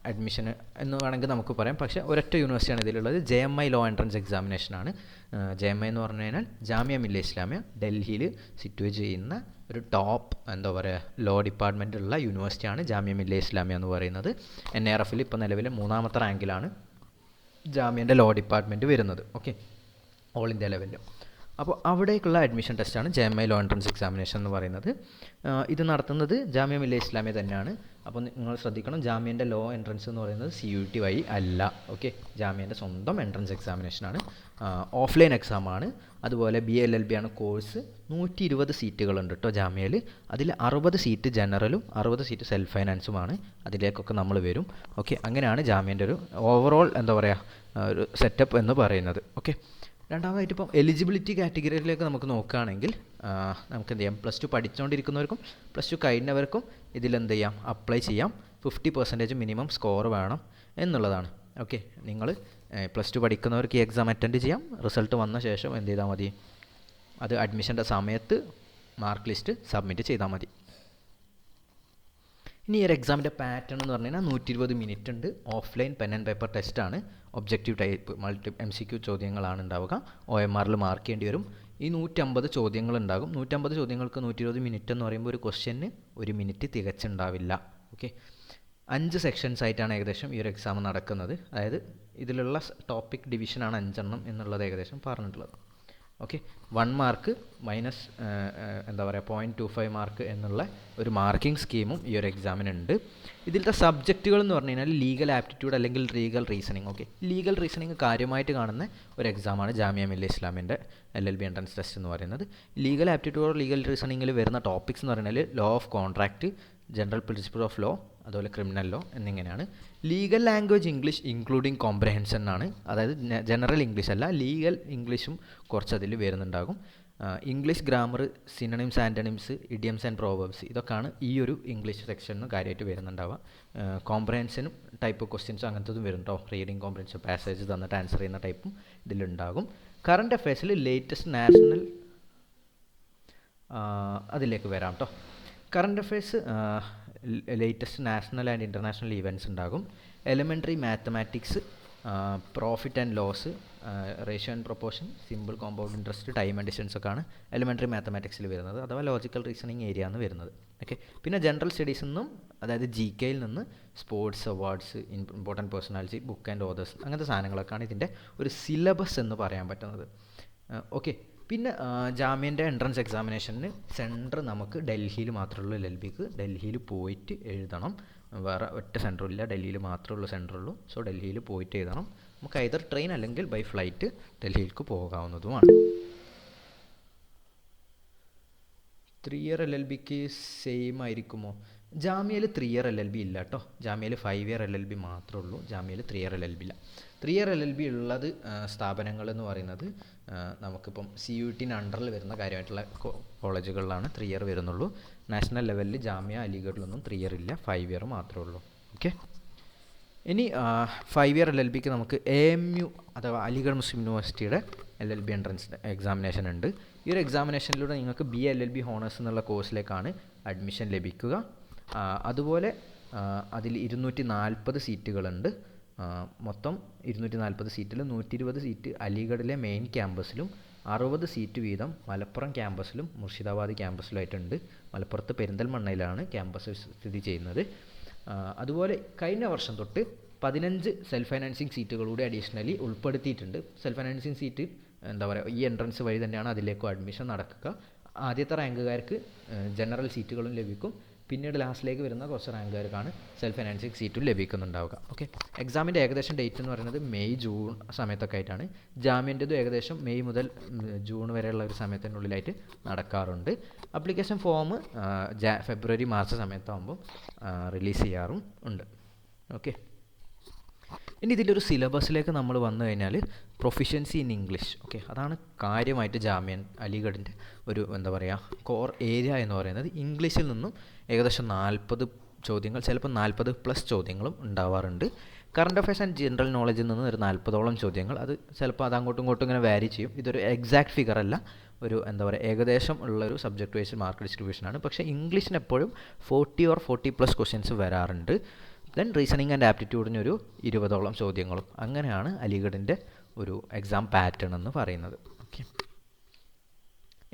അഡ്മിഷൻ എന്ന് വേണമെങ്കിൽ നമുക്ക് പറയാം. പക്ഷേ ഒരൊറ്റ യൂണിവേഴ്സിറ്റിയാണ് ഇതിലുള്ളത്, JMI ലോ എൻട്രൻസ് എക്സാമിനേഷനാണ്. JMI എന്ന് പറഞ്ഞു കഴിഞ്ഞാൽ ജാമിയ മില്ലിയ ഇസ്ലാമിയ, ഡൽഹിയിൽ സിറ്റുവേറ്റ് ചെയ്യുന്ന ഒരു ടോപ്പ് എന്താ പറയുക ലോ ഡിപ്പാർട്ട്മെൻറ്റുള്ള യൂണിവേഴ്സിറ്റിയാണ് ജാമിയ മില്ലിയ ഇസ്ലാമിയ എന്ന് പറയുന്നത്. NARFൽ ഇപ്പോൾ നിലവിലെ 3ാമത്തെ റാങ്കിലാണ് ജാമിയൻ്റെ ലോ ഡിപ്പാർട്ട്മെൻറ്റ് വരുന്നത്. ഓക്കെ, ഓൾ ഇന്ത്യ ലെവലിൽ. അപ്പോൾ അവിടേക്കുള്ള അഡ്മിഷൻ ടെസ്റ്റാണ് JMI ലോ എൻട്രൻസ് എക്സാമിനേഷൻ എന്ന് പറയുന്നത്. ഇത് നടത്തുന്നത് ജാമിയ മില്ലിയ ഇസ്ലാമിയ തന്നെയാണ്. അപ്പോൾ നിങ്ങൾ ശ്രദ്ധിക്കണം, ജാമിയൻ്റെ ലോ എൻട്രൻസ് എന്ന് പറയുന്നത് CUET വഴി അല്ല. ഓക്കെ, ജാമിയൻ്റെ സ്വന്തം എൻട്രൻസ് എക്സാമിനേഷനാണ്, ഓഫ്ലൈൻ എക്സാമാണ്. അതുപോലെ BLLB ആണ് കോഴ്സ്. 120 സീറ്റുകളുണ്ട് കേട്ടോ ജാമിയയിൽ. അതിൽ 60 സീറ്റ് ജനറലും 60 സീറ്റ് സെൽഫ് ഫൈനാൻസുമാണ്. അതിലേക്കൊക്കെ നമ്മൾ വരും. ഓക്കെ, അങ്ങനെയാണ് ജാമിയൻ്റെ ഒരു ഓവറോൾ എന്താ പറയുക ഒരു സെറ്റപ്പ് എന്ന് പറയുന്നത്. ഓക്കെ, രണ്ടാമതായിട്ട് ഇപ്പം എലിജിബിലിറ്റി കാറ്റഗറിയിലേക്ക് നമുക്ക് നോക്കുകയാണെങ്കിൽ നമുക്ക് എന്ത് ചെയ്യാം, +2 പഠിച്ചുകൊണ്ടിരിക്കുന്നവർക്കും +2 കഴിഞ്ഞവർക്കും ഇതിലെന്ത് ചെയ്യാം, അപ്ലൈ ചെയ്യാം. 50% മിനിമം സ്കോർ വേണം എന്നുള്ളതാണ്. ഓക്കെ, നിങ്ങൾ +2 പഠിക്കുന്നവർക്ക് ഈ എക്സാം അറ്റൻഡ് ചെയ്യാം. റിസൾട്ട് വന്ന ശേഷം എന്ത് ചെയ്താൽ മതി, അത് അഡ്മിഷൻ്റെ സമയത്ത് മാർക്ക് ലിസ്റ്റ് സബ്മിറ്റ് ചെയ്താൽ മതി. ഇനി ഈ ഒരു എക്സാമിൻ്റെ പാറ്റേൺ എന്ന് പറഞ്ഞു കഴിഞ്ഞാൽ 120 മിനിറ്റ് ഉണ്ട്, ഓഫ്ലൈൻ പെൻ ആൻഡ് പേപ്പർ ടെസ്റ്റാണ്, ഒബ്ജക്റ്റീവ് ടൈപ്പ് MCQ ചോദ്യങ്ങളാണ് ഉണ്ടാവുക. OMRൽ മാർക്ക് ചെയ്യേണ്ടി വരും. ഈ 150 ചോദ്യങ്ങൾ ഉണ്ടാകും. 150 ചോദ്യങ്ങൾക്ക് 120 മിനിറ്റ് എന്ന് പറയുമ്പോൾ ഒരു ക്വസ്റ്റ്യന് 1 മിനിറ്റ് തികച്ചുണ്ടാവില്ല. ഓക്കെ, 5 സെക്ഷൻസ് ആയിട്ടാണ് ഏകദേശം ഈ ഒരു എക്സാം നടക്കുന്നത്. അതായത് ഇതിലുള്ള ടോപ്പിക് ഡിവിഷനാണ് 5 എന്നുള്ളത് ഏകദേശം പറഞ്ഞിട്ടുള്ളത്. ഓക്കെ, 1 മാർക്ക് മൈനസ് എന്താ പറയുക 0.25 മാർക്ക് എന്നുള്ള ഒരു മാർക്കിംഗ് സ്കീമും ഈ ഒരു എക്സാമിനുണ്ട്. ഇതിലത്തെ സബ്ജക്റ്റുകൾ എന്ന് പറഞ്ഞു കഴിഞ്ഞാൽ ലീഗൽ ആപ്റ്റിറ്റ്യൂഡ് അല്ലെങ്കിൽ legal reasoning. Okay, legal reasoning കാര്യമായിട്ട് കാണുന്ന ഒരു എക്സാമാണ് ജാമിയ മില്ലിയ ഇസ്ലാമിൻ്റെ LLB എൻട്രൻസ് ടെസ്റ്റ് എന്ന് പറയുന്നത്. ലീഗൽ ആപ്റ്റിറ്റ്യൂഡ് ലീഗൽ റീസണിങ്ങിൽ വരുന്ന ടോപ്പിക്സ് എന്ന് പറഞ്ഞാൽ law of contract, general principle of law, അതുപോലെ ക്രിമിനൽ ലോ എന്നിങ്ങനെയാണ്. Legal language English including comprehension ആണ്. അതായത് ജനറൽ ഇംഗ്ലീഷ് അല്ല, ലീഗൽ ഇംഗ്ലീഷും കുറച്ചതിൽ വരുന്നുണ്ടാകും. English grammar, synonyms, antonyms, idioms and proverbs, ഇതൊക്കെയാണ് ഈ ഒരു ഇംഗ്ലീഷ് സെക്ഷനിൽ കാര്യമായിട്ട് വരുന്നുണ്ടാവുക. കോംപ്രഹെൻഷനും ടൈപ്പ് ക്വസ്റ്റ്യൻസും അങ്ങനത്തതും വരുന്നുണ്ടോ, റീഡിങ് കോംപ്രഹെൻഷൻ, പാസേജ് തന്നിട്ട് ആൻസർ ചെയ്യുന്ന ടൈപ്പും ഇതിലുണ്ടാകും. കറണ്ട് അഫയേഴ്സിൽ ലേറ്റസ്റ്റ് നാഷണൽ അതിലേക്ക് വരാം കേട്ടോ. Current affairs latest national and international events ഉണ്ടാകും. Elementary mathematics, profit and loss, ratio and proportion, simple compound interest, time and distance ഒക്കെയാണ് എലിമെൻ്ററി മാത്തമാറ്റിക്സിൽ വരുന്നത്, അഥവാ ലോജിക്കൽ റീസണിങ് ഏരിയ എന്ന് വരുന്നത്. ഓക്കെ, പിന്നെ ജനറൽ സ്റ്റഡീസിൽ നിന്നും അതായത് GKയിൽ നിന്ന് sports, awards, important personality, book and authors, അങ്ങനത്തെ സാധനങ്ങളൊക്കെയാണ് ഇതിൻ്റെ ഒരു സിലബസ് എന്ന് പറയാൻ പറ്റുന്നത്. ഓക്കെ, പിന്നെ ജാമ്യൻ്റെ എൻട്രൻസ് എക്സാമിനേഷന് സെൻറ്റർ നമുക്ക് ഡൽഹിയിൽ മാത്രമേ ഉള്ളൂ. LLBക്ക് ഡൽഹിയിൽ പോയിട്ട് എഴുതണം, വേറെ ഒറ്റ സെൻറ്ററും ഇല്ല, ഡൽഹിയിൽ മാത്രമേ ഉള്ളൂ സെൻറ്ററുള്ളൂ. സോ ഡൽഹിയിൽ പോയിട്ട് എഴുതണം. നമുക്ക് ഐദർ ട്രെയിൻ അല്ലെങ്കിൽ ബൈ ഫ്ലൈറ്റ് ഡൽഹിയിലേക്ക് പോകാവുന്നതുമാണ്. 3 ഇയർ LLBക്ക് സെയിം ആയിരിക്കുമോ? ജാമ്യയിൽ 3 ഇയർ LLB ഇല്ല കേട്ടോ. ജാമ്യയിൽ 5 ഇയർ LLB മാത്രമേ ഉള്ളൂ. ജാമ്യയിൽ 3 ഇയർ LLB ഇല്ല. 3 ഇയർ LLB ഉള്ളത് സ്ഥാപനങ്ങൾ എന്ന് പറയുന്നത് നമുക്കിപ്പം CUET അണ്ടറിൽ വരുന്ന കാര്യമായിട്ടുള്ള കോളേജുകളിലാണ് 3 ഇയർ വരുന്നുള്ളൂ. നാഷണൽ ലെവലിൽ ജാമ്യ അലിഗഡിലൊന്നും 3 ഇയർ ഇല്ല, 5 ഇയർ മാത്രമേ ഉള്ളൂ. ഓക്കെ. ഇനി 5 ഇയർ LLBക്ക് നമുക്ക് AMU അഥവാ അലിഗഡ് മുസ്ലിം യൂണിവേഴ്സിറ്റിയുടെ LLB എൻട്രൻസ് എക്സാമിനേഷൻ ഉണ്ട്. ഈ ഒരു എക്സാമിനേഷനിലൂടെ നിങ്ങൾക്ക് BA LLB ഹോണേഴ്സ് എന്നുള്ള കോഴ്സിലേക്കാണ് അഡ്മിഷൻ ലഭിക്കുക. അതുപോലെ അതിൽ 240 സീറ്റുകളുണ്ട്. മൊത്തം 240 സീറ്റിൽ 120 സീറ്റ് അലിഗഡിലെ മെയിൻ ക്യാമ്പസിലും 60 സീറ്റ് വീതം മലപ്പുറം ക്യാമ്പസിലും മുർഷിദാബാദ് ക്യാമ്പസിലുമായിട്ടുണ്ട്. മലപ്പുറത്ത് പെരിന്തൽമണ്ണയിലാണ് ക്യാമ്പസ് സ്ഥിതി ചെയ്യുന്നത്. അതുപോലെ കഴിഞ്ഞ വർഷം തൊട്ട് 15 സെൽഫ് ഫൈനാൻസിങ് സീറ്റുകൾ കൂടി അഡീഷണലി ഉൾപ്പെടുത്തിയിട്ടുണ്ട്. സെൽഫ് ഫൈനാൻസിങ് സീറ്റ് എന്താ പറയുക, ഈ എൻട്രൻസ് വഴി തന്നെയാണ് അതിലേക്കും അഡ്മിഷൻ നടക്കുക. ആദ്യത്തെ റാങ്കുകാർക്ക് ജനറൽ സീറ്റുകളും ലഭിക്കും. പിന്നീട് ലാസ്റ്റിലേക്ക് വരുന്ന കുറച്ച് റാങ്കുകാർക്കാണ് സെൽഫ് ഫൈനാൻസിങ് സീറ്റും ലഭിക്കുന്നുണ്ടാവുക. ഓക്കെ. എക്സാമിൻ്റെ ഏകദേശം ഡേറ്റ് എന്ന് പറയുന്നത് മെയ് ജൂൺ സമയത്തൊക്കെ ആയിട്ടാണ്. ജാമ്യൻ്റെതും ഏകദേശം മെയ് മുതൽ ജൂൺ വരെയുള്ള ഒരു സമയത്തിനുള്ളിലായിട്ട് നടക്കാറുണ്ട്. അപ്ലിക്കേഷൻ ഫോം ഫെബ്രുവരി മാർച്ച് സമയത്താകുമ്പോൾ റിലീസ് ചെയ്യാറും ഉണ്ട്. ഓക്കെ. ഇനി ഇതിലൊരു സിലബസിലേക്ക് നമ്മൾ വന്നു കഴിഞ്ഞാൽ പ്രൊഫിഷ്യൻസി ഇൻ ഇംഗ്ലീഷ്. ഓക്കെ, അതാണ് കാര്യമായിട്ട് ജാമ്യ അലിഗഡിൻ്റെ ഒരു എന്താ പറയുക കോർ ഏരിയ എന്ന് പറയുന്നത്. ഇംഗ്ലീഷിൽ നിന്നും ഏകദേശം 40 ചോദ്യങ്ങൾ, ചിലപ്പോൾ 40+ ചോദ്യങ്ങളും ഉണ്ടാവാറുണ്ട്. കറണ്ട് അഫയേഴ്സ് ആൻഡ് ജനറൽ നോളജിൽ നിന്ന് ഒരു 40ഓളം ചോദ്യങ്ങൾ. അത് ചിലപ്പോൾ അത് അങ്ങോട്ടും ഇങ്ങോട്ടും ഇങ്ങനെ വാരി ചെയ്യും. ഇതൊരു എക്സാക്ട് ഫിഗർ അല്ല, ഒരു എന്താ പറയുക ഏകദേശം ഉള്ളൊരു സബ്ജക്റ്റ് വൈസ് മാർക്ക് ഡിസ്ട്രിബ്യൂഷനാണ്. പക്ഷേ ഇംഗ്ലീഷിന് എപ്പോഴും 40 or 40+ ക്വസ്റ്റ്യൻസ് വരാറുണ്ട്. ദെൻ റീസണിങ് ആൻഡ് ആപ്റ്റിറ്റ്യൂഡിന് ഒരു 20ഓളം ചോദ്യങ്ങളും. അങ്ങനെയാണ് അലിഗഡിൻ്റെ ഒരു എക്സാം പാറ്റേൺ എന്ന് പറയുന്നത്. ഓക്കെ.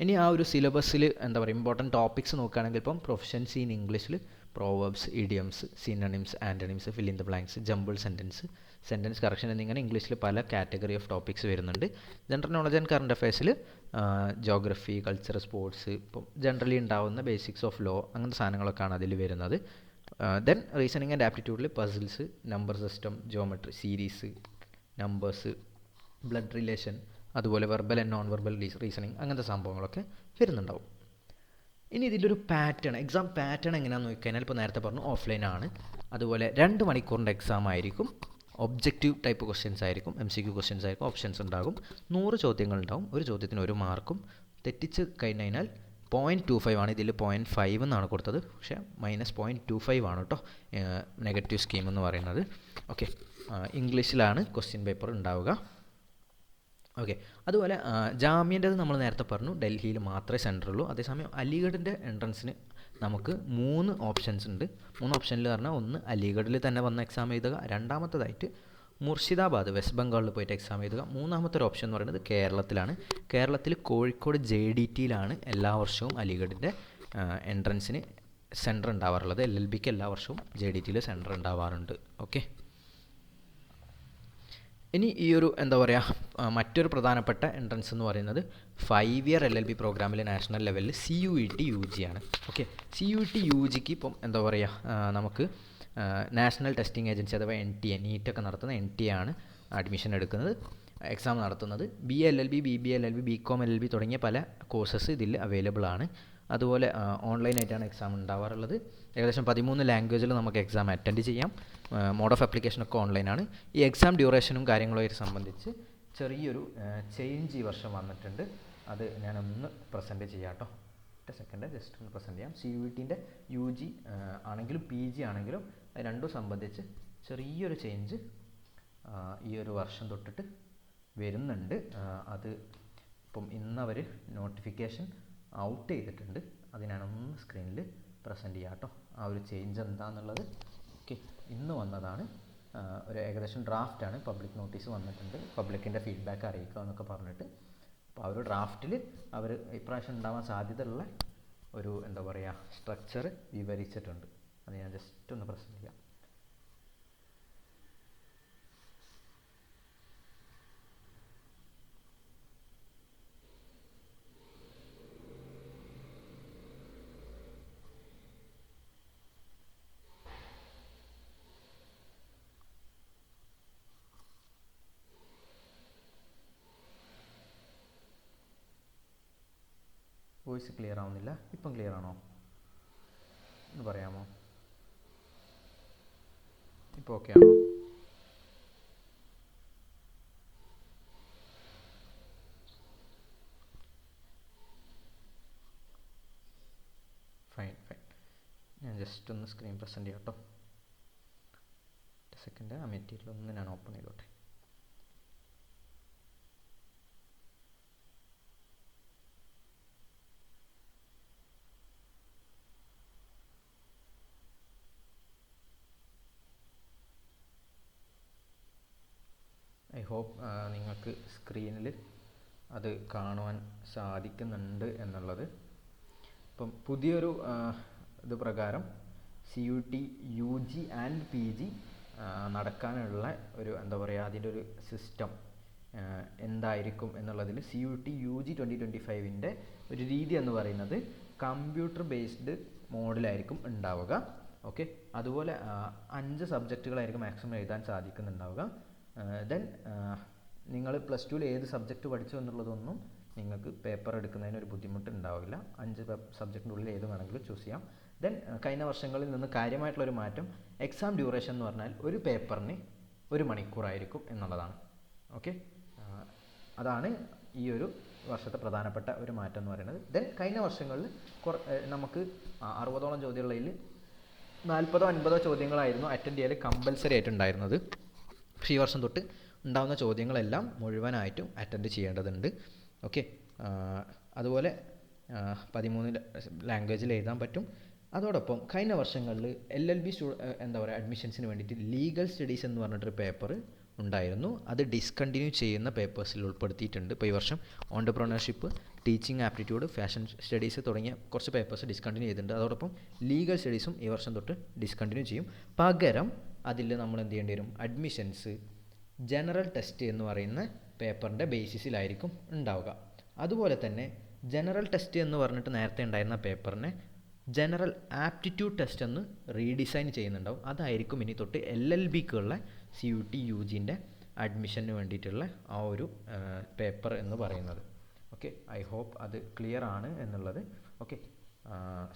ഇനി ആ ഒരു സിലബസിൽ എന്താ പറയുക ഇമ്പോർട്ടൻറ്റ് ടോപ്പിക്സ് നോക്കുകയാണെങ്കിൽ ഇപ്പം പ്രൊഫഷൻസി ഇൻ ഇംഗ്ലീഷിൽ proverbs, idioms, synonyms, antonyms, fill in the blanks, jumble sentence, sentence correction എന്നിങ്ങനെ ഇംഗ്ലീഷിൽ പല കാറ്റഗറി ഓഫ് ടോപ്പിക്സ് വരുന്നുണ്ട്. ജനറൽ നോളജ് ആൻഡ് കറണ്ട് അഫയേഴ്സിൽ ജോഗ്രഫി, കൾച്ചർ, സ്പോർട്സ്, ഇപ്പം ജനറലി ഉണ്ടാവുന്ന ബേസിക്സ് ഓഫ് ലോ അങ്ങനത്തെ സാധനങ്ങളൊക്കെയാണ് അതിൽ വരുന്നത്. ദെൻ റീസണിങ് ആൻഡ് ആപ്റ്റിറ്റ്യൂഡിൽ puzzles, number system, geometry, series, numbers, blood relation, അതുപോലെ verbal and non verbal reasoning അങ്ങനത്തെ സംഭവങ്ങളൊക്കെ വരുന്നുണ്ടാവും. ഇനി ഇതിൻ്റെ ഒരു പാറ്റേൺ, എക്സാം പാറ്റേൺ എങ്ങനെയാണെന്ന് നോക്കിക്കഴിഞ്ഞാൽ ഇപ്പോൾ നേരത്തെ പറഞ്ഞു ഓഫ്ലൈൻ ആണ്. അതുപോലെ 2 മണിക്കൂറിൻ്റെ എക്സാം ആയിരിക്കും. ഒബ്ജക്റ്റീവ് ടൈപ്പ് ക്വസ്റ്റ്യൻസ് ആയിരിക്കും, MCQ ക്വസ്റ്റ്യൻസ് ആയിരിക്കും, ഓപ്ഷൻസ് ഉണ്ടാകും. 100 ചോദ്യങ്ങളുണ്ടാവും. ഒരു ചോദ്യത്തിന് 1 മാർക്കും. തെറ്റിച്ച് കഴിഞ്ഞാൽ 0.25 ആണ്. ഇതിൽ 0.5 എന്നാണ് കൊടുത്തത്, പക്ഷേ -0.25 ആണ് കേട്ടോ നെഗറ്റീവ് സ്കീം എന്ന് പറയുന്നത്. ഓക്കെ. ഇംഗ്ലീഷിലാണ് ക്വസ്റ്റ്യൻ പേപ്പർ ഉണ്ടാവുക. ഓക്കെ. അതുപോലെ ജാമ്യൻ്റെത് നമ്മൾ നേരത്തെ പറഞ്ഞു ഡൽഹിയിൽ മാത്രമേ സെൻറ്റർ ഉള്ളൂ. അതേസമയം അലിഗഡിൻ്റെ എൻട്രൻസിന് നമുക്ക് 3 ഓപ്ഷൻസ് ഉണ്ട്. 3 ഓപ്ഷനിൽ പറഞ്ഞാൽ ഒന്ന് അലിഗഡിൽ തന്നെ വന്ന് എക്സാം എഴുതുക, രണ്ടാമത്തേതായിട്ട് മുർഷിദാബാദ് വെസ്റ്റ് ബംഗാളിൽ പോയിട്ട് എക്സാം എഴുതുക, മൂന്നാമത്തെ ഒരു ഓപ്ഷൻ എന്ന് പറയുന്നത് കേരളത്തിലാണ്. കേരളത്തിൽ കോഴിക്കോട് JDTയിലാണ് എല്ലാ വർഷവും അലിഗഡിൻ്റെ എൻട്രൻസിന് സെൻറ്റർ ഉണ്ടാവാറുള്ളത്. LLBക്ക് എല്ലാ വർഷവും JDTയിൽ സെൻറ്റർ ഉണ്ടാവാറുണ്ട്. ഓക്കെ. ഇനി ഈ ഒരു എന്താ പറയുക മറ്റൊരു പ്രധാനപ്പെട്ട എൻട്രൻസ് എന്ന് പറയുന്നത് 5 ഇയർ LLB പ്രോഗ്രാമിൽ നാഷണൽ ലെവലിൽ CUET UG ആണ്. ഓക്കെ. CUET UGക്ക് ഇപ്പം എന്താ പറയുക നമുക്ക് നാഷണൽ ടെസ്റ്റിംഗ് ഏജൻസി അഥവാ NTA നീറ്റൊക്കെ നടത്തുന്ന NTA ആണ് അഡ്മിഷൻ എടുക്കുന്നത്, എക്സാം നടത്തുന്നത്. BA LLB, BBA LLB, BCom LLB തുടങ്ങിയ പല കോഴ്സസ് ഇതിൽ അവൈലബിൾ ആണ്. അതുപോലെ ഓൺലൈനായിട്ടാണ് എക്സാം ഉണ്ടാവാറുള്ളത്. ഏകദേശം 13 ലാംഗ്വേജിൽ നമുക്ക് എക്സാം അറ്റൻഡ് ചെയ്യാം. മോഡ് ഓഫ് ആപ്ലിക്കേഷനൊക്കെ ഓൺലൈനാണ്. ഈ എക്സാം ഡ്യൂറേഷനും കാര്യങ്ങളുമായിട്ട് സംബന്ധിച്ച് ചെറിയൊരു ചേഞ്ച് ഈ വർഷം വന്നിട്ടുണ്ട്. അത് ഞാനൊന്ന് പ്രസൻറ്റ് ചെയ്യാം കേട്ടോ. ഒറ്റ സെക്കൻഡ് ജസ്റ്റ് ഒന്ന് പ്രസൻറ്റ് ചെയ്യാം. CUETൻ്റെ UG ആണെങ്കിലും PG ആണെങ്കിലും രണ്ടും സംബന്ധിച്ച് ചെറിയൊരു ചേഞ്ച് ഈ ഒരു വർഷം തൊട്ടിട്ട് വരുന്നുണ്ട്. അത് ഇപ്പം ഇന്നവർ നോട്ടിഫിക്കേഷൻ ഔട്ട് ചെയ്തിട്ടുണ്ട്. അത് ഞാനൊന്ന് സ്ക്രീനിൽ പ്രസൻറ്റ് ചെയ്യാം കേട്ടോ. ആ ഒരു ചേഞ്ച് എന്താണെന്നുള്ളത്. ഓക്കെ. ഇന്ന് വന്നതാണ്. ഒരു ഏകദേശം ഡ്രാഫ്റ്റാണ്. പബ്ലിക് നോട്ടീസ് വന്നിട്ടുണ്ട്, പബ്ലിക്കിൻ്റെ ഫീഡ്ബാക്ക് അറിയിക്കുക എന്നൊക്കെ പറഞ്ഞിട്ട്. അപ്പോൾ ആ ഒരു ഡ്രാഫ്റ്റിൽ അവർ ഇപ്രാവശ്യം ഉണ്ടാവാൻ സാധ്യതയുള്ള ഒരു എന്താ പറയുക സ്ട്രക്ചർ വിവരിച്ചിട്ടുണ്ട്. അത് ഞാൻ ജസ്റ്റ് ഒന്ന് പ്രസൻറ്റ് ചെയ്യാം. വോയിസ് ക്ലിയർ ആവുന്നില്ല. ഇപ്പം ക്ലിയർ ആണോ എന്ന് പറയാമോ? ഇപ്പോൾ ഓക്കെ ആണോ? ഫൈൻ. ഞാൻ ജസ്റ്റ് ഒന്ന് സ്ക്രീൻ പ്രസൻറ്റ് ചെയ്യാം കേട്ടോ. സെക്കൻഡ് ആ മെറ്റീരിയൽ ഒന്ന് ഞാൻ ഓപ്പൺ ചെയ്തോട്ടെ. ഐ ഹോപ്പ് നിങ്ങൾക്ക് സ്ക്രീനിൽ അത് കാണുവാൻ സാധിക്കുന്നുണ്ട് എന്നുള്ളത്. ഇപ്പം പുതിയൊരു ഇത് പ്രകാരം CUT UG ആൻഡ് PG നടക്കാനുള്ള ഒരു എന്താ പറയുക, അതിൻ്റെ ഒരു സിസ്റ്റം എന്തായിരിക്കും എന്നുള്ളതിൽ CUT UG 2025 ഒരു രീതി എന്ന് പറയുന്നത് കമ്പ്യൂട്ടർ ബേസ്ഡ് മോഡിലായിരിക്കും ഉണ്ടാവുക. ഓക്കെ, അതുപോലെ 5 സബ്ജക്റ്റുകളായിരിക്കും മാക്സിമം എഴുതാൻ സാധിക്കുന്നുണ്ടാവുക. ദെൻ നിങ്ങൾ പ്ലസ് ടുവിൽ ഏത് സബ്ജക്റ്റ് പഠിച്ചു എന്നുള്ളതൊന്നും നിങ്ങൾക്ക് പേപ്പർ എടുക്കുന്നതിന് ഒരു ബുദ്ധിമുട്ട് ഉണ്ടാവില്ല. 5 സബ്ജക്റ്റിൻ്റെ ഉള്ളിൽ ഏത് വേണമെങ്കിലും ചൂസ് ചെയ്യാം. ദെൻ കഴിഞ്ഞ വർഷങ്ങളിൽ നിന്ന് കാര്യമായിട്ടുള്ളൊരു മാറ്റം, എക്സാം ഡ്യൂറേഷൻ എന്ന് പറഞ്ഞാൽ ഒരു പേപ്പറിന് 1 മണിക്കൂറായിരിക്കും എന്നുള്ളതാണ്. ഓക്കെ, അതാണ് ഈ ഒരു വർഷത്തെ പ്രധാനപ്പെട്ട ഒരു മാറ്റം എന്ന് പറയുന്നത്. ദെൻ കഴിഞ്ഞ വർഷങ്ങളിൽ നമുക്ക് 60ഓളം ചോദ്യങ്ങളിൽ 40ഓ 50ഓ ചോദ്യങ്ങളായിരുന്നു അറ്റൻഡ് ചെയ്യൽ കമ്പൽസറി ആയിട്ടുണ്ടായിരുന്നത്. പക്ഷേ ഈ വർഷം തൊട്ട് ഉണ്ടാകുന്ന ചോദ്യങ്ങളെല്ലാം മുഴുവനായിട്ടും അറ്റൻഡ് ചെയ്യേണ്ടതുണ്ട്. ഓക്കെ, അതുപോലെ 13 ലാംഗ്വേജിൽ എഴുതാൻ പറ്റും. അതോടൊപ്പം കഴിഞ്ഞ വർഷങ്ങളിൽ LLB എന്താ പറയുക അഡ്മിഷൻസിന് വേണ്ടിയിട്ട് ലീഗൽ സ്റ്റഡീസ് എന്ന് പറഞ്ഞിട്ടൊരു പേപ്പർ ഉണ്ടായിരുന്നു. അത് ഡിസ്കണ്ടിന്യൂ ചെയ്യുന്ന പേപ്പേഴ്സിൽ ഉൾപ്പെടുത്തിയിട്ടുണ്ട്. ഇപ്പോൾ ഈ വർഷം entrepreneurship, teaching aptitude, fashion studies തുടങ്ങിയ കുറച്ച് പേപ്പേഴ്സ് ഡിസ്കണ്ടിന്യൂ ചെയ്തിട്ടുണ്ട്. അതോടൊപ്പം ലീഗൽ സ്റ്റഡീസും ഈ വർഷം തൊട്ട് ഡിസ്കണ്ടിന്യൂ ചെയ്യും. പകരം അതിൽ നമ്മൾ എന്ത് ചെയ്യേണ്ടി വരും, അഡ്മിഷൻസ് ജനറൽ ടെസ്റ്റ് എന്ന് പറയുന്ന പേപ്പറിൻ്റെ ബേസിസിലായിരിക്കും ഉണ്ടാവുക. അതുപോലെ തന്നെ ജനറൽ ടെസ്റ്റ് എന്ന് പറഞ്ഞിട്ട് നേരത്തെ ഉണ്ടായിരുന്ന പേപ്പറിനെ ജനറൽ ആപ്റ്റിറ്റ്യൂഡ് ടെസ്റ്റ് എന്ന് റീഡിസൈൻ ചെയ്യുന്നുണ്ടാവും. അതായിരിക്കും ഇനി തൊട്ട് LLBക്കുള്ള CUT UGൻ്റെ അഡ്മിഷന് വേണ്ടിയിട്ടുള്ള ആ ഒരു പേപ്പർ എന്ന് പറയുന്നത്. ഓക്കെ, ഐ ഹോപ്പ് അത് ക്ലിയർ ആണ് എന്നുള്ളത്. ഓക്കെ,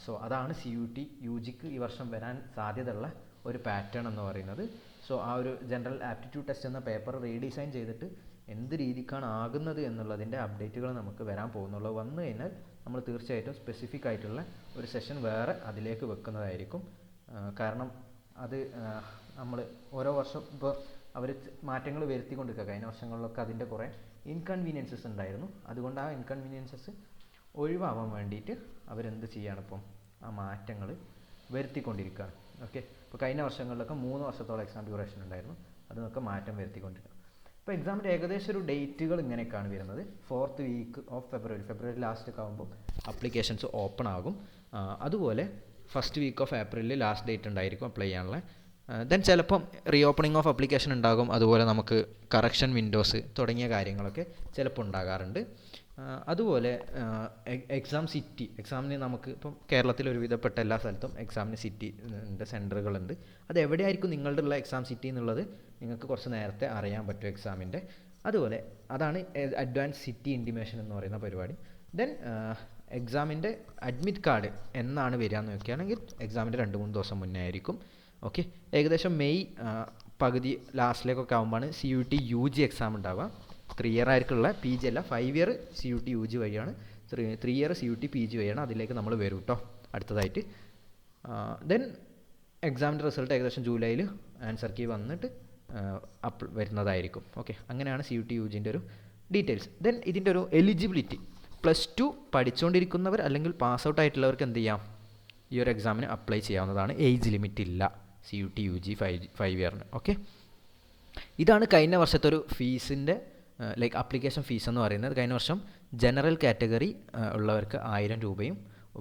സോ അതാണ് CUT UGക്ക് ഈ വർഷം വരാൻ സാധ്യതയുള്ള ഒരു പാറ്റേൺ എന്ന് പറയുന്നത്. സോ ആ ഒരു ജനറൽ ആപ്റ്റിറ്റ്യൂഡ് ടെസ്റ്റ് എന്ന പേപ്പർ റീഡിസൈൻ ചെയ്തിട്ട് എന്ത് രീതിക്കാണ് ആകുന്നത് എന്നുള്ളതിൻ്റെ അപ്ഡേറ്റുകൾ നമുക്ക് വരാൻ പോകുന്നുള്ളൂ. വന്നു കഴിഞ്ഞാൽ നമ്മൾ തീർച്ചയായിട്ടും സ്പെസിഫിക് ആയിട്ടുള്ള ഒരു സെഷൻ വേറെ അതിലേക്ക് വെക്കുന്നതായിരിക്കും. കാരണം അത് നമ്മൾ ഓരോ വർഷം ഇപ്പോൾ അവർ മാറ്റങ്ങൾ വരുത്തിക്കൊണ്ടിരിക്കുക. കഴിഞ്ഞ വർഷങ്ങളിലൊക്കെ അതിൻ്റെ കുറേ ഇൻകൺവീനിയൻസസ് ഉണ്ടായിരുന്നു. അതുകൊണ്ട് ആ ഇൻകൺവീനിയൻസസ് ഒഴിവാവാൻ വേണ്ടിയിട്ട് അവരെന്ത് ചെയ്യാണ്, ഇപ്പം ആ മാറ്റങ്ങൾ വരുത്തിക്കൊണ്ടിരിക്കുകയാണ്. ഓക്കെ, ഇപ്പോൾ കഴിഞ്ഞ വർഷങ്ങളിലൊക്കെ 3 വർഷത്തോളം എക്സാം ഡ്യൂറേഷൻ ഉണ്ടായിരുന്നു. അതിനൊക്കെ മാറ്റം വരുത്തിക്കൊണ്ടിരിക്കുക. ഇപ്പോൾ എക്സാമിൻ്റെ ഏകദേശം ഒരു ഡേറ്റുകൾ ഇങ്ങനെയൊക്കെയാണ് വരുന്നത്. 4th വീക്ക് ഓഫ് ഫെബ്രുവരി ലാസ്റ്റൊക്കെ ആകുമ്പോൾ അപ്ലിക്കേഷൻസ് ഓപ്പൺ ആകും. അതുപോലെ 1st വീക്ക് ഓഫ് ഏപ്രിലിൽ ലാസ്റ്റ് ഡേറ്റ് ഉണ്ടായിരിക്കും അപ്ലൈ ചെയ്യാനുള്ള. ദെൻ ചിലപ്പം റീ ഓപ്പണിംഗ് ഓഫ് അപ്ലിക്കേഷൻ ഉണ്ടാകും. അതുപോലെ നമുക്ക് കറക്ഷൻ വിൻഡോസ് തുടങ്ങിയ കാര്യങ്ങളൊക്കെ ചിലപ്പോൾ ഉണ്ടാകാറുണ്ട്. അതുപോലെ എക്സാമിന് നമുക്ക് ഇപ്പം കേരളത്തിൽ ഒരുവിധപ്പെട്ട എല്ലാ സ്ഥലത്തും എക്സാമിന് സെൻറ്ററുകളുണ്ട്. അത് എവിടെയായിരിക്കും നിങ്ങളുടെ ഉള്ള എക്സാം സിറ്റി എന്നുള്ളത് നിങ്ങൾക്ക് കുറച്ച് നേരത്തെ അറിയാൻ പറ്റും എക്സാമിൻ്റെ. അതുപോലെ അതാണ് അഡ്വാൻസ് സിറ്റി ഇൻറ്റിമേഷൻ എന്ന് പറയുന്ന പരിപാടി. ദെൻ എക്സാമിൻ്റെ അഡ്മിറ്റ് കാർഡ് എന്നാണ് വരിക എന്ന് നോക്കുകയാണെങ്കിൽ എക്സാമിൻ്റെ 2-3 ദിവസം മുന്നേ ആയിരിക്കും. ഓക്കെ, ഏകദേശം മെയ് പകുതി ലാസ്റ്റിലേക്കൊക്കെ ആകുമ്പോഴാണ് CUT UG എക്സാം ഉണ്ടാവുക. 3 ഇയർ ആയിരിക്കുള്ള PG അല്ല, 5 ഇയർ CUT UG വഴിയാണ്, 3 ഇയർ CUT PG വഴിയാണ്. അതിലേക്ക് നമ്മൾ വരും കേട്ടോ അടുത്തതായിട്ട്. ദെൻ എക്സാമിൻ്റെ റിസൾട്ട് ഏകദേശം ജൂലൈയിൽ ആൻസർ കീ വന്നിട്ട് വരുന്നതായിരിക്കും. ഓക്കെ, അങ്ങനെയാണ് CUT UGൻ്റെ ഒരു ഡീറ്റെയിൽസ്. ദെൻ ഇതിൻ്റെ ഒരു എലിജിബിലിറ്റി, +2 പഠിച്ചുകൊണ്ടിരിക്കുന്നവർ അല്ലെങ്കിൽ പാസ് ഔട്ട് ആയിട്ടുള്ളവർക്ക് എന്ത് ചെയ്യാം, ഈ ഒരു എക്സാമിന് അപ്ലൈ ചെയ്യാവുന്നതാണ്. ഏജ് ലിമിറ്റ് ഇല്ല CUT UG 5 ഇയറിന്. ഓക്കെ, ഇതാണ് കഴിഞ്ഞ വർഷത്തെ ഒരു ഫീസിൻ്റെ ലൈക്ക് അപ്ലിക്കേഷൻ ഫീസ് എന്ന് പറയുന്നത്. കഴിഞ്ഞ വർഷം ജനറൽ കാറ്റഗറി ഉള്ളവർക്ക് 1000 രൂപയും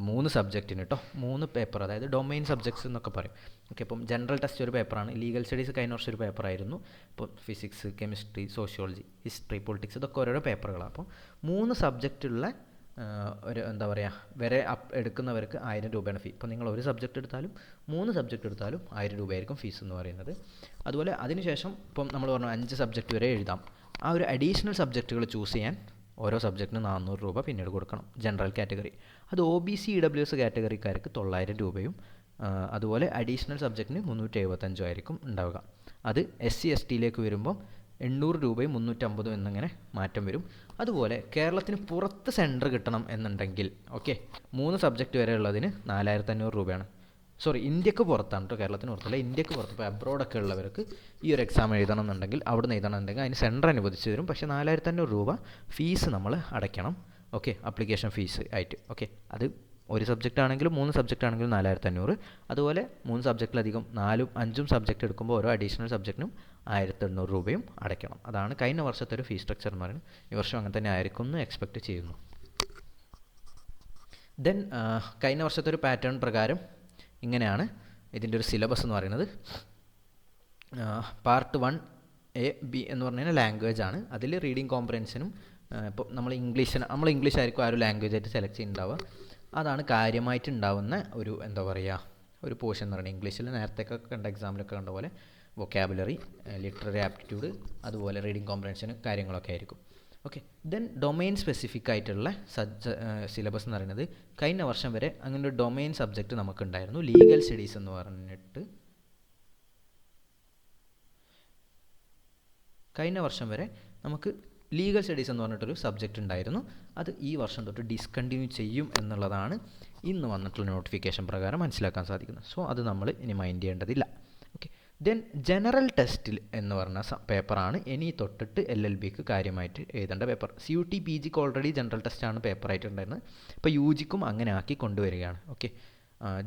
3 സബ്ജക്റ്റിന് കേട്ടോ, 3 പേപ്പർ, അതായത് ഡൊമൈൻ സബ്ജക്ട്സ് എന്നൊക്കെ പറയും. ഓക്കെ, അപ്പം ജനറൽ ടെസ്റ്റ് ഒരു പേപ്പറാണ്. ലീഗൽ സ്റ്റഡീസ് കഴിഞ്ഞ വർഷം ഒരു പേപ്പറായിരുന്നു. ഇപ്പോൾ physics, chemistry, sociology, history, politics ഇതൊക്കെ ഓരോരോ പേപ്പറുകളാണ്. അപ്പോൾ 3 സബ്ജക്റ്റുള്ള ഒരു എന്താ പറയുക വരെ എടുക്കുന്നവർക്ക് 1000 രൂപയാണ് ഫീ. ഇപ്പോൾ നിങ്ങൾ ഒരു സബ്ജക്റ്റ് എടുത്താലും 3 സബ്ജക്റ്റ് എടുത്താലും 1000 രൂപയായിരിക്കും ഫീസ് എന്ന് പറയുന്നത്. അതുപോലെ അതിനുശേഷം ഇപ്പം നമ്മൾ പറഞ്ഞു 5 സബ്ജക്റ്റ് വരെ എഴുതാം. ആ ഒരു അഡീഷണൽ സബ്ജക്റ്റുകൾ ചൂസ് ചെയ്യാൻ ഓരോ സബ്ജക്റ്റിന് 400 രൂപ പിന്നീട് കൊടുക്കണം. ജനറൽ കാറ്റഗറി അത് OBC EWS കാറ്റഗറിക്കാർക്ക് 900 രൂപയും അതുപോലെ അഡീഷണൽ സബ്ജക്റ്റിന് 375 ആയിരിക്കും ഉണ്ടാവുക. അത് SC STയിലേക്ക് വരുമ്പം 800 രൂപയും 350 എന്നിങ്ങനെ മാറ്റം വരും. അതുപോലെ കേരളത്തിന് പുറത്ത് സെൻറ്റർ കിട്ടണം എന്നുണ്ടെങ്കിൽ ഓക്കെ 3 സബ്ജക്റ്റ് വരെ ഉള്ളതിന് 4500 രൂപയാണ്. സോറി, ഇന്ത്യക്ക് പുറത്താണ് കേട്ടോ, കേരളത്തിന് പുറത്തല്ല, ഇന്ത്യക്ക് പുറത്ത്. ഇപ്പോൾ അബ്രോഡൊക്കെ ഉള്ളവർക്ക് ഈ ഒരു എക്സാം എഴുതണം എന്നുണ്ടെങ്കിൽ അവിടെ നിന്ന് എഴുതണമെന്നുണ്ടെങ്കിൽ അതിന് സെൻറ്റർ അനുവദിച്ച് തരും. പക്ഷേ 4500 രൂപ ഫീസ് നമ്മൾ അടയ്ക്കണം. ഓക്കെ, ആപ്ലിക്കേഷൻ ഫീസ് ആയിട്ട്. ഓക്കെ, അത് ഒരു സബ്ജക്റ്റ് ആണെങ്കിലും 3 സബ്ജക്റ്റ് ആണെങ്കിലും 4500. അതുപോലെ 3 സബ്ജക്റ്റിലധികം 4ഉം 5ഉം സബ്ജക്റ്റ് എടുക്കുമ്പോൾ ഓരോ അഡീഷണൽ സബ്ജക്റ്റിനും 1800 രൂപയും അടയ്ക്കണം. അതാണ് കഴിഞ്ഞ വർഷത്തെ ഒരു ഫീസ് സ്ട്രക്ചർ എന്ന് പറയുന്നത്. ഈ വർഷം അങ്ങനെ തന്നെ ആയിരിക്കും എന്ന് എക്സ്പെക്റ്റ് ചെയ്യുന്നു. ദെൻ കഴിഞ്ഞ വർഷത്തെ ഒരു പാറ്റേൺ പ്രകാരം ഇങ്ങനെയാണ് ഇതിൻ്റെ ഒരു സിലബസ് എന്ന് പറയുന്നത്. പാർട്ട് 1A B എന്ന് പറഞ്ഞു കഴിഞ്ഞാൽ ലാംഗ്വേജ് ആണ്. അതിൽ റീഡിങ് കോംപ്രഹെൻഷനും ഇപ്പോൾ നമ്മൾ ഇംഗ്ലീഷ് ആയിരിക്കും ആ ഒരു ലാംഗ്വേജ് ആയിട്ട് സെലക്ട് ചെയ്യുന്നുണ്ടാവുക. അതാണ് കാര്യമായിട്ട് ഉണ്ടാവുന്ന ഒരു എന്താ പറയുക ഒരു പോർഷൻ എന്ന് പറയുന്നത്. ഇംഗ്ലീഷിൽ നേരത്തെയൊക്കെ കണ്ട എക്സാമിലൊക്കെ കണ്ട പോലെ വൊക്കാബുലറി, ലിറ്റററി ആപ്റ്റിറ്റ്യൂഡ്, അതുപോലെ റീഡിങ് കോംപ്രഹെൻഷൻ കാര്യങ്ങളൊക്കെ ആയിരിക്കും. ഓക്കെ, ദെൻ ഡൊമൈൻ സ്പെസിഫിക് ആയിട്ടുള്ള സിലബസ് എന്ന് പറയുന്നത് കഴിഞ്ഞ വർഷം വരെ അങ്ങനെ ഒരു ഡൊമൈൻ സബ്ജക്റ്റ് നമുക്കുണ്ടായിരുന്നു. ലീഗൽ സ്റ്റഡീസ് എന്ന് പറഞ്ഞിട്ട് കഴിഞ്ഞ വർഷം വരെ നമുക്ക് ലീഗൽ സ്റ്റഡീസ് എന്ന് പറഞ്ഞിട്ടൊരു സബ്ജക്റ്റ് ഉണ്ടായിരുന്നു. അത് ഈ വർഷം തൊട്ട് ഡിസ്കണ്ടിന്യൂ ചെയ്യും എന്നുള്ളതാണ് ഇന്ന് വന്നിട്ടുള്ള നോട്ടിഫിക്കേഷൻ പ്രകാരം മനസ്സിലാക്കാൻ സാധിക്കുന്നത്. സോ അത് നമ്മൾ ഇനി മൈൻഡ് ചെയ്യേണ്ടതില്ല. ഓക്കെ, ദെൻ ജനറൽ ടെസ്റ്റിൽ എന്ന് പറഞ്ഞ പേപ്പറാണ് ഇനി തൊട്ടിട്ട് LLBക്ക് കാര്യമായിട്ട് എഴുതേണ്ട പേപ്പർ. CUT PGക്ക് ഓൾറെഡി ജനറൽ ടെസ്റ്റാണ് പേപ്പറായിട്ടുണ്ടായിരുന്നത്. ഇപ്പോൾ UGക്കും അങ്ങനെ ആക്കി കൊണ്ടുവരികയാണ്. Okay,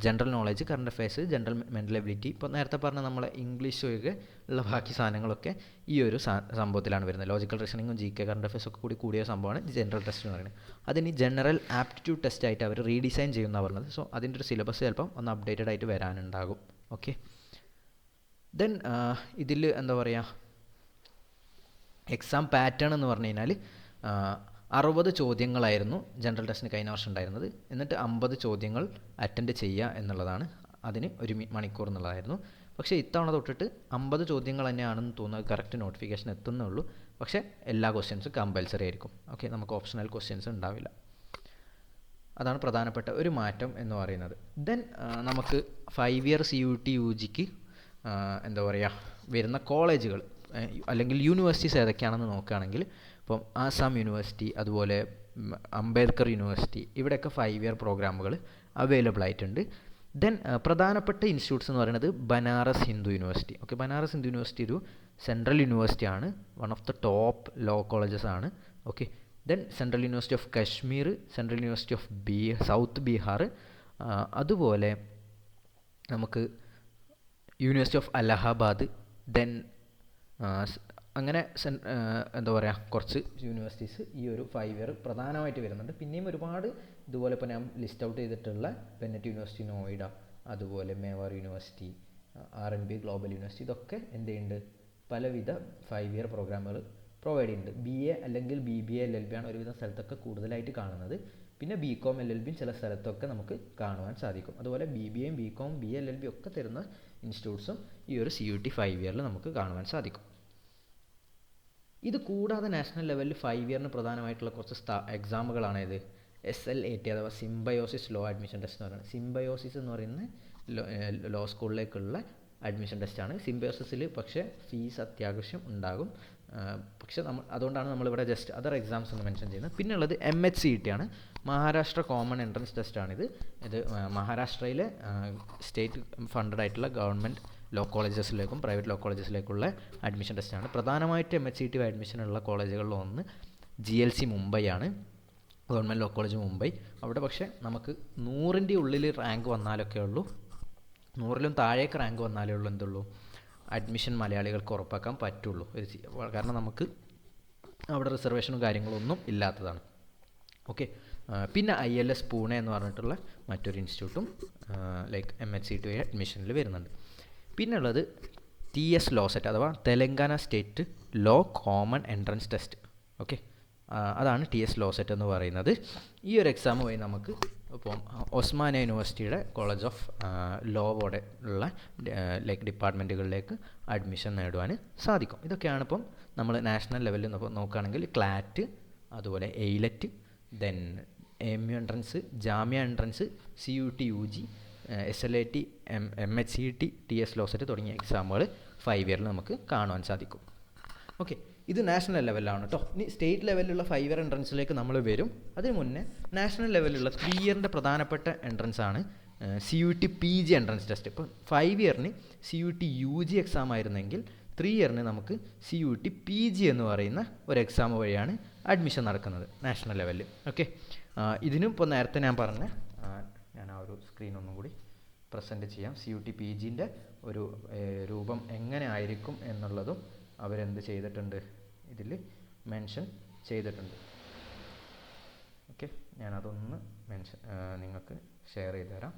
general knowledge, current affairs, general mental ability, ഇപ്പോൾ നേരത്തെ പറഞ്ഞ നമ്മളെ ഇംഗ്ലീഷ് ഒഴികെ ഉള്ള ബാക്കി സാധനങ്ങളൊക്കെ ഈ ഒരു സംഭവത്തിലാണ് വരുന്നത്. ലോജിക്കൽ റീസണിങ്ങും GK കറണ്ട് അഫയേഴ്സ് ഒക്കെ കൂടിയ സംഭവമാണ് ജനറൽ ടെസ്റ്റ് എന്ന് പറയുന്നത്. അതിന് ജനറൽ ആപ്റ്റിറ്റ്യൂഡ് ടെസ്റ്റ് ആയിട്ട് അവർ റീഡിസൈൻ ചെയ്യുമെന്നാണ് പറഞ്ഞത്. സോ അതിൻ്റെ ഒരു സിലബസ് ചിലപ്പം ഒന്ന് അപ്ഡേറ്റഡ് ആയിട്ട് വരാനുണ്ടാകും. ഓക്കെ, ദെൻ ഇതിൽ എന്താ പറയുക എക്സാം പാറ്റേൺ എന്ന് പറഞ്ഞു കഴിഞ്ഞാൽ 60 ചോദ്യങ്ങളായിരുന്നു ജനറൽ ടെസ്റ്റിന് കഴിഞ്ഞ വർഷം ഉണ്ടായിരുന്നത്. എന്നിട്ട് 50 ചോദ്യങ്ങൾ അറ്റൻഡ് ചെയ്യുക എന്നുള്ളതാണ്. അതിന് 1 മണിക്കൂർ എന്നുള്ളതായിരുന്നു. പക്ഷേ ഇത്തവണ തൊട്ടിട്ട് 50 ചോദ്യങ്ങൾ തന്നെയാണെന്ന് തോന്നുന്നത്. കറക്റ്റ് നോട്ടിഫിക്കേഷൻ എത്തുന്നുള്ളൂ. പക്ഷേ എല്ലാ ക്വസ്റ്റ്യൻസും കമ്പൽസറി ആയിരിക്കും. ഓക്കെ, നമുക്ക് ഓപ്ഷണൽ ക്വസ്റ്റ്യൻസ് ഉണ്ടാവില്ല. അതാണ് പ്രധാനപ്പെട്ട ഒരു മാറ്റം എന്ന് പറയുന്നത്. ദെൻ നമുക്ക് 5 ഇയർ CUT UGക്ക് എന്താ പറയുക വരുന്ന കോളേജുകൾ അല്ലെങ്കിൽ യൂണിവേഴ്സിറ്റീസ് ഏതൊക്കെയാണെന്ന് നോക്കുകയാണെങ്കിൽ ഇപ്പം ആസാം യൂണിവേഴ്സിറ്റി, അതുപോലെ അംബേദ്കർ യൂണിവേഴ്സിറ്റി, ഇവിടെയൊക്കെ 5 ഇയർ പ്രോഗ്രാമുകൾ അവൈലബിൾ ആയിട്ടുണ്ട്. ദെൻ പ്രധാനപ്പെട്ട ഇൻസ്റ്റിറ്റ്യൂട്ട്സ് എന്ന് പറയുന്നത് Banaras Hindu university. Okay, Banaras Hindu university ഒരു സെൻട്രൽ യൂണിവേഴ്സിറ്റി ആണ്. One of the top law colleges ആണ്. Okay, then central university of Kashmir, central university of south Bihar, അതുപോലെ നമുക്ക് യൂണിവേഴ്സിറ്റി ഓഫ് അലഹാബാദ്, ദെൻ അങ്ങനെ എന്താ പറയുക കുറച്ച് യൂണിവേഴ്സിറ്റീസ് ഈ ഒരു 5 ഇയർ പ്രധാനമായിട്ട് വരുന്നുണ്ട്. പിന്നെയും ഒരുപാട് ഇതുപോലെ ഇപ്പോൾ ഞാൻ ലിസ്റ്റ് ഔട്ട് ചെയ്തിട്ടുള്ള ബെന്നറ്റ് യൂണിവേഴ്സിറ്റി നോയിഡ, അതുപോലെ Mewar university, RNB global university, ഇതൊക്കെ എന്ത് ചെയ്യുന്നുണ്ട് പലവിധ 5 ഇയർ പ്രോഗ്രാമുകൾ പ്രൊവൈഡ് ചെയ്യുന്നുണ്ട്. BA അല്ലെങ്കിൽ BBA LLB ആണ് ഒരുവിധ സ്ഥലത്തൊക്കെ കൂടുതലായിട്ട് കാണുന്നത്. പിന്നെ BCom LLB ചില സ്ഥലത്തൊക്കെ നമുക്ക് കാണുവാൻ സാധിക്കും. അതുപോലെ BBAയും BCom BA LLB ഒക്കെ തരുന്ന ഇൻസ്റ്റിറ്റ്യൂട്ട്സും ഈ ഒരു CUT 5 ഇയറിൽ നമുക്ക് കാണുവാൻ സാധിക്കും. ഇത് കൂടാതെ നാഷണൽ ലെവലിൽ 5 ഇയറിന് പ്രധാനമായിട്ടുള്ള കുറച്ച് എക്സാമുകളാണ് ഇത്. SLAT അഥവാ സിംബയോസിസ് ലോ അഡ്മിഷൻ ടെസ്റ്റ് എന്ന് പറയുന്നത്. സിംബയോസിസ് എന്ന് പറയുന്ന ലോ സ്കൂളിലേക്കുള്ള അഡ്മിഷൻ ടെസ്റ്റാണ്. സിംബയോസിസിൽ പക്ഷേ ഫീസ് അത്യാവശ്യം ഉണ്ടാകും. പക്ഷേ അതുകൊണ്ടാണ് നമ്മളിവിടെ ജസ്റ്റ് അതർ എക്സാംസ് ഒന്ന് മെൻഷൻ ചെയ്യുന്നത്. പിന്നെ ഉള്ളത് MHCET ആണ്. മഹാരാഷ്ട്ര കോമൺ എൻട്രൻസ് ടെസ്റ്റാണിത്. ഇത് മഹാരാഷ്ട്രയിലെ സ്റ്റേറ്റ് ഫണ്ടഡ് ആയിട്ടുള്ള ഗവൺമെൻറ് ലോ കോളേജസിലേക്കും പ്രൈവറ്റ് ലോ കോളേജസിലേക്കുള്ള അഡ്മിഷൻ ടെസ്റ്റാണ്. പ്രധാനമായിട്ട് MHCET അഡ്മിഷൻ ഉള്ള കോളേജുകളിൽ ഒന്ന് GLC മുംബൈ ആണ്, ഗവൺമെൻറ് ലോ കോളേജ് മുംബൈ. അവിടെ പക്ഷേ നമുക്ക് 100ൻ്റെ ഉള്ളിൽ റാങ്ക് വന്നാലൊക്കെ ഉള്ളൂ, 100ലും താഴേക്ക് റാങ്ക് വന്നാലേ ഉള്ളൂ എന്തുള്ളൂ അഡ്മിഷൻ മലയാളികൾക്ക് ഉറപ്പാക്കാൻ പറ്റുള്ളൂ. കാരണം നമുക്ക് അവിടെ റിസർവേഷനും കാര്യങ്ങളൊന്നും ഇല്ലാത്തതാണ്. ഓക്കെ, പിന്നെ ILS പൂനെ എന്ന് പറഞ്ഞിട്ടുള്ള മറ്റൊരു ഇൻസ്റ്റിറ്റ്യൂട്ടും ലൈക്ക് MHCET അഡ്മിഷനിൽ വരുന്നുണ്ട്. പിന്നെ ഉള്ളത് TS ലോ സെറ്റ് അഥവാ Telangana state law common entrance test. Okay, അതാണ് TS ലോ സെറ്റ് എന്ന് പറയുന്നത്. ഈ ഒരു എക്സാം വഴി നമുക്ക് ഇപ്പം ഒസ്മാനിയ യൂണിവേഴ്സിറ്റിയുടെ കോളേജ് ഓഫ് ലോയോടെ ഉള്ള ലൈക്ക് ഡിപ്പാർട്ട്മെൻറ്റുകളിലേക്ക് അഡ്മിഷൻ നേടുവാൻ സാധിക്കും. ഇതൊക്കെയാണ് ഇപ്പം നമ്മൾ നാഷണൽ ലെവലിൽ നോക്കുകയാണെങ്കിൽ ക്ലാറ്റ്, അതുപോലെ AILET, then AMU entrance, Jamia entrance, CUT UG, SLAT, MHCET, TS law set തുടങ്ങിയ എക്സാമുകൾ 5 ഇയറിൽ നമുക്ക് കാണുവാൻ സാധിക്കും. ഓക്കെ, ഇത് നാഷണൽ ലെവലിലാണ് കേട്ടോ. ഇനി സ്റ്റേറ്റ് ലെവലിലുള്ള 5 ഇയർ എൻട്രൻസിലേക്ക് നമ്മൾ വരും. അതിന് മുന്നേ നാഷണൽ ലെവലിലുള്ള 3 ഇയറിൻ്റെ പ്രധാനപ്പെട്ട എൻട്രൻസ് ആണ് CUET PG എൻട്രൻസ് ടെസ്റ്റ്. ഇപ്പോൾ 5 ഇയറിന് CUET UG എക്സാം ആയിരുന്നെങ്കിൽ 3 ഇയറിന് നമുക്ക് CUET PG എന്ന് പറയുന്ന ഒരു എക്സാം വഴിയാണ് അഡ്മിഷൻ നടക്കുന്നത് നാഷണൽ ലെവലിൽ. ഓക്കെ, ഇതിനും ഇപ്പോൾ നേരത്തെ ഞാൻ പറഞ്ഞ ഞാൻ ആ ഒരു സ്ക്രീൻ ഒന്നും കൂടി പ്രസൻറ്റ് ചെയ്യാം. CUET PGൻ്റെ ഒരു രൂപം എങ്ങനെ ആയിരിക്കും എന്നുള്ളതും അവരെന്ത് ചെയ്തിട്ടുണ്ട്, ഇതിൽ മെൻഷൻ ചെയ്തിട്ടുണ്ട്. ഓക്കെ, ഞാനതൊന്ന് നിങ്ങൾക്ക് ഷെയർ ചെയ്ത് തരാം.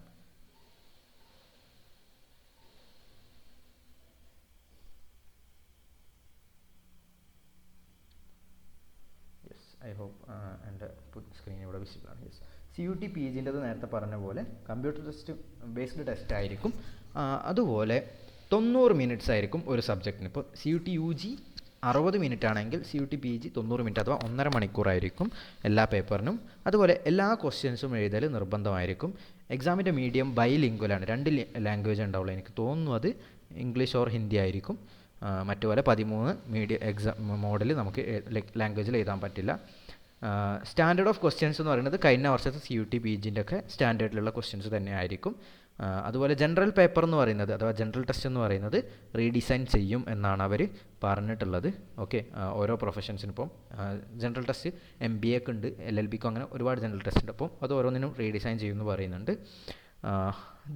ഐ ഹോപ്പ് എൻ്റെ സ്ക്രീൻ ഇവിടെ വിസിബിൾ ആണ്. യെസ്, CUET PGൻ്റെത് നേരത്തെ പറഞ്ഞ പോലെ കമ്പ്യൂട്ടർ ടെസ്റ്റ് ബേസ്ഡ് ടെസ്റ്റ് ആയിരിക്കും. അതുപോലെ 90 മിനിറ്റ്സ് ആയിരിക്കും ഒരു സബ്ജക്റ്റിന്. ഇപ്പോൾ CUET UG 60 മിനിറ്റ് ആണെങ്കിൽ CUET PG 90 മിനിറ്റ് അഥവാ 1.5 മണിക്കൂറായിരിക്കും എല്ലാ പേപ്പറിനും. അതുപോലെ എല്ലാ ക്വസ്റ്റ്യൻസും എഴുതൽ നിർബന്ധമായിരിക്കും. എക്സാമിൻ്റെ മീഡിയം ബൈലിംഗ്വലാണ്, 2 ലാംഗ്വേജ് ഉണ്ടാവുള്ളൂ. എനിക്ക് തോന്നുന്നു അത് ഇംഗ്ലീഷ് ഓർ ഹിന്ദി ആയിരിക്കും. മറ്റുപോലെ 13 മീഡിയം എക്സാം മോഡൽ നമുക്ക് ലാംഗ്വേജിൽ എഴുതാൻ പറ്റില്ല. സ്റ്റാൻഡേർഡ് ഓഫ് ക്വസ്റ്റ്യൻസ് എന്ന് പറയുന്നത് കഴിഞ്ഞ വർഷത്തെ CUET PGൻ്റെ ഒക്കെ സ്റ്റാൻഡേർഡിലുള്ള ക്വസ്റ്റ്യൻസ് തന്നെ ആയിരിക്കും. അതുപോലെ ജനറൽ പേപ്പർ എന്ന് പറയുന്നത് അഥവാ ജനറൽ ടെസ്റ്റ് എന്ന് പറയുന്നത് റീഡിസൈൻ ചെയ്യും എന്നാണ് അവർ പറഞ്ഞിട്ടുള്ളത്. ഓക്കെ, ഓരോ പ്രൊഫഷൻസിനും ഇപ്പം ജനറൽ ടെസ്റ്റ് MBAക്ക് ഉണ്ട്, LLBക്കും അങ്ങനെ ഒരുപാട് ജനറൽ ടെസ്റ്റ് ഉണ്ട്. അപ്പം അത് ഓരോന്നിനും റീഡിസൈൻ ചെയ്യുമെന്ന് പറയുന്നുണ്ട്.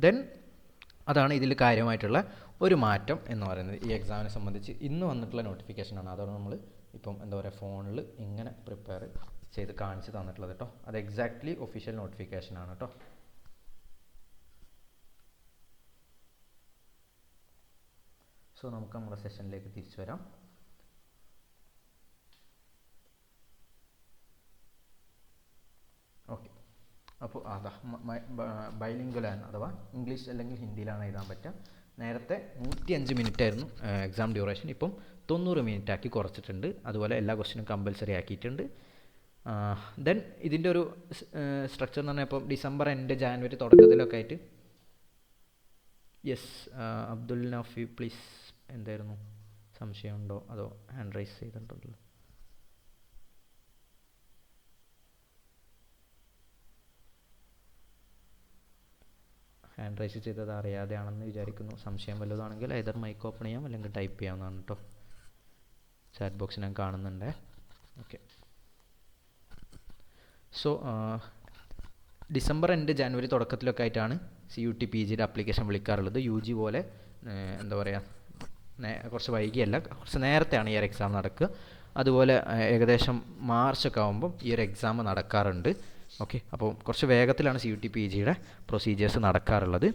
ദെൻ അതാണ് ഇതിൽ കാര്യമായിട്ടുള്ള ഒരു മാറ്റം എന്ന് പറയുന്നത്. ഈ എക്സാമിനെ സംബന്ധിച്ച് ഇന്ന് വന്നിട്ടുള്ള നോട്ടിഫിക്കേഷനാണ്. അതാണ് നമ്മൾ ഇപ്പം എന്താ പറയുക ഫോണിൽ ഇങ്ങനെ പ്രിപ്പയർ ചെയ്ത് കാണിച്ച് തന്നിട്ടുള്ളത് കേട്ടോ. അത് എക്സാക്ട്ലി ഒഫീഷ്യൽ നോട്ടിഫിക്കേഷനാണ് കേട്ടോ. സോ നമുക്ക് നമ്മുടെ സെഷനിലേക്ക് തിരിച്ചു വരാം. ഓക്കെ, അപ്പോൾ അതാ ബൈലിംഗ്വലാണ് അഥവാ ഇംഗ്ലീഷ് അല്ലെങ്കിൽ ഹിന്ദിയിലാണ് എഴുതാൻ പറ്റുക. നേരത്തെ 105 മിനിറ്റ് ആയിരുന്നു എക്സാം ഡ്യൂറേഷൻ, ഇപ്പം 90 മിനിറ്റ് ആക്കി കുറച്ചിട്ടുണ്ട്. അതുപോലെ എല്ലാ ക്വസ്റ്റ്യനും കമ്പൽസറി ആക്കിയിട്ടുണ്ട്. ദെൻ ഇതിൻ്റെ ഒരു സ്ട്രക്ചർ എന്ന് പറഞ്ഞാൽ ഇപ്പം ഡിസംബർ എൻഡ് ജാനുവരി തുടക്കത്തിലൊക്കെ ആയിട്ട്. യെസ്, അബ്ദുൽ നഫി പ്ലീസ്, എന്തായിരുന്നു സംശയമുണ്ടോ അതോ ഹാൻഡ് റൈസ് ചെയ്തിട്ടുണ്ടല്ലോ? ഹാൻഡ് റൈസ് ചെയ്തത് അറിയാതെയാണെന്ന് വിചാരിക്കുന്നു. സംശയം വല്ലതാണെങ്കിൽ ഐദർ മൈക്ക് ഓപ്പൺ ചെയ്യാം അല്ലെങ്കിൽ ടൈപ്പ് ചെയ്യാവുന്നതാണ് കേട്ടോ. ചാറ്റ് ബോക്സ് ഞാൻ കാണുന്നുണ്ട്. Okay, so December end January തുടക്കത്തിലൊക്കെ ആയിട്ടാണ് CUET PGയുടെ അപ്ലിക്കേഷൻ വിളിക്കാറുള്ളത്. UG പോലെ എന്താ പറയുക കുറച്ച് വൈകിയല്ല, കുറച്ച് നേരത്തെയാണ് ഈ ഒരു എക്സാം നടക്കുക. അതുപോലെ ഏകദേശം മാർച്ചൊക്കെ ആകുമ്പം ഈ ഒരു എക്സാം നടക്കാറുണ്ട്. ഓക്കെ, അപ്പോൾ കുറച്ച് വേഗത്തിലാണ് CUET PGയുടെ പ്രൊസീജിയേഴ്സ് നടക്കാറുള്ളത്.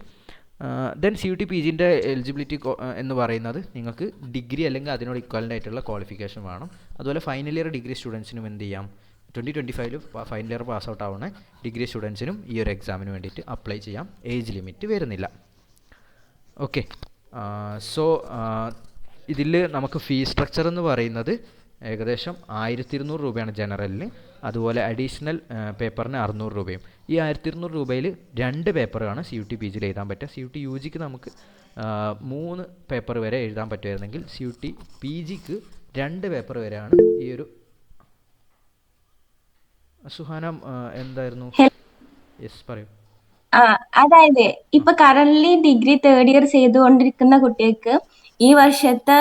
ദെൻ CUET PGൻ്റെ എലിജിബിലിറ്റി എന്ന് പറയുന്നത് നിങ്ങൾക്ക് ഡിഗ്രി അല്ലെങ്കിൽ അതിനോട് ഇക്വലൻ്റ് ആയിട്ടുള്ള ക്വാളിഫിക്കേഷൻ വേണം. അതുപോലെ ഫൈനൽ ഇയർ ഡിഗ്രി സ്റ്റുഡൻസിനും എന്ത് ചെയ്യാം, 2025 ഫൈനൽ ഇയർ പാസ് ഔട്ട് ആവുന്ന ഡിഗ്രി സ്റ്റുഡൻസിനും ഈ ഒരു എക്സാമിന് വേണ്ടിയിട്ട് അപ്ലൈ ചെയ്യാം. ഏജ് ലിമിറ്റ് വരുന്നില്ല. ഓക്കെ, സോ ഇതിൽ നമുക്ക് ഫീസ് സ്ട്രക്ചർ എന്ന് പറയുന്നത് ഏകദേശം 1200 രൂപയാണ് ജനറലിന്. അതുപോലെ അഡീഷണൽ പേപ്പറിന് 600 രൂപയും. ഈ 1200 രൂപയിൽ 2 പേപ്പറാണ് CUET PGയിൽ എഴുതാൻ പറ്റുക. CUET UGക്ക് നമുക്ക് 3 പേപ്പർ വരെ എഴുതാൻ പറ്റുമായിരുന്നെങ്കിൽ CUET PGക്ക് 2 പേപ്പർ വരെയാണ് ഈ ഒരു. സുഹാന എന്തായിരുന്നു? യെസ് പറയൂ. അതായത് ഇപ്പൊ കറന്റ് ഡിഗ്രി 3rd ഇയർ ചെയ്തുകൊണ്ടിരിക്കുന്ന കുട്ടികൾക്ക് ഈ വർഷത്തെ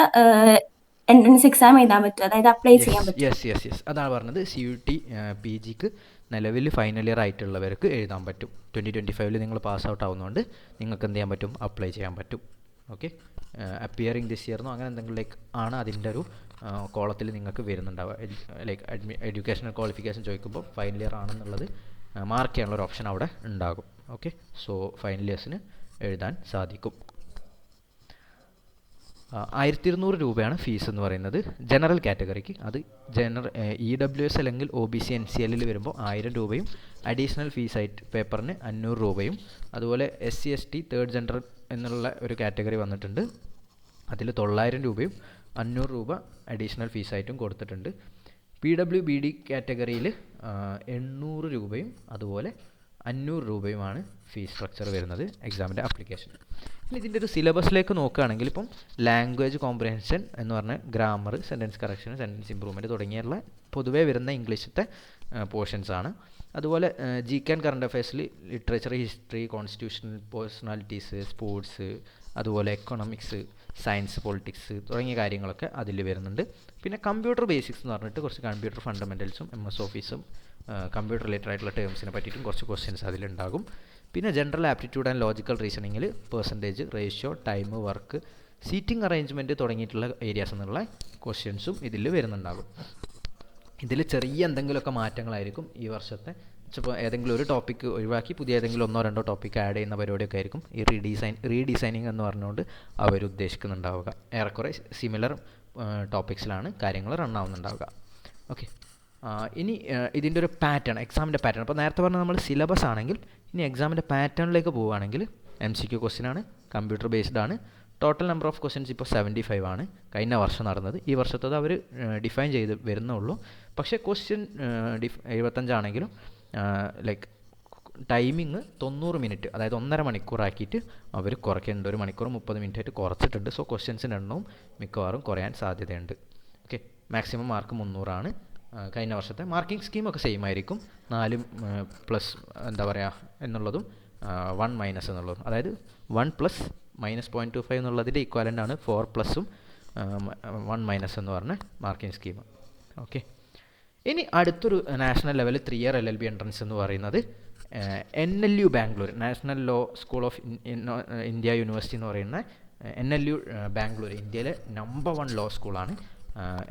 എൻട്രൻസ് എക്സാം എഴുതാൻ പറ്റും, അതായത് അപ്ലൈ ചെയ്യാൻ പറ്റും. യെസ്, അതാണ് പറഞ്ഞത്. CUET PGക്ക് നിലവിൽ ഫൈനൽ ഇയർ ആയിട്ടുള്ളവർക്ക് എഴുതാൻ പറ്റും. 2025 നിങ്ങൾ പാസ് ഔട്ട് ആവുന്നതുകൊണ്ട് നിങ്ങൾക്ക് എന്ത് ചെയ്യാൻ പറ്റും, അപ്ലൈ ചെയ്യാൻ പറ്റും. ഓക്കെ, അപ്പിയറിംഗ് ദിസ് ഇയർന്നോ അങ്ങനെ എന്തെങ്കിലും ആണ് അതിൻ്റെ ഒരു കോളത്തിൽ നിങ്ങൾക്ക് വരുന്നുണ്ടാവുക. എഡ്യൂക്കേഷണൽ ക്വാളിഫിക്കേഷൻ ചോദിക്കുമ്പോൾ ഫൈനൽ ഇയർ ആണെന്നുള്ളത് മാർക്ക് ചെയ്യാനുള്ള ഒരു ഓപ്ഷൻ അവിടെ ഉണ്ടാകും. ഓക്കെ, സോ ഫൈനൽ ഇയേഴ്സിന് എഴുതാൻ സാധിക്കും. 1200 രൂപയാണ് ഫീസ് എന്ന് പറയുന്നത് ജനറൽ കാറ്റഗറിക്ക്. അത് EWS അല്ലെങ്കിൽ OBC NCLൽ വരുമ്പോൾ 1000 രൂപയും അഡീഷണൽ ഫീസായിട്ട് പേപ്പറിന് 500 രൂപയും. അതുപോലെ SC ST 3rd ജനറൽ എന്നുള്ള ഒരു കാറ്റഗറി വന്നിട്ടുണ്ട്, അതിൽ 900 രൂപയും 500 രൂപ അഡീഷണൽ ഫീസായിട്ടും കൊടുത്തിട്ടുണ്ട്. PWBD കാറ്റഗറിയിൽ 800 രൂപയും അതുപോലെ 500 രൂപയുമാണ് ഫീസ് സ്ട്രക്ചർ വരുന്നത് എക്സാമിൻ്റെ ആപ്ലിക്കേഷൻ. ഇനി ഇതിൻ്റെ ഒരു സിലബസിലേക്ക് നോക്കുകയാണെങ്കിൽ ഇപ്പം ലാംഗ്വേജ് കോംപ്രിഹെൻഷൻ എന്ന് പറഞ്ഞ grammar, sentence correction, sentence improvement തുടങ്ങിയുള്ള പൊതുവേ വരുന്ന ഇംഗ്ലീഷത്തെ പോർഷൻസ് ആണ്. അതുപോലെ GK ആൻഡ് കറണ്ട് അഫയേഴ്സിൽ literature, history, constitutional, personalities, sports, അതുപോലെ എക്കണോമിക്സ്, സയൻസ്, പൊളിറ്റിക്സ് തുടങ്ങിയ കാര്യങ്ങളൊക്കെ അതിൽ വരുന്നുണ്ട്. പിന്നെ കമ്പ്യൂട്ടർ ബേസിക്സ് എന്ന് പറഞ്ഞിട്ട് കുറച്ച് കമ്പ്യൂട്ടർ ഫണ്ടമെൻറ്റൽസും MS ഓഫീസും കമ്പ്യൂട്ടർ റിലേറ്റഡ് ആയിട്ടുള്ള ടേംസിനെ പറ്റിയിട്ടും കുറച്ച് ക്വസ്റ്റ്യൻസ് അതിലുണ്ടാകും. പിന്നെ ജനറൽ ആപ്റ്റിറ്റ്യൂഡ് ആൻഡ് ലോജിക്കൽ റീസണിങ്ങിൽ percentage, ratio, time, work, seating arrangement തുടങ്ങിയിട്ടുള്ള ഏരിയാസ് എന്നുള്ള ക്വസ്റ്റ്യൻസും ഇതിൽ വരുന്നുണ്ടാകും. ഇതിൽ ചെറിയ എന്തെങ്കിലുമൊക്കെ മാറ്റങ്ങളായിരിക്കും ഈ വർഷത്തെ. ചിലപ്പോൾ ഏതെങ്കിലും ഒരു ടോപ്പിക്ക് ഒഴിവാക്കി പുതിയ ഏതെങ്കിലും 1-2 ടോപ്പിക്ക് ആഡ് ചെയ്യുന്ന പരിപാടിയൊക്കെ ആയിരിക്കും ഈ റീഡിസൈനിങ് എന്ന് പറഞ്ഞുകൊണ്ട് അവർ ഉദ്ദേശിക്കുന്നുണ്ടാവുക. ഏറെക്കുറെ സിമിലർ ടോപ്പിക്സിലാണ് കാര്യങ്ങൾ റൺ ആവുന്നുണ്ടാവുക. ഓക്കെ, ഇനി ഇതിൻ്റെ ഒരു പാറ്റേൺ, എക്സാമിൻ്റെ പാറ്റേൺ. അപ്പോൾ നേരത്തെ പറഞ്ഞാൽ നമ്മൾ സിലബസ് ആണെങ്കിൽ ഇനി എക്സാമിൻ്റെ പാറ്റേണിലേക്ക് പോവുകയാണെങ്കിൽ MCQ ക്വസ്റ്റ്യൻ ആണ്, കമ്പ്യൂട്ടർ ബേസ്ഡ് ആണ്. ടോട്ടൽ നമ്പർ ഓഫ് ക്വസ്റ്റ്യൻസ് ഇപ്പോൾ 75 ആണ് കഴിഞ്ഞ വർഷം നടന്നത്. ഈ വർഷത്തത് അവർ ഡിഫൈൻ ചെയ്ത് വരുന്നുള്ളൂ. പക്ഷേ ക്വസ്റ്റ്യൻ 75 ആണെങ്കിലും ലൈക്ക് ടൈമിങ് 90 മിനിറ്റ്, അതായത് 1.5 മണിക്കൂറാക്കിയിട്ട് അവർ കുറയ്ക്കുന്നുണ്ട്. 1 മണിക്കൂർ 30 മിനിറ്റ് ആയിട്ട് കുറച്ചിട്ടുണ്ട്. സോ ക്വസ്റ്റ്യൻസിൻ്റെ എണ്ണവും മിക്കവാറും കുറയാൻ സാധ്യതയുണ്ട്. ഓക്കെ, മാക്സിമം മാർക്ക് 300 ആണ്. കഴിഞ്ഞ വർഷത്തെ മാർക്കിംഗ് സ്കീമൊക്കെ സെയിം ആയിരിക്കും. 4 പ്ലസ് എന്താ പറയുക എന്നുള്ളതും 1 മൈനസ് എന്നുള്ളതും, അതായത് 1 പ്ലസ് -0.25 എന്നുള്ളതിൻ്റെ ഇക്വാലൻ്റ് ആണ് 4 പ്ലസും 1 മൈനസ് എന്ന് പറഞ്ഞ മാർക്കിംഗ് സ്കീം. ഓക്കെ, ഇനി അടുത്തൊരു national level 3 year LLB entrance എന്ന് പറയുന്നത് NLU Bangalore, national law school of India university എന്ന് പറയുന്ന NLU ബാംഗ്ലൂർ ഇന്ത്യയിലെ നമ്പർ 1 ലോ സ്കൂളാണ്.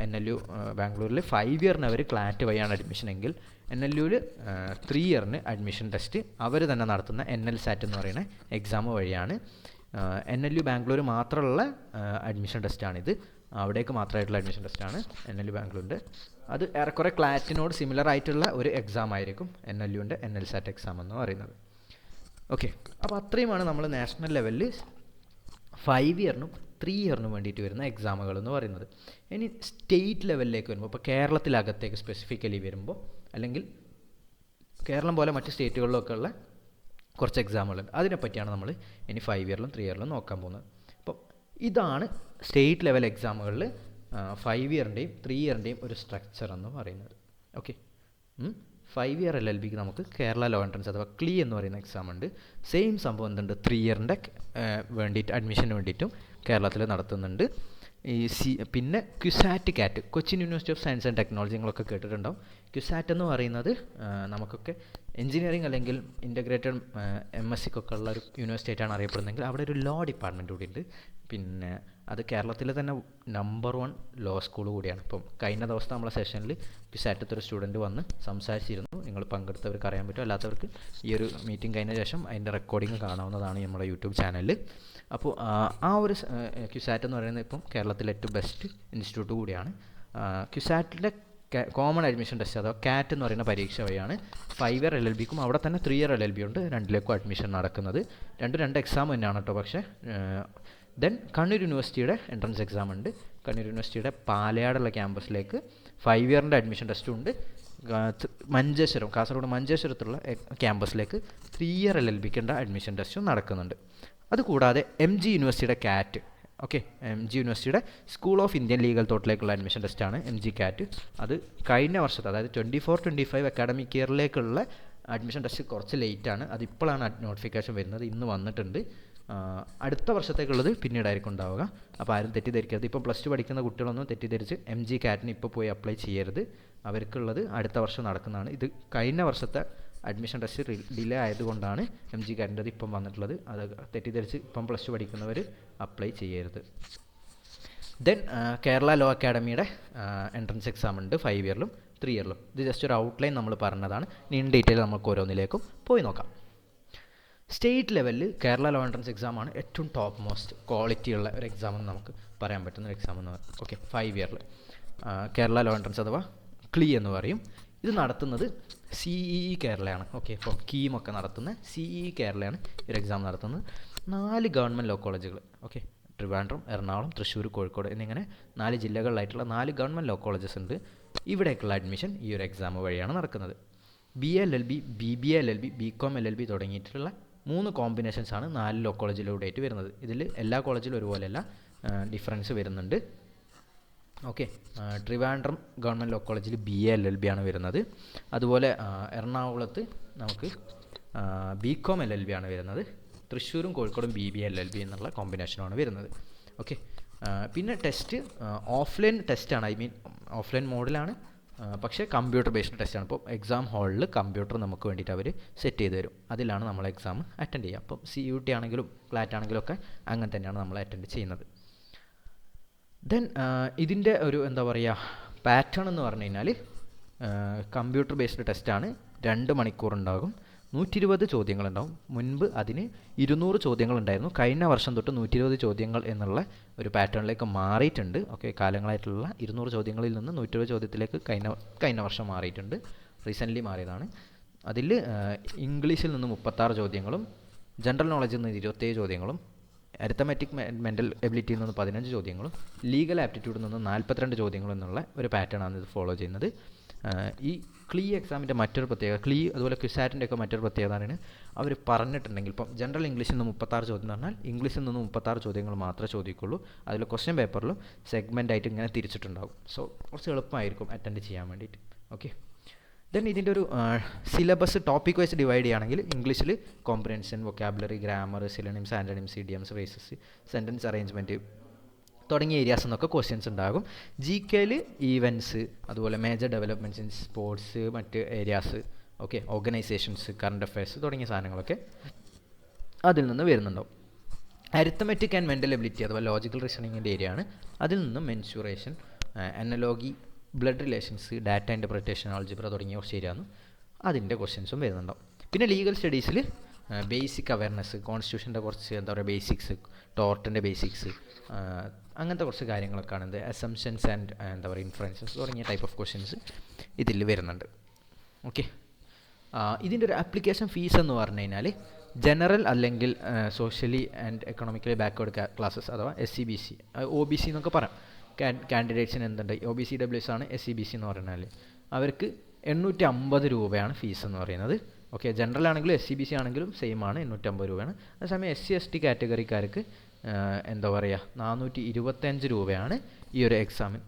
NLU ബാംഗ്ലൂരിൽ 5 ഇയറിന് അവർ ക്ലാറ്റ് വഴിയാണ് അഡ്മിഷൻ എങ്കിൽ NLUവിൽ 3 ഇയറിന് അഡ്മിഷൻ ടെസ്റ്റ് അവർ തന്നെ നടത്തുന്ന NLSAT എന്ന് പറയുന്ന എക്സാം വഴിയാണ്. NLU ബാംഗ്ലൂർ മാത്രമുള്ള അഡ്മിഷൻ ടെസ്റ്റാണിത്. അവിടേക്ക് മാത്രമായിട്ടുള്ള അഡ്മിഷൻ ടെസ്റ്റാണ് NLU ബാംഗ്ലൂരിൻ്റെ. അത് ഏറെക്കുറെ ക്ലാറ്റിനോട് സിമിലർ ആയിട്ടുള്ള ഒരു എക്സാം ആയിരിക്കും NLUവിൻ്റെ NLSAT എക്സാം എന്ന് പറയുന്നത്. ഓക്കെ, അപ്പോൾ അത്രയുമാണ് നമ്മൾ നാഷണൽ ലെവലിൽ 5 ഇയറിനും 3 ഇയറിനും വേണ്ടിയിട്ട് വരുന്ന എക്സാമുകൾ എന്ന് പറയുന്നത്. ഇനി സ്റ്റേറ്റ് ലെവലിലേക്ക് വരുമ്പോൾ, ഇപ്പോൾ കേരളത്തിലകത്തേക്ക് സ്പെസിഫിക്കലി വരുമ്പോൾ, അല്ലെങ്കിൽ കേരളം പോലെ മറ്റ് സ്റ്റേറ്റുകളിലൊക്കെ ഉള്ള കുറച്ച് എക്സാമുകളുണ്ട്. അതിനെപ്പറ്റിയാണ് നമ്മൾ ഇനി 5 ഇയറിലും 3 ഇയറിലും നോക്കാൻ പോകുന്നത്. അപ്പോൾ ഇതാണ് സ്റ്റേറ്റ് ലെവൽ എക്സാമുകളിൽ 5 ഇയറിൻ്റെയും 3 ഇയറിൻ്റെയും ഒരു സ്ട്രക്ചർ എന്ന് പറയുന്നത്. ഓക്കെ, 5 ഇയർ LLBക്ക് നമുക്ക് കേരള ലോ എൻട്രൻസ് അഥവാ CLE എന്ന് പറയുന്ന എക്സാം ഉണ്ട്. സെയിം സംഭവം എന്തുണ്ട്, 3 ഇയറിൻ്റെ വേണ്ടിയിട്ട് അഡ്മിഷന് വേണ്ടിയിട്ടും കേരളത്തിൽ നടത്തുന്നുണ്ട്. പിന്നെ ക്യുസാറ്റ് കാറ്റ്, Cochin university of science and technology നിങ്ങളൊക്കെ കേട്ടിട്ടുണ്ടാവും. ക്യുസാറ്റ് എന്ന് പറയുന്നത് നമുക്കൊക്കെ എഞ്ചിനീയറിംഗ് അല്ലെങ്കിൽ ഇൻ്റഗ്രേറ്റഡ് MSCക്കൊക്കെ ഉള്ള ഒരു യൂണിവേഴ്സിറ്റി ആയിട്ടാണ് അറിയപ്പെടുന്നതെങ്കിൽ അവിടെ ഒരു ലോ ഡിപ്പാർട്ട്മെൻറ്റ് കൂടി ഉണ്ട്. പിന്നെ അത് കേരളത്തിലെ തന്നെ നമ്പർ 1 ലോ സ്കൂൾ കൂടിയാണ്. ഇപ്പം കഴിഞ്ഞ ദിവസത്തെ നമ്മളെ സെഷനിൽ ക്യുസാറ്റത്തെ ഒരു സ്റ്റുഡൻറ്റ് വന്ന് സംസാരിച്ചിരുന്നു. നിങ്ങൾ പങ്കെടുത്തവർക്ക് അറിയാൻ പറ്റും, അല്ലാത്തവർക്ക് ഈ ഒരു മീറ്റിംഗ് കഴിഞ്ഞ ശേഷം അതിൻ്റെ റെക്കോർഡിങ് കാണാവുന്നതാണ് നമ്മുടെ യൂട്യൂബ് ചാനലിൽ. അപ്പോൾ ആ ഒരു ക്യുസാറ്റ് എന്ന് പറയുന്നത് ഇപ്പം കേരളത്തിലെ ഏറ്റവും ബെസ്റ്റ് ഇൻസ്റ്റിറ്റ്യൂട്ട് കൂടിയാണ്. ക്യുസാറ്റിൻ്റെ കോമൺ അഡ്മിഷൻ ടെസ്റ്റ് അഥവാ CAT എന്ന് പറയുന്ന പരീക്ഷ വഴിയാണ് 5 ഇയർ LLBക്കും അവിടെ തന്നെ 3 ഇയർ LLB ഉണ്ട്, രണ്ടിലേക്കും അഡ്മിഷൻ നടക്കുന്നത്. രണ്ട് എക്സാം തന്നെയാണ് കേട്ടോ. പക്ഷേ ദെൻ കണ്ണൂർ യൂണിവേഴ്സിറ്റിയുടെ എൻട്രൻസ് എക്സാം ഉണ്ട്. കണ്ണൂർ യൂണിവേഴ്സിറ്റിയുടെ പാലയാടുള്ള ക്യാമ്പസിലേക്ക് 5 ഇയറിൻ്റെ അഡ്മിഷൻ ടെസ്റ്റും ഉണ്ട്. മഞ്ചേശ്വരം, കാസർഗോഡ് മഞ്ചേശ്വരത്തുള്ള ക്യാമ്പസിലേക്ക് 3 ഇയർ LLBക്കേണ്ട അഡ്മിഷൻ ടെസ്റ്റും നടക്കുന്നുണ്ട്. അതുകൂടാതെ MG യൂണിവേഴ്സിറ്റിയുടെ CAT, ഓക്കെ, MG യൂണിവേഴ്സിറ്റിയുടെ സ്കൂൾ ഓഫ് ഇന്ത്യൻ ലീഗൽ തോട്ടിലേക്കുള്ള അഡ്മിഷൻ ടെസ്റ്റാണ് MG CAT. അത് കഴിഞ്ഞ വർഷത്തെ, അതായത് 24-25 അക്കാഡമിക് ഇയറിലേക്കുള്ള അഡ്മിഷൻ ടെസ്റ്റ് കുറച്ച് ലേറ്റാണ്. അതിപ്പോഴാണ് നോട്ടിഫിക്കേഷൻ വരുന്നത്, ഇന്ന് വന്നിട്ടുണ്ട്. അടുത്ത വർഷത്തേക്കുള്ളത് പിന്നീടായിരിക്കും ഉണ്ടാവുക. അപ്പോൾ ആരും തെറ്റിദ്ധരിക്കരുത്. ഇപ്പോൾ +2 പഠിക്കുന്ന കുട്ടികളൊന്നും തെറ്റിദ്ധരിച്ച് MG CATന് ഇപ്പോൾ പോയി അപ്ലൈ ചെയ്യരുത്. അവർക്കുള്ളത് അടുത്ത വർഷം നടക്കുന്നതാണ്. ഇത് കഴിഞ്ഞ വർഷത്തെ അഡ്മിഷൻ ടെസ്റ്റ് ഡിലേ ആയതുകൊണ്ടാണ് MG CATൻ്റെത് ഇപ്പം വന്നിട്ടുള്ളത്. അത് തെറ്റിദ്ധരിച്ച് ഇപ്പം +2 പഠിക്കുന്നവർ അപ്ലൈ ചെയ്യരുത്. ദെൻ കേരള ലോ അക്കാഡമിയുടെ എൻട്രൻസ് എക്സാം ഉണ്ട് 5 ഇയറിലും 3 ഇയറിലും. ഇത് ജസ്റ്റ് ഒരു ഔട്ട്ലൈൻ നമ്മൾ പറഞ്ഞതാണ്. ഇനി ഇൻ ഡീറ്റെയിൽ നമുക്ക് ഓരോന്നിലേക്കും പോയി നോക്കാം. സ്റ്റേറ്റ് ലെവലിൽ കേരള ലോ എൻട്രൻസ് എക്സാമാണ് ഏറ്റവും ടോപ്പ് മോസ്റ്റ് ക്വാളിറ്റി ഉള്ള ഒരു എക്സാം എന്ന് നമുക്ക് പറയാൻ പറ്റുന്ന ഒരു എക്സാം എന്ന് പറയും. ഓക്കെ, 5 ഇയറിൽ കേരള ലോ എൻട്രൻസ് അഥവാ CLE എന്ന് പറയും. ഇത് നടത്തുന്നത് CEE കേരളയാണ്. ഓക്കെ, ഇപ്പോൾ കീമൊക്കെ നടത്തുന്ന CEE കേരളയാണ് ഈ ഒരു എക്സാം നടത്തുന്നത്. 4 ഗവൺമെൻറ് ലോ കോളേജുകൾ, ഓക്കെ, ട്രിവാൻഡ്രം, എറണാകുളം, തൃശ്ശൂർ, കോഴിക്കോട് എന്നിങ്ങനെ 4 ജില്ലകളിലായിട്ടുള്ള 4 ഗവൺമെൻറ് ലോ കോളേജസ് ഉണ്ട്. ഇവിടേക്കുള്ള അഡ്മിഷൻ ഈ ഒരു എക്സാം വഴിയാണ് നടക്കുന്നത്. BA-LLB, BBA-LLB, BCom LLB തുടങ്ങിയിട്ടുള്ള 3 കോമ്പിനേഷൻസാണ് 4 ലോ കോളേജിലൂടെ ആയിട്ട് വരുന്നത്. ഇതിൽ എല്ലാ കോളേജിലും ഒരുപോലെയല്ല, ഡിഫറൻസ് വരുന്നുണ്ട്. ഓക്കെ, ട്രിവാൻഡ്രം ഗവൺമെൻറ് ലോ കോളേജിൽ BA-LLB ആണ് വരുന്നത്. അതുപോലെ എറണാകുളത്ത് നമുക്ക് BCom LLB ആണ് വരുന്നത്. തൃശ്ശൂരും കോഴിക്കോടും BBA-LLB എന്നുള്ള കോമ്പിനേഷനാണ് വരുന്നത്. ഓക്കെ, പിന്നെ ടെസ്റ്റ് ഓഫ്ലൈൻ ടെസ്റ്റാണ്, ഐ മീൻ ഓഫ്ലൈൻ മോഡിലാണ്, പക്ഷേ കമ്പ്യൂട്ടർ ബേസ്ഡ് ടെസ്റ്റാണ്. ഇപ്പോൾ എക്സാം ഹാളിൽ കമ്പ്യൂട്ടർ നമുക്ക് വേണ്ടിയിട്ട് അവർ സെറ്റ് ചെയ്ത് തരും, അതിലാണ് നമ്മൾ എക്സാം അറ്റൻഡ് ചെയ്യുക. അപ്പം CUT ആണെങ്കിലും ക്ലാറ്റ് ആണെങ്കിലും ഒക്കെ അങ്ങനെ തന്നെയാണ് നമ്മൾ അറ്റൻഡ് ചെയ്യുന്നത്. ദെൻ ഇതിൻ്റെ ഒരു എന്താ പറയുക പാറ്റേൺ എന്ന് പറഞ്ഞു കഴിഞ്ഞാൽ കമ്പ്യൂട്ടർ ബേസ്ഡ് ടെസ്റ്റാണ്. 2 മണിക്കൂർ ഉണ്ടാകും, 120 ചോദ്യങ്ങളുണ്ടാവും. മുൻപ് അതിന് 200 ചോദ്യങ്ങളുണ്ടായിരുന്നു. കഴിഞ്ഞ വർഷം തൊട്ട് 120 ചോദ്യങ്ങൾ എന്നുള്ള ഒരു പാറ്റേണിലേക്ക് മാറിയിട്ടുണ്ട്. ഓക്കെ, കാലങ്ങളായിട്ടുള്ള 200 ചോദ്യങ്ങളിൽ നിന്ന് 120 ചോദ്യത്തിലേക്ക് കഴിഞ്ഞ വർഷം മാറിയിട്ടുണ്ട്, റീസെൻ്റ്ലി മാറിയതാണ്. അതിൽ ഇംഗ്ലീഷിൽ നിന്ന് 36 ചോദ്യങ്ങളും ജനറൽ നോളജിൽ നിന്ന് 27 ചോദ്യങ്ങളും അരിത്തമാറ്റിക് മെൻ്റൽ എബിലിറ്റിയിൽ നിന്ന് 15 ചോദ്യങ്ങളും ലീഗൽ ആപ്റ്റിറ്റ്യൂഡിൽ നിന്ന് 42 ചോദ്യങ്ങളും എന്നുള്ള ഒരു പാറ്റേൺ ആണ് ഇത് ഫോളോ ചെയ്യുന്നത്. ഈ ക്ലീ എക്സാമിൻ്റെ മറ്റൊരു പ്രത്യേകത, ക്ലീ അതുപോലെ ക്വിസാറ്റിൻ്റെ ഒക്കെ മറ്റൊരു പ്രത്യേകതയാണ് അവർ പറഞ്ഞിട്ടുണ്ടെങ്കിൽ, ഇപ്പം ജനറൽ ഇംഗ്ലീഷിൽ നിന്ന് 36 ചോദ്യം എന്ന് പറഞ്ഞാൽ ഇംഗ്ലീഷിൽ നിന്ന് 36 ചോദ്യങ്ങൾ മാത്രമേ ചോദിക്കുള്ളൂ. അതിൽ ക്വസ്റ്റ്യൻ പേപ്പറിലും സെഗ്മെൻ്റ് ആയിട്ട് ഇങ്ങനെ തിരിച്ചിട്ടുണ്ടാകും. സോ കുറച്ച് എളുപ്പമായിരിക്കും അറ്റൻഡ് ചെയ്യാൻ വേണ്ടിയിട്ട്. ഓക്കെ, ദെൻ ഇതിൻ്റെ ഒരു സിലബസ് ടോപ്പിക് വൈസ് ഡിവൈഡ് ചെയ്യുകയാണെങ്കിൽ ഇംഗ്ലീഷിൽ comprehension, vocabulary, grammar, synonyms, antonyms, idioms, phrases, sentence arrangement തുടങ്ങിയ ഏരിയാസ് എന്നൊക്കെ ക്വസ്റ്റ്യൻസ് ഉണ്ടാകും. GK-യിൽ ഈവൻറ്റ്സ്, അതുപോലെ മേജർ ഡെവലപ്മെൻറ്റ്സ് ഇൻ സ്പോർട്സ്, മറ്റ് areas, okay, organisations, current affairs തുടങ്ങിയ സാധനങ്ങളൊക്കെ അതിൽ നിന്ന് വരുന്നുണ്ടാവും. അരിത്തമെറ്റിക് ആൻഡ് മെൻ്റൽ എബിലിറ്റി അഥവാ ലോജിക്കൽ റീസണിങ്ങിൻ്റെ ഏരിയ ആണ്. അതിൽ നിന്നും mensuration, analogy, blood relations, data interpretation, algebra തുടങ്ങിയ കുറച്ച് ഏരിയ ആണ് അതിൻ്റെ ക്വസ്റ്റ്യൻസും വരുന്നുണ്ടാവും. പിന്നെ ലീഗൽ സ്റ്റഡീസിൽ ബേസിക് അവയർനെസ്, കോൺസ്റ്റിറ്റ്യൂഷൻ്റെ കുറച്ച് എന്താ പറയുക ബേസിക്സ്, ടോർട്ടിൻ്റെ ബേസിക്സ്, അങ്ങനത്തെ കുറച്ച് കാര്യങ്ങളൊക്കെയാണ് ഇത്. അസംഷൻസ് ആൻഡ് എന്താ പറയുക ഇൻഫറൻസസ് തുടങ്ങിയ ടൈപ്പ് ഓഫ് ക്വസ്റ്റ്യൻസ് ഇതിൽ വരുന്നുണ്ട്. ഓക്കെ, ഇതിൻ്റെ ഒരു ആപ്ലിക്കേഷൻ ഫീസ് എന്ന് പറഞ്ഞു കഴിഞ്ഞാൽ ജനറൽ അല്ലെങ്കിൽ socially and economically backward classes അഥവാ SCBC, OBC എന്നൊക്കെ പറയാം. കാൻഡിഡേറ്റ്സിന് എന്തുണ്ട്, OBC/WS ആണ് SCBC എന്ന് പറഞ്ഞാൽ അവർക്ക് 850 രൂപയാണ് ഫീസ് എന്ന് പറയുന്നത്. ഓക്കെ, ജനറൽ ആണെങ്കിലും SCBC ആണെങ്കിലും സെയിം ആണ്, 850 രൂപയാണ്. അതേസമയം SC/ST കാറ്റഗറിക്കാർക്ക് എന്താ പറയുക 425 രൂപയാണ് ഈ ഒരു എക്സാമിന്.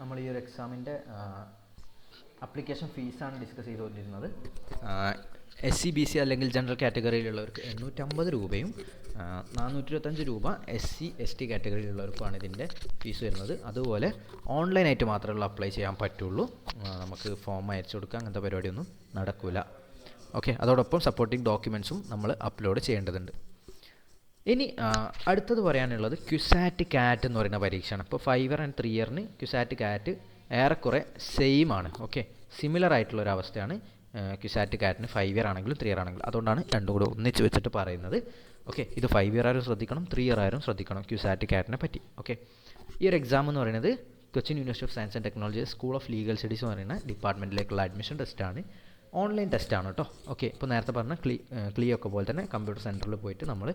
നമ്മൾ ഈ ഒരു എക്സാമിൻ്റെ അപ്ലിക്കേഷൻ ഫീസാണ് ഡിസ്കസ് ചെയ്തുകൊണ്ടിരുന്നത്. SCBC അല്ലെങ്കിൽ ജനറൽ കാറ്റഗറിയിലുള്ളവർക്ക് 850 രൂപയും 425 രൂപ SC/ST കാറ്റഗറിയിലുള്ളവർക്കുമാണ് ഇതിൻ്റെ ഫീസ് വരുന്നത്. അതുപോലെ ഓൺലൈനായിട്ട് മാത്രമേ അപ്ലൈ ചെയ്യാൻ പറ്റുള്ളൂ, നമുക്ക് ഫോം അയച്ചു കൊടുക്കുക അങ്ങനത്തെ പരിപാടിയൊന്നും നടക്കില്ല. ഓക്കെ, അതോടൊപ്പം സപ്പോർട്ടിംഗ് ഡോക്യുമെൻറ്റ്സും നമ്മൾ അപ്ലോഡ് ചെയ്യേണ്ടതുണ്ട്. ഇനി അടുത്തത് പറയാനുള്ളത് ക്യുസാറ്റ് കാറ്റ് എന്ന് പറയുന്ന പരീക്ഷയാണ്. ഇപ്പോൾ 5 ഇയർ ആൻഡ് 3 ഇയറിന് ക്യുസാറ്റ് കാറ്റ് ഏറെക്കുറെ സെയിം ആണ്. ഓക്കെ, സിമിലർ ആയിട്ടുള്ളൊരവസ്ഥയാണ് ക്യുസാറ്റ് കാറ്റിന് 5 ഇയർ ആണെങ്കിലും 3 ഇയർ ആണെങ്കിലും. അതുകൊണ്ടാണ് രണ്ടും കൂടെ ഒന്നിച്ച് വെച്ചിട്ട് പറയുന്നത്. ഓക്കെ, ഇത് 5 ഇയർ ആരും ശ്രദ്ധിക്കണം, 3 ഇയർ ആരും ശ്രദ്ധിക്കണം ക്യുസാറ്റ് കാറ്റിനെ പറ്റി. ഓക്കെ, ഈ ഒരു എക്സാം എന്ന് പറയുന്നത് Cochin university of science and technology school of legal studies എന്ന് പറയുന്ന ഡിപ്പാർട്ട്മെൻറ്റിലേക്കുള്ള അഡ്മിഷൻ ടെസ്റ്റാണ്. ഓൺലൈൻ ടെസ്റ്റാണ് കേട്ടോ. ഓക്കെ, ഇപ്പോൾ നേരത്തെ പറഞ്ഞ ക്ലീ ഒക്കെ പോലെ തന്നെ കമ്പ്യൂട്ടർ സെൻറ്ററിൽ പോയിട്ട് നമ്മൾ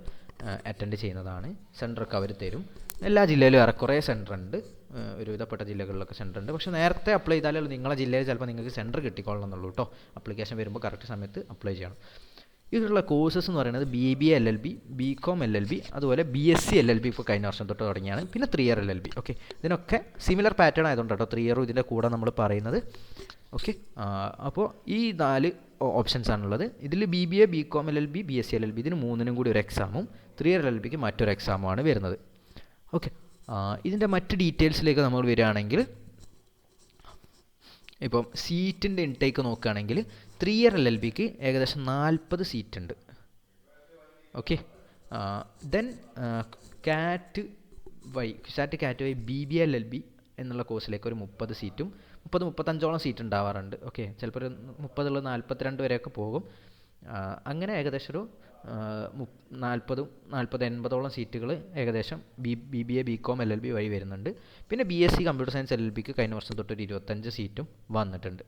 അറ്റൻഡ് ചെയ്യുന്നതാണ്. സെൻറ്ററൊക്കെ അവർ തരും. എല്ലാ ജില്ലയിലും ഏറെക്കുറെ സെൻറ്റർ ഉണ്ട്, ഒരുവിധപ്പെട്ട ജില്ലകളിലൊക്കെ സെൻറ്റർ ഉണ്ട്. പക്ഷേ നേരത്തെ അപ്ലൈ ചെയ്താലേ നിങ്ങളുടെ ജില്ലയിൽ ചിലപ്പോൾ നിങ്ങൾക്ക് സെൻറ്റർ കിട്ടിക്കൊള്ളണം എന്നുള്ളൂ കേട്ടോ. അപ്ലിക്കേഷൻ വരുമ്പോൾ കറക്റ്റ് സമയത്ത് അപ്ലൈ ചെയ്യണം. ഇതിലുള്ള കോഴ്സസ് എന്ന് പറയുന്നത് BBA-LLB, BCom LLB, അതുപോലെ BSc-LLB ഇപ്പോൾ കഴിഞ്ഞ വർഷം തൊട്ട് തുടങ്ങിയാണ്. പിന്നെ 3 ഇയർ LLB. ഓക്കെ, ഇതിനൊക്കെ സിമിലർ പാറ്റേൺ ആയതുകൊണ്ട് കേട്ടോ 3 ഇയറും ഇതിൻ്റെ കൂടെ നമ്മൾ പറയുന്നത്. ഓക്കെ, അപ്പോൾ ഈ 4 ഓപ്ഷൻസ് ആണുള്ളത്. ഇതിൽ BBA, BCom LLB, BSc-LLB ഇതിന് 3നും കൂടി ഒരു എക്സാമും 3 ഇയർ LLBക്ക് മറ്റൊരു എക്സാമുമാണ് വരുന്നത്. ഓക്കെ, ഇതിൻ്റെ മറ്റ് ഡീറ്റെയിൽസിലേക്ക് നമ്മൾ വരികയാണെങ്കിൽ ഇപ്പം സീറ്റിൻ്റെ ഇൻടേക്ക് നോക്കുകയാണെങ്കിൽ 3 ഇയർ LLBക്ക് ഏകദേശം 40 സീറ്റ് ഉണ്ട്. ഓക്കെ, ദെൻ ക്യുസാറ്റ് കാറ്റ് വൈ BBA-LLB എന്നുള്ള കോഴ്സിലേക്ക് ഒരു 30 സീറ്റും 30-35ഓളം സീറ്റ് ഉണ്ടാവാറുണ്ട്. ഓക്കെ, ചിലപ്പോൾ ഒരു 30-42 വരെയൊക്കെ പോകും. അങ്ങനെ ഏകദേശം ഒരു 40-80ഓളം സീറ്റുകൾ ഏകദേശം BBA, BCom LLB വഴി വരുന്നുണ്ട്. പിന്നെ BSc കമ്പ്യൂട്ടർ സയൻസ് LLBക്ക് കഴിഞ്ഞ വർഷം തൊട്ടൊരു 25 സീറ്റും വന്നിട്ടുണ്ട്.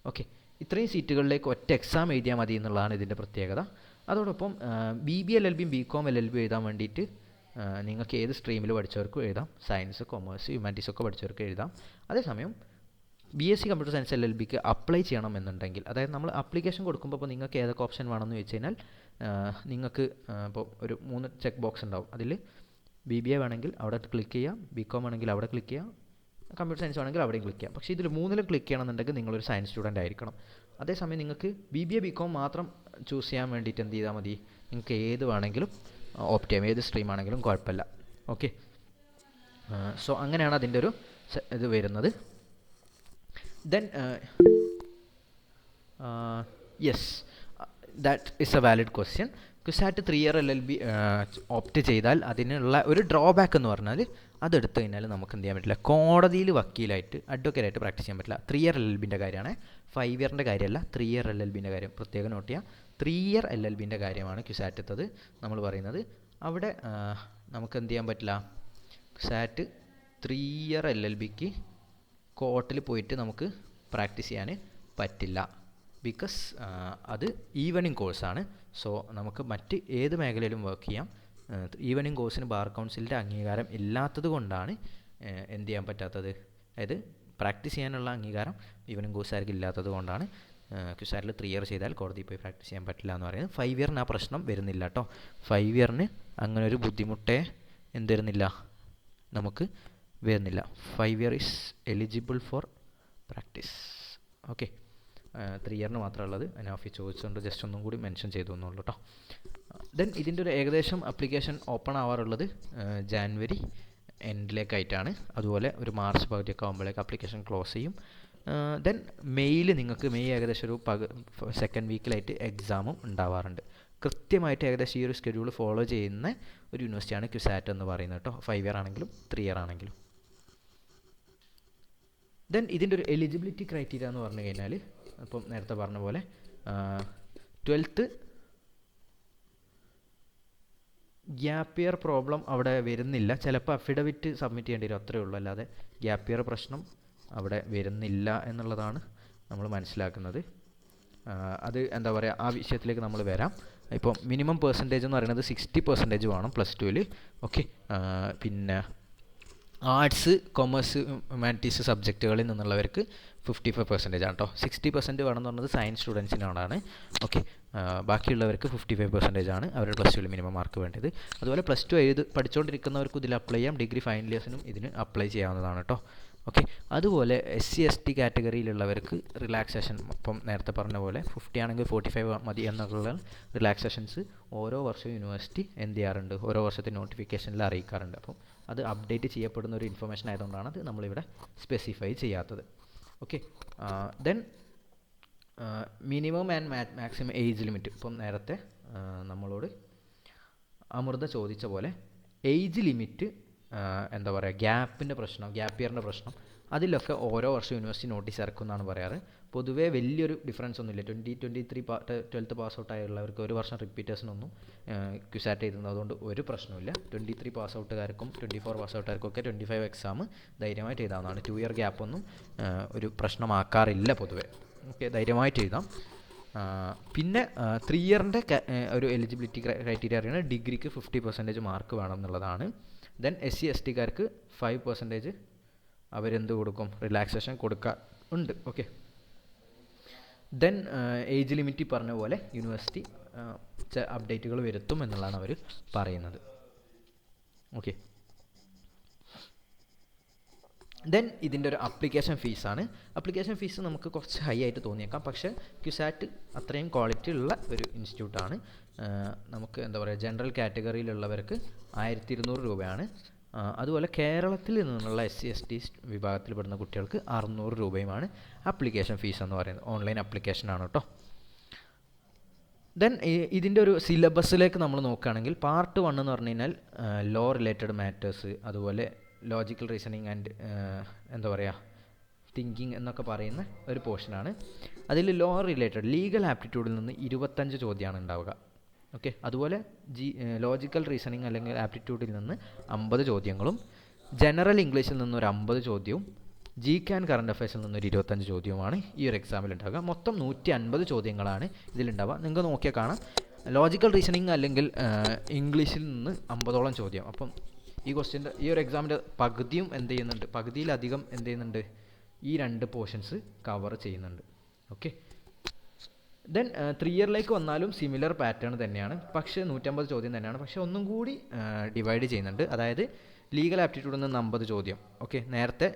ഓക്കെ, ഇത്രയും സീറ്റുകളിലേക്ക് ഒറ്റ എക്സാം എഴുതിയാൽ മതി എന്നുള്ളതാണ് ഇതിൻ്റെ പ്രത്യേകത. അതോടൊപ്പം BBA LLB BCom LLB എഴുതാൻ വേണ്ടിയിട്ട് നിങ്ങൾക്ക് ഏത് സ്ട്രീമിൽ പഠിച്ചവർക്കും എഴുതാം. സയൻസ്, കൊമേഴ്സ്, ഹ്യൂമാനിറ്റീസ് ഒക്കെ പഠിച്ചവർക്ക് എഴുതാം. അതേസമയം BSc കമ്പ്യൂട്ടർ സയൻസ് LLBക്ക് അപ്ലൈ ചെയ്യണം എന്നുണ്ടെങ്കിൽ, അതായത് നമ്മൾ ആപ്ലിക്കേഷൻ കൊടുക്കുമ്പോൾ ഇപ്പോൾ നിങ്ങൾക്ക് ഏതൊക്കെ ഓപ്ഷൻ വേണമെന്ന് ചോദിച്ചു കഴിഞ്ഞാൽ നിങ്ങൾക്ക് ഇപ്പോൾ ഒരു 3 ചെക്ക് ബോക്സ് ഉണ്ടാവും. അതിൽ BBA വേണമെങ്കിൽ അവിടെ ക്ലിക്ക് ചെയ്യാം, BCom വേണമെങ്കിൽ അവിടെ ക്ലിക്ക് ചെയ്യാം, കമ്പ്യൂട്ടർ സയൻസ് വേണമെങ്കിൽ അവിടെയും ക്ലിക്ക് ചെയ്യാം. പക്ഷേ ഇതിൽ 3ലും ക്ലിക്ക് ചെയ്യണമെന്നുണ്ടെങ്കിൽ നിങ്ങളൊരു സയൻസ് സ്റ്റുഡൻ്റ് ആയിരിക്കണം. അതേസമയം നിങ്ങൾക്ക് BBA BCom മാത്രം ചൂസ് ചെയ്യാൻ വേണ്ടിയിട്ട് എന്ത് ചെയ്താൽ മതി, നിങ്ങൾക്ക് ഏത് വേണമെങ്കിലും ഓപ്റ്റ് ചെയ്യാം, ഏത് സ്ട്രീം ആണെങ്കിലും കുഴപ്പമില്ല. ഓക്കെ, സോ അങ്ങനെയാണ് അതിൻ്റെ ഒരു ഇത് വരുന്നത്. Then yes, that is A valid question. CUSAT 3 year LLB opt ചെയ്താൽ അതിനുള്ള ഒരു ഡ്രോബാക്ക് എന്ന് പറഞ്ഞാൽ അതെടുത്തു കഴിഞ്ഞാൽ നമുക്ക് എന്ത് ചെയ്യാൻ പറ്റില്ല, കോടതിയിൽ വക്കീലായിട്ട് അഡ്വക്കേറ്റായിട്ട് പ്രാക്ടീസ് ചെയ്യാൻ പറ്റില്ല. 3 ഇയർ LLBൻ്റെ കാര്യമാണ്, 5 ഇയറിൻ്റെ കാര്യമല്ല. 3 ഇയർ LLBൻ്റെ കാര്യം പ്രത്യേകം നോട്ട് ചെയ്യാം. 3 ഇയർ LLBൻ്റെ കാര്യമാണ് ക്യുസാറ്റത്തത് നമ്മൾ പറയുന്നത്. അവിടെ നമുക്ക് എന്ത് ചെയ്യാൻ പറ്റില്ല, ക്യുസാറ്റ് 3 ഇയർ LLBക്ക് കോർട്ടിൽ പോയിട്ട് നമുക്ക് പ്രാക്ടീസ് ചെയ്യാൻ പറ്റില്ല. ബിക്കോസ് അത് ഈവനിങ് കോഴ്സാണ്. സോ നമുക്ക് മറ്റ് ഏത് മേഖലയിലും വർക്ക് ചെയ്യാം. ഈവനിങ് കോഴ്സിന് ബാർ കൗൺസിലിൻ്റെ അംഗീകാരം ഇല്ലാത്തത് കൊണ്ടാണ് എന്ത് ചെയ്യാൻ പറ്റാത്തത്, അതായത് പ്രാക്ടീസ് ചെയ്യാനുള്ള അംഗീകാരം ഈവനിങ് കോഴ്സുകാർക്ക് ഇല്ലാത്തത് കൊണ്ടാണ് ക്യുസാറ്റിൽ 3 ഇയർ ചെയ്താൽ കോടതിയിൽ പോയി പ്രാക്ടീസ് ചെയ്യാൻ പറ്റില്ല എന്ന് പറയുന്നത്. 5 ഇയറിന് ആ പ്രശ്നം വരുന്നില്ല കേട്ടോ. 5 ഇയറിന് അങ്ങനെ ഒരു ബുദ്ധിമുട്ടേ എന്ത് വരുന്നില്ല, നമുക്ക് വരുന്നില്ല. 5 year is eligible for practice. Okay, 3 ഇയറിന് മാത്രമുള്ളത്. അതിനാഫി ചോദിച്ചുകൊണ്ട് ജസ്റ്റ് ഒന്നും കൂടി മെൻഷൻ ചെയ്തു എന്നുള്ളൂ കേട്ടോ. ദെൻ ഇതിൻ്റെ ഒരു ഏകദേശം അപ്ലിക്കേഷൻ ഓപ്പൺ ആവാറുള്ളത് ജാനുവരി എൻഡിലേക്കായിട്ടാണ്. അതുപോലെ ഒരു മാർച്ച് പകുതിയൊക്കെ ആകുമ്പോഴേക്ക് അപ്ലിക്കേഷൻ ക്ലോസ് ചെയ്യും. ദെൻ മെയ്യിൽ നിങ്ങൾക്ക് മെയ് ഏകദേശം ഒരു സെക്കൻഡ് വീക്കിലായിട്ട് എക്സാമും ഉണ്ടാവാറുണ്ട്. കൃത്യമായിട്ട് ഏകദേശം ഈ ഒരു സ്കെഡ്യൂൾ ഫോളോ ചെയ്യുന്ന ഒരു യൂണിവേഴ്സിറ്റിയാണ് ക്യുസാറ്റ് എന്ന് പറയുന്നത് കേട്ടോ. 5 ഇയർ ആണെങ്കിലും 3 ഇയർ ആണെങ്കിലും. ദെൻ ഇതിൻ്റെ ഒരു എലിജിബിലിറ്റി ക്രൈറ്റീരിയ എന്ന് പറഞ്ഞു കഴിഞ്ഞാൽ അപ്പം നേരത്തെ പറഞ്ഞ പോലെ 12th ഗ്യാപ്പ് ഇയർ പ്രോബ്ലം അവിടെ വരുന്നില്ല. ചിലപ്പോൾ അഫിഡവിറ്റ് സബ്മിറ്റ് ചെയ്യേണ്ടി വരും, അത്രയേ ഉള്ളൂ. അല്ലാതെ ഗ്യാപ്പ് ഇയർ പ്രശ്നം അവിടെ വരുന്നില്ല എന്നുള്ളതാണ് നമ്മൾ മനസ്സിലാക്കുന്നത്. അത് എന്താ പറയുക, ആ വിഷയത്തിലേക്ക് നമ്മൾ വരാം. ഇപ്പോൾ മിനിമം പെർസെൻറ്റേജ് എന്ന് പറയുന്നത് 60% വേണം +2ൽ. ഓക്കെ, പിന്നെ ആർട്സ്, കൊമേഴ്സ്, ഹ്യൂമാനിറ്റീസ് സബ്ജക്റ്റുകളിൽ നിന്നുള്ളവർക്ക് 55% ആണ് കേട്ടോ. 60% വേണമെന്ന് പറഞ്ഞത് സയൻസ് സ്റ്റുഡൻസിനാണ്. ഓക്കെ, ബാക്കിയുള്ളവർക്ക് 55% ആണ് അവരുടെ +2ൽ മിനിമം മാർക്ക് വേണ്ടത്. അതുപോലെ +2 പഠിച്ചുകൊണ്ടിരിക്കുന്നവർക്കും ഇതിൽ അപ്ലൈ ചെയ്യാം. ഡിഗ്രി ഫൈനൽ ഇയേഴ്സിനും ഇതിന് അപ്ലൈ ചെയ്യാവുന്നതാണ് കേട്ടോ. ഓക്കെ, അതുപോലെ SC/ST കാറ്റഗറിയിലുള്ളവർക്ക് റിലാക്സേഷൻ, ഇപ്പം നേരത്തെ പറഞ്ഞ പോലെ 50 ആണെങ്കിൽ 45 മതി എന്നുള്ള റിലാക്സേഷൻസ് ഓരോ വർഷവും യൂണിവേഴ്സിറ്റി എന്ത് ചെയ്യാറുണ്ട്, ഓരോ വർഷത്തെ നോട്ടിഫിക്കേഷനിൽ അറിയിക്കാറുണ്ട്. അപ്പം അത് അപ്ഡേറ്റ് ചെയ്യപ്പെടുന്ന ഒരു ഇൻഫർമേഷൻ ആയതുകൊണ്ടാണ് അത് നമ്മളിവിടെ സ്പെസിഫൈ ചെയ്യാത്തത്. Okay, then minimum and maximum age limit. ഇപ്പം നേരത്തെ നമ്മളോട് അമൃത ചോദിച്ച പോലെ ഏജ് ലിമിറ്റ് എന്താ പറയുക, ഗ്യാപ്പ് ഇയറിൻ്റെ പ്രശ്നം അതിലൊക്കെ ഓരോ വർഷം യൂണിവേഴ്സിറ്റി നോട്ടീസ് ഇറക്കും എന്നാണ് പറയാറ്. പൊതുവേ വലിയൊരു ഡിഫറൻസ് ഒന്നുമില്ല. 2023 12th പാസ് ഔട്ട് ആയുള്ളവർക്ക് ഒരു വർഷം റിപ്പീറ്റേഴ്സിനൊന്നും ക്യുസാറ്റ് എഴുതുന്നത് അതുകൊണ്ട് ഒരു പ്രശ്നമില്ല. 23 പാസ് ഔട്ടുകാർക്കും 24 പാസ് ഔട്ടുകാർക്കും ഒക്കെ 25 എക്സാം ധൈര്യമായിട്ട് എഴുതാവുന്നതാണ്. 2 ഇയർ ഗ്യാപ്പൊന്നും ഒരു പ്രശ്നമാക്കാറില്ല പൊതുവേ. ഓക്കെ, ധൈര്യമായിട്ട് എഴുതാം. പിന്നെ 3 ഇയറിൻ്റെ ഒരു എലിജിബിലിറ്റി ക്രൈറ്റീരിയ പറയുന്നത് ഡിഗ്രിക്ക് 50% മാർക്ക് വേണം എന്നുള്ളതാണ്. ദെൻ SC/ST-കാർക്ക് 5% അവരെന്ത് കൊടുക്കും, റിലാക്സേഷൻ കൊടുക്കാൻ ഉണ്ട്. ഓക്കെ, ദെൻ ഏജ് ലിമിറ്റ് പറഞ്ഞ പോലെ യൂണിവേഴ്സിറ്റി അപ്ഡേറ്റുകൾ വരുത്തും എന്നുള്ളതാണ് അവർ പറയുന്നത്. ഓക്കെ, ദെൻ ഇതിൻ്റെ ഒരു അപ്ലിക്കേഷൻ ഫീസാണ്. അപ്ലിക്കേഷൻ ഫീസ് നമുക്ക് കുറച്ച് ഹൈ ആയിട്ട് തോന്നിയേക്കാം, പക്ഷേ ക്യുസാറ്റ് അത്രയും ക്വാളിറ്റി ഉള്ള ഒരു ഇൻസ്റ്റിറ്റ്യൂട്ടാണ്. നമുക്ക് എന്താ പറയുക, ജനറൽ കാറ്റഗറിയിലുള്ളവർക്ക് 1200 രൂപയാണ്. അതുപോലെ കേരളത്തിൽ നിന്നുള്ള SC/ST വിഭാഗത്തിൽപ്പെടുന്ന കുട്ടികൾക്ക് 600 രൂപയുമാണ് അപ്ലിക്കേഷൻ ഫീസ് എന്ന് പറയുന്നത്. ഓൺലൈൻ അപ്ലിക്കേഷനാണ് കേട്ടോ. ദെൻ ഇതിൻ്റെ ഒരു സിലബസിലേക്ക് നമ്മൾ നോക്കുകയാണെങ്കിൽ പാർട്ട് 1 എന്ന് പറഞ്ഞു കഴിഞ്ഞാൽ ലോ റിലേറ്റഡ് മാറ്റേഴ്സ്, അതുപോലെ ലോജിക്കൽ റീസണിങ് ആൻഡ് എന്താ പറയുക തിങ്കിങ് എന്നൊക്കെ പറയുന്ന ഒരു പോർഷനാണ്. അതിൽ ലോ റിലേറ്റഡ് ലീഗൽ ആപ്റ്റിറ്റ്യൂഡിൽ നിന്ന് 25 ചോദ്യമാണ് ഉണ്ടാവുക. ഓക്കെ, അതുപോലെ ലോജിക്കൽ റീസണിങ് അല്ലെങ്കിൽ ആപ്റ്റിറ്റ്യൂഡിൽ നിന്ന് 50 ചോദ്യങ്ങളും ജനറൽ ഇംഗ്ലീഷിൽ നിന്ന് ഒരു 50 ചോദ്യവും GK ആൻഡ് കറണ്ട് അഫയേഴ്സിൽ നിന്നൊരു 25 ചോദ്യവുമാണ് ഈ ഒരു എക്സാമിൽ ഉണ്ടാകുക. മൊത്തം 150 ചോദ്യങ്ങളാണ് ഇതിലുണ്ടാവുക. നിങ്ങൾക്ക് നോക്കിയാൽ കാണാം ലോജിക്കൽ റീസണിങ് അല്ലെങ്കിൽ ഇംഗ്ലീഷിൽ നിന്ന് 50ഓളം ചോദ്യം. അപ്പം ഈ ഒരു എക്സാമിൻ്റെ പകുതിയും എന്ത് ചെയ്യുന്നുണ്ട്, പകുതിയിലധികം എന്ത് ചെയ്യുന്നുണ്ട്, ഈ 2 പോർഷൻസ് കവർ ചെയ്യുന്നുണ്ട്. ഓക്കെ, ദെൻ 3 ഇയറിലേക്ക് വന്നാലും സിമിലർ പാറ്റേൺ തന്നെയാണ്, പക്ഷേ 150 ചോദ്യം തന്നെയാണ്, പക്ഷേ ഒന്നും കൂടി ഡിവൈഡ് ചെയ്യുന്നുണ്ട്. അതായത് ലീഗൽ ആപ്റ്റിറ്റ്യൂഡിൽ നിന്ന് 50 ചോദ്യം. ഓക്കെ, നേരത്തെ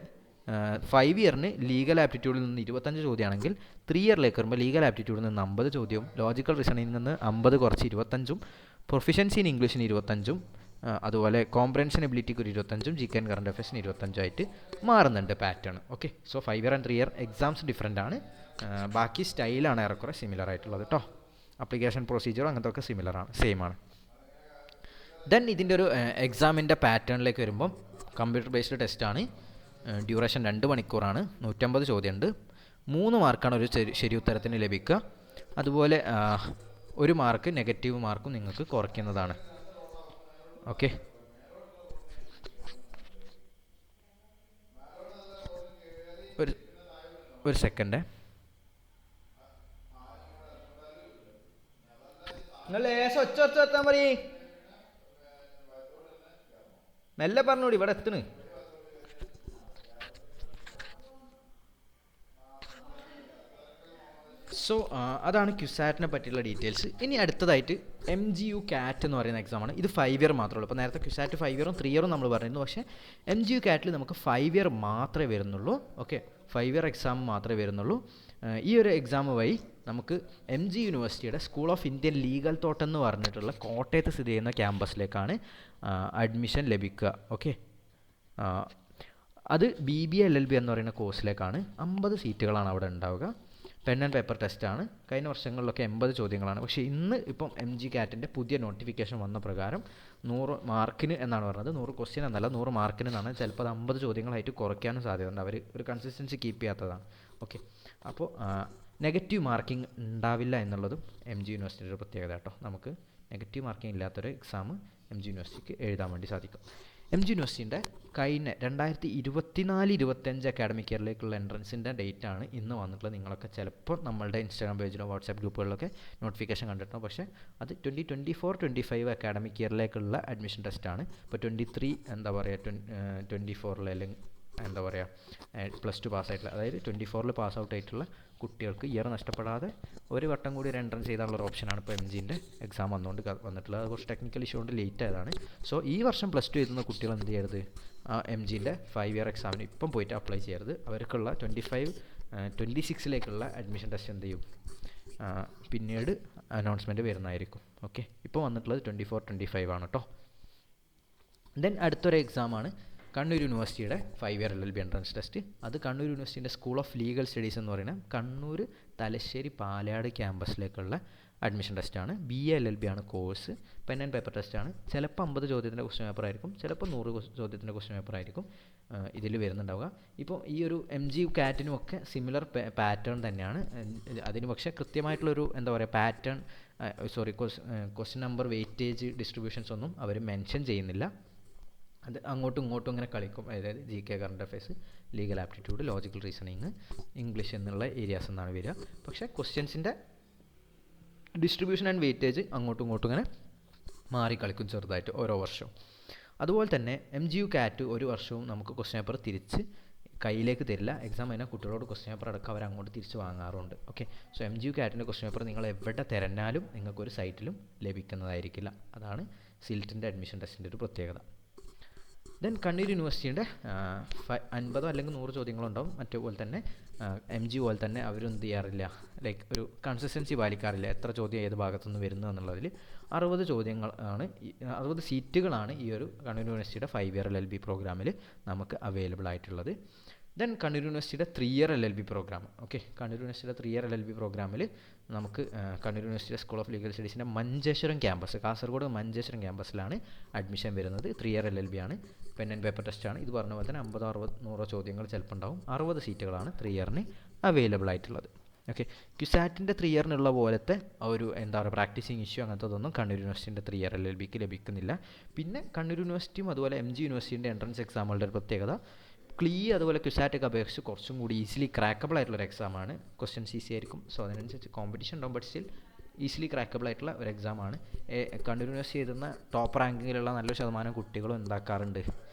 5 ഇയറിന് ലീഗൽ ആപ്റ്റിറ്റ്യൂഡിൽ നിന്ന് 25 ചോദ്യമാണെങ്കിൽ 3 ഇയറിലേക്ക് വരുമ്പോൾ ലീഗൽ ആപ്റ്റിറ്റ്യൂഡിൽ നിന്ന് 50 ചോദ്യവും ലോജിക്കൽ റീസണിങ്ങിൽ നിന്ന് 50 കുറച്ച് 25ഉം പ്രൊഫിഷ്യൻസി ഇൻ ഇംഗ്ലീഷിന് 25ഉം അതുപോലെ കോംപ്രഹെൻഷൻ എബിലിറ്റിക്ക് ഒരു 25ഉം GK ആൻഡ് കറണ്ട് അഫയേഴ്സിന് 25 ആയിട്ട് മാറുന്നുണ്ട് pattern. Okay, so 5 year and 3 year exams different ആണ്. ബാക്കി സ്റ്റൈലാണ് ഏറെക്കുറെ സിമിലർ ആയിട്ടുള്ളത് കേട്ടോ. അപ്ലിക്കേഷൻ പ്രൊസീജിയറും അങ്ങനത്തെ ഒക്കെ സിമിലറാണ്, സെയിം ആണ്. ദെൻ ഇതിൻ്റെ ഒരു എക്സാമിൻ്റെ പാറ്റേണിലേക്ക് വരുമ്പം കമ്പ്യൂട്ടർ ബേസ്ഡ് ടെസ്റ്റാണ്. ഡ്യൂറേഷൻ 2 മണിക്കൂറാണ്. 150 ചോദ്യമുണ്ട്. 3 മാർക്കാണ് ഒരു ശരി ഉത്തരത്തിന് ലഭിക്കുക. അതുപോലെ 1 മാർക്ക് നെഗറ്റീവ് മാർക്കും നിങ്ങൾക്ക് കുറയ്ക്കുന്നതാണ്. ഓക്കെ, ഒരു സെക്കൻഡ്, നിങ്ങൾ ലേശം ഒച്ച എത്താൻ പറയേ, മെല്ലെ പറഞ്ഞോടി, ഇവിടെ എത്തണ്. സോ അതാണ് ക്യുസാറ്റിനെ പറ്റിയുള്ള ഡീറ്റെയിൽസ്. ഇനി അടുത്തതായിട്ട് MGU CAT എന്ന് പറയുന്ന എക്സാമാണ്. ഇത് 5 ഇയർ മാത്രമേ ഉള്ളൂ. അപ്പോൾ നേരത്തെ ക്യുസാറ്റ് 5 ഇയറും 3 ഇയറും നമ്മൾ പറഞ്ഞിരുന്നു, പക്ഷേ MGU CATൽ നമുക്ക് 5 ഇയർ മാത്രമേ വരുന്നുള്ളൂ. ഓക്കെ, 5 ഇയർ എക്സാം മാത്രമേ വരുന്നുള്ളൂ. ഈ ഒരു എക്സാം വഴി നമുക്ക് MG യൂണിവേഴ്സിറ്റിയുടെ school of Indian legal thought എന്ന് പറഞ്ഞിട്ടുള്ള കോട്ടയത്ത് സ്ഥിതി ചെയ്യുന്ന ക്യാമ്പസിലേക്കാണ് അഡ്മിഷൻ ലഭിക്കുക. ഓക്കെ, അത് BBA LLB എന്ന് പറയുന്ന കോഴ്സിലേക്കാണ്. 50 സീറ്റുകളാണ് അവിടെ ഉണ്ടാവുക. പെൻ ആൻഡ് പേപ്പർ ടെസ്റ്റാണ്. കഴിഞ്ഞ വർഷങ്ങളിലൊക്കെ 80 ചോദ്യങ്ങളാണ്. പക്ഷേ ഇന്ന് ഇപ്പം MG CATൻ്റെ പുതിയ നോട്ടിഫിക്കേഷൻ വന്ന പ്രകാരം 100 മാർക്കിന് എന്നാണ് പറഞ്ഞത്. 100 ക്വസ്റ്റ്യൻ എന്നല്ല, 100 മാർക്കിന് എന്നാണ്. ചിലപ്പോൾ അത് 50 ചോദ്യങ്ങളായിട്ട് കുറയ്ക്കാനും സാധ്യതയുണ്ട്. അവർ ഒരു കൺസിസ്റ്റൻസി കീപ്പ് ചെയ്യാത്തതാണ്. ഓക്കെ, അപ്പോൾ നെഗറ്റീവ് മാർക്കിംഗ് ഉണ്ടാവില്ല എന്നുള്ളതും MG യൂണിവേഴ്സിറ്റിയുടെ ഒരു പ്രത്യേകത കേട്ടോ. നമുക്ക് നെഗറ്റീവ് മാർക്കിംഗ് ഇല്ലാത്തൊരു എക്സാം MG യൂണിവേഴ്സിറ്റിക്ക് എഴുതാൻ വേണ്ടി സാധിക്കും. MG യൂണിവേഴ്സിറ്റിൻ്റെ കഴിഞ്ഞ 2024-25 അക്കാഡമിക് ഇയറിലേക്കുള്ള എൻട്രൻസിൻ്റെ ഡേറ്റ് ആണ് ഇന്ന് വന്നിട്ടുള്ളത്. നിങ്ങളൊക്കെ ചിലപ്പോൾ നമ്മളുടെ ഇൻസ്റ്റാഗ്രാം പേജിലോ വാട്സാപ്പ് ഗ്രൂപ്പുകളിലൊക്കെ നോട്ടിഫിക്കേഷൻ കണ്ടിട്ടുണ്ടോ. പക്ഷേ അത് 2024-25 അക്കാഡമിക് ഇയറിലേക്കുള്ള അഡ്മിഷൻ ടെസ്റ്റാണ്. ഇപ്പോൾ 23 എന്താ പറയുക 24 അല്ലെങ്കിൽ എന്താ പറയുക +2 പാസ്സായിട്ടുള്ള, അതായത് 24 പാസ് ഔട്ട് ആയിട്ടുള്ള കുട്ടികൾക്ക് ഇയർ നഷ്ടപ്പെടാതെ ഒരു വട്ടം കൂടി ഒരു എൻട്രൻസ് ചെയ്താലുള്ള ഓപ്ഷനാണ് ഇപ്പോൾ MGൻ്റെ എക്സാം വന്നിട്ടുള്ളത്. അത് കുറച്ച് ടെക്നിക്കൽ ഇഷ്യൂ കൊണ്ട് ലേറ്റ് ആയതാണ്. സോ ഈ വർഷം +2 എഴുതുന്ന കുട്ടികൾ എന്ത് ചെയ്യരുത്, MGൻ്റെ 5 ഇയർ എക്സാമിന് ഇപ്പം പോയിട്ട് അപ്ലൈ ചെയ്യരുത്. അവർക്കുള്ള 25-26ലേക്കുള്ള അഡ്മിഷൻ ടെസ്റ്റ് എന്ത് ചെയ്യും, പിന്നീട് അനൗൺസ്മെൻറ്റ് വരുന്നതായിരിക്കും. ഓക്കെ, ഇപ്പോൾ വന്നിട്ടുള്ളത് 24-25 ആണ് കേട്ടോ. ദെൻ അടുത്തൊരു എക്സാമാണ് കണ്ണൂർ യൂണിവേഴ്സിറ്റിയുടെ 5 ഇയർ LLB എൻട്രൻസ് ടെസ്റ്റ്. അത് കണ്ണൂർ യൂണിവേഴ്സിറ്റിൻ്റെ സ്കൂൾ ഓഫ് ലീഗൽ സ്റ്റഡീസ് എന്ന് പറയുന്നത് കണ്ണൂർ തലശ്ശേരി പാലയാട് ക്യാമ്പസിലേക്കുള്ള അഡ്മിഷൻ ടെസ്റ്റാണ്. BA LLB ആണ് കോഴ്സ്. പെൻ ആൻഡ് പേപ്പർ ടെസ്റ്റാണ്. ചിലപ്പോൾ 50 ചോദ്യത്തിൻ്റെ ക്വസ്റ്റ്യൻ പേപ്പർ ആയിരിക്കും, ചിലപ്പോൾ 100 ചോദ്യത്തിൻ്റെ ക്വസ്റ്റ്യൻ പേപ്പർ ആയിരിക്കും ഇതിൽ വരുന്നുണ്ടാവുക. ഇപ്പോൾ ഈ ഒരു MG CATനും ഒക്കെ സിമിലർ പാറ്റേൺ തന്നെയാണ്. അതിന് പക്ഷേ കൃത്യമായിട്ടുള്ളൊരു എന്താ പറയുക pattern question number weightage distributions ഒന്നും അവർ മെൻഷൻ ചെയ്യുന്നില്ല. അത് അങ്ങോട്ടും ഇങ്ങോട്ടും ഇങ്ങനെ കളിക്കും. അതായത് GK current affairs, legal aptitude, logical reasoning, English എന്നുള്ള ഏരിയാസ് എന്നാണ് വരിക. പക്ഷേ ക്വസ്റ്റ്യൻസിൻ്റെ ഡിസ്ട്രിബ്യൂഷൻ ആൻഡ് വെയിറ്റേജ് അങ്ങോട്ടും ഇങ്ങോട്ടും ഇങ്ങനെ മാറിക്കളിക്കും ചെറുതായിട്ട് ഓരോ വർഷവും. അതുപോലെ തന്നെ MGU CAT ഒരു വർഷവും നമുക്ക് ക്വസ്റ്റ്യൻ പേപ്പർ തിരിച്ച് കയ്യിലേക്ക് തരില്ല. എക്സാം കഴിഞ്ഞാൽ കുട്ടികളോട് ക്വസ്റ്റ്യൻ പേപ്പർ അടക്കം അവർ അങ്ങോട്ട് തിരിച്ച് വാങ്ങാറുണ്ട്. ഓക്കെ, സോ MGU CATൻ്റെ ക്വസ്റ്റ്യൻ പേപ്പർ നിങ്ങൾ എവിടെ തിരഞ്ഞാലും നിങ്ങൾക്കൊരു സൈറ്റിലും ലഭിക്കുന്നതായിരിക്കില്ല. അതാണ് സിൽറ്റിൻ്റെ അഡ്മിഷൻ ടെസ്റ്റിൻ്റെ ഒരു പ്രത്യേകത. ദെൻ കണ്ണൂർ യൂണിവേഴ്സിറ്റിയുടെ 50 അല്ലെങ്കിൽ 100 ചോദ്യങ്ങളുണ്ടാവും. മറ്റേപോലെ തന്നെ MG പോലെ തന്നെ അവരും എന്ത് ചെയ്യാറില്ല, ലൈക്ക് ഒരു കൺസിസ്റ്റൻസി പാലിക്കാറില്ല. എത്ര ചോദ്യം ഏത് ഭാഗത്തുനിന്ന് വരുന്നു എന്നുള്ളതിൽ 60 സീറ്റുകളാണ് ഈ ഒരു കണ്ണൂർ യൂണിവേഴ്സിറ്റിയുടെ 5 ഇയർ LLB പ്രോഗ്രാമിൽ നമുക്ക് അവൈലബിൾ ആയിട്ടുള്ളത്. ദെൻ കണ്ണൂർ യൂണിവേഴ്സിറ്റിയുടെ 3 year LLB program. Okay, Kannur യൂണിവേഴ്സിറ്റിയുടെ 3 ഇയർ LLB പ്രോഗ്രാമിൽ നമുക്ക് Kannur university school of legal സ്റ്റഡീസിൻ്റെ മഞ്ചേശ്വരം ക്യാമ്പസ്, കാസർഗോഡ് മഞ്ചേശ്വരം ക്യാമ്പസിലാണ് അഡ്മിഷൻ വരുന്നത്. 3 ഇയർ LLB ആണ്. പെൻ ആൻഡ് പേപ്പർ ടെസ്റ്റാണ്. ഇത് പറഞ്ഞ പോലെ തന്നെ 50, 60, 100 ചോദ്യങ്ങൾ ചിലപ്പോൾ ഉണ്ടാവും. 60 സീറ്റുകളാണ് 3 ഇയറിന് അവൈലബിൾ ആയിട്ടുള്ളത്. ഓക്കെ, ക്യുസാറ്റിൻ്റെ 3 ഇയറിനുള്ള പോലത്തെ ഒരു എന്താ പറയുക പ്രാക്ടീസിങ് ഇഷ്യൂ അങ്ങനത്തതൊന്നും കണ്ണൂർ യൂണിവേഴ്സിറ്റിൻ്റെ 3 ഇയർ LLBക്ക് ലഭിക്കുന്നില്ല. പിന്നെ കണ്ണൂർ യൂണിവേഴ്സിറ്റിയും അതുപോലെ MG യൂണിവേഴ്സിറ്റിൻ്റെ എൻട്രൻസ് എക്സാമുകളുടെ ഒരു പ്രത്യേകത ക്ലീ അതുപോലെ ക്യുസാറ്റൊക്കെ അപേക്ഷിച്ച് കുറച്ചും കൂടി ഈസിലി ക്രാക്കബിൾ ആയിട്ടുള്ളൊരു എക്സാമാണ്. ക്വസ്റ്റ്യൻസ് ഈസി ആയിരിക്കും. സോ അതിനനുസരിച്ച് കോമ്പറ്റീഷൻ ഉണ്ടാവും, ബട്ട് സ്റ്റിൽ ഈസിലി ക്രാക്കബിൾ ആയിട്ടുള്ള ഒരു എക്സാമാണ്. കണ്ടിന്യൂസ് ചെയ്തുന്ന ടോപ്പ് റാങ്കിങ്ങിലുള്ള നല്ലൊരു ശതമാനം കുട്ടികളും എന്താക്കാറുണ്ട്,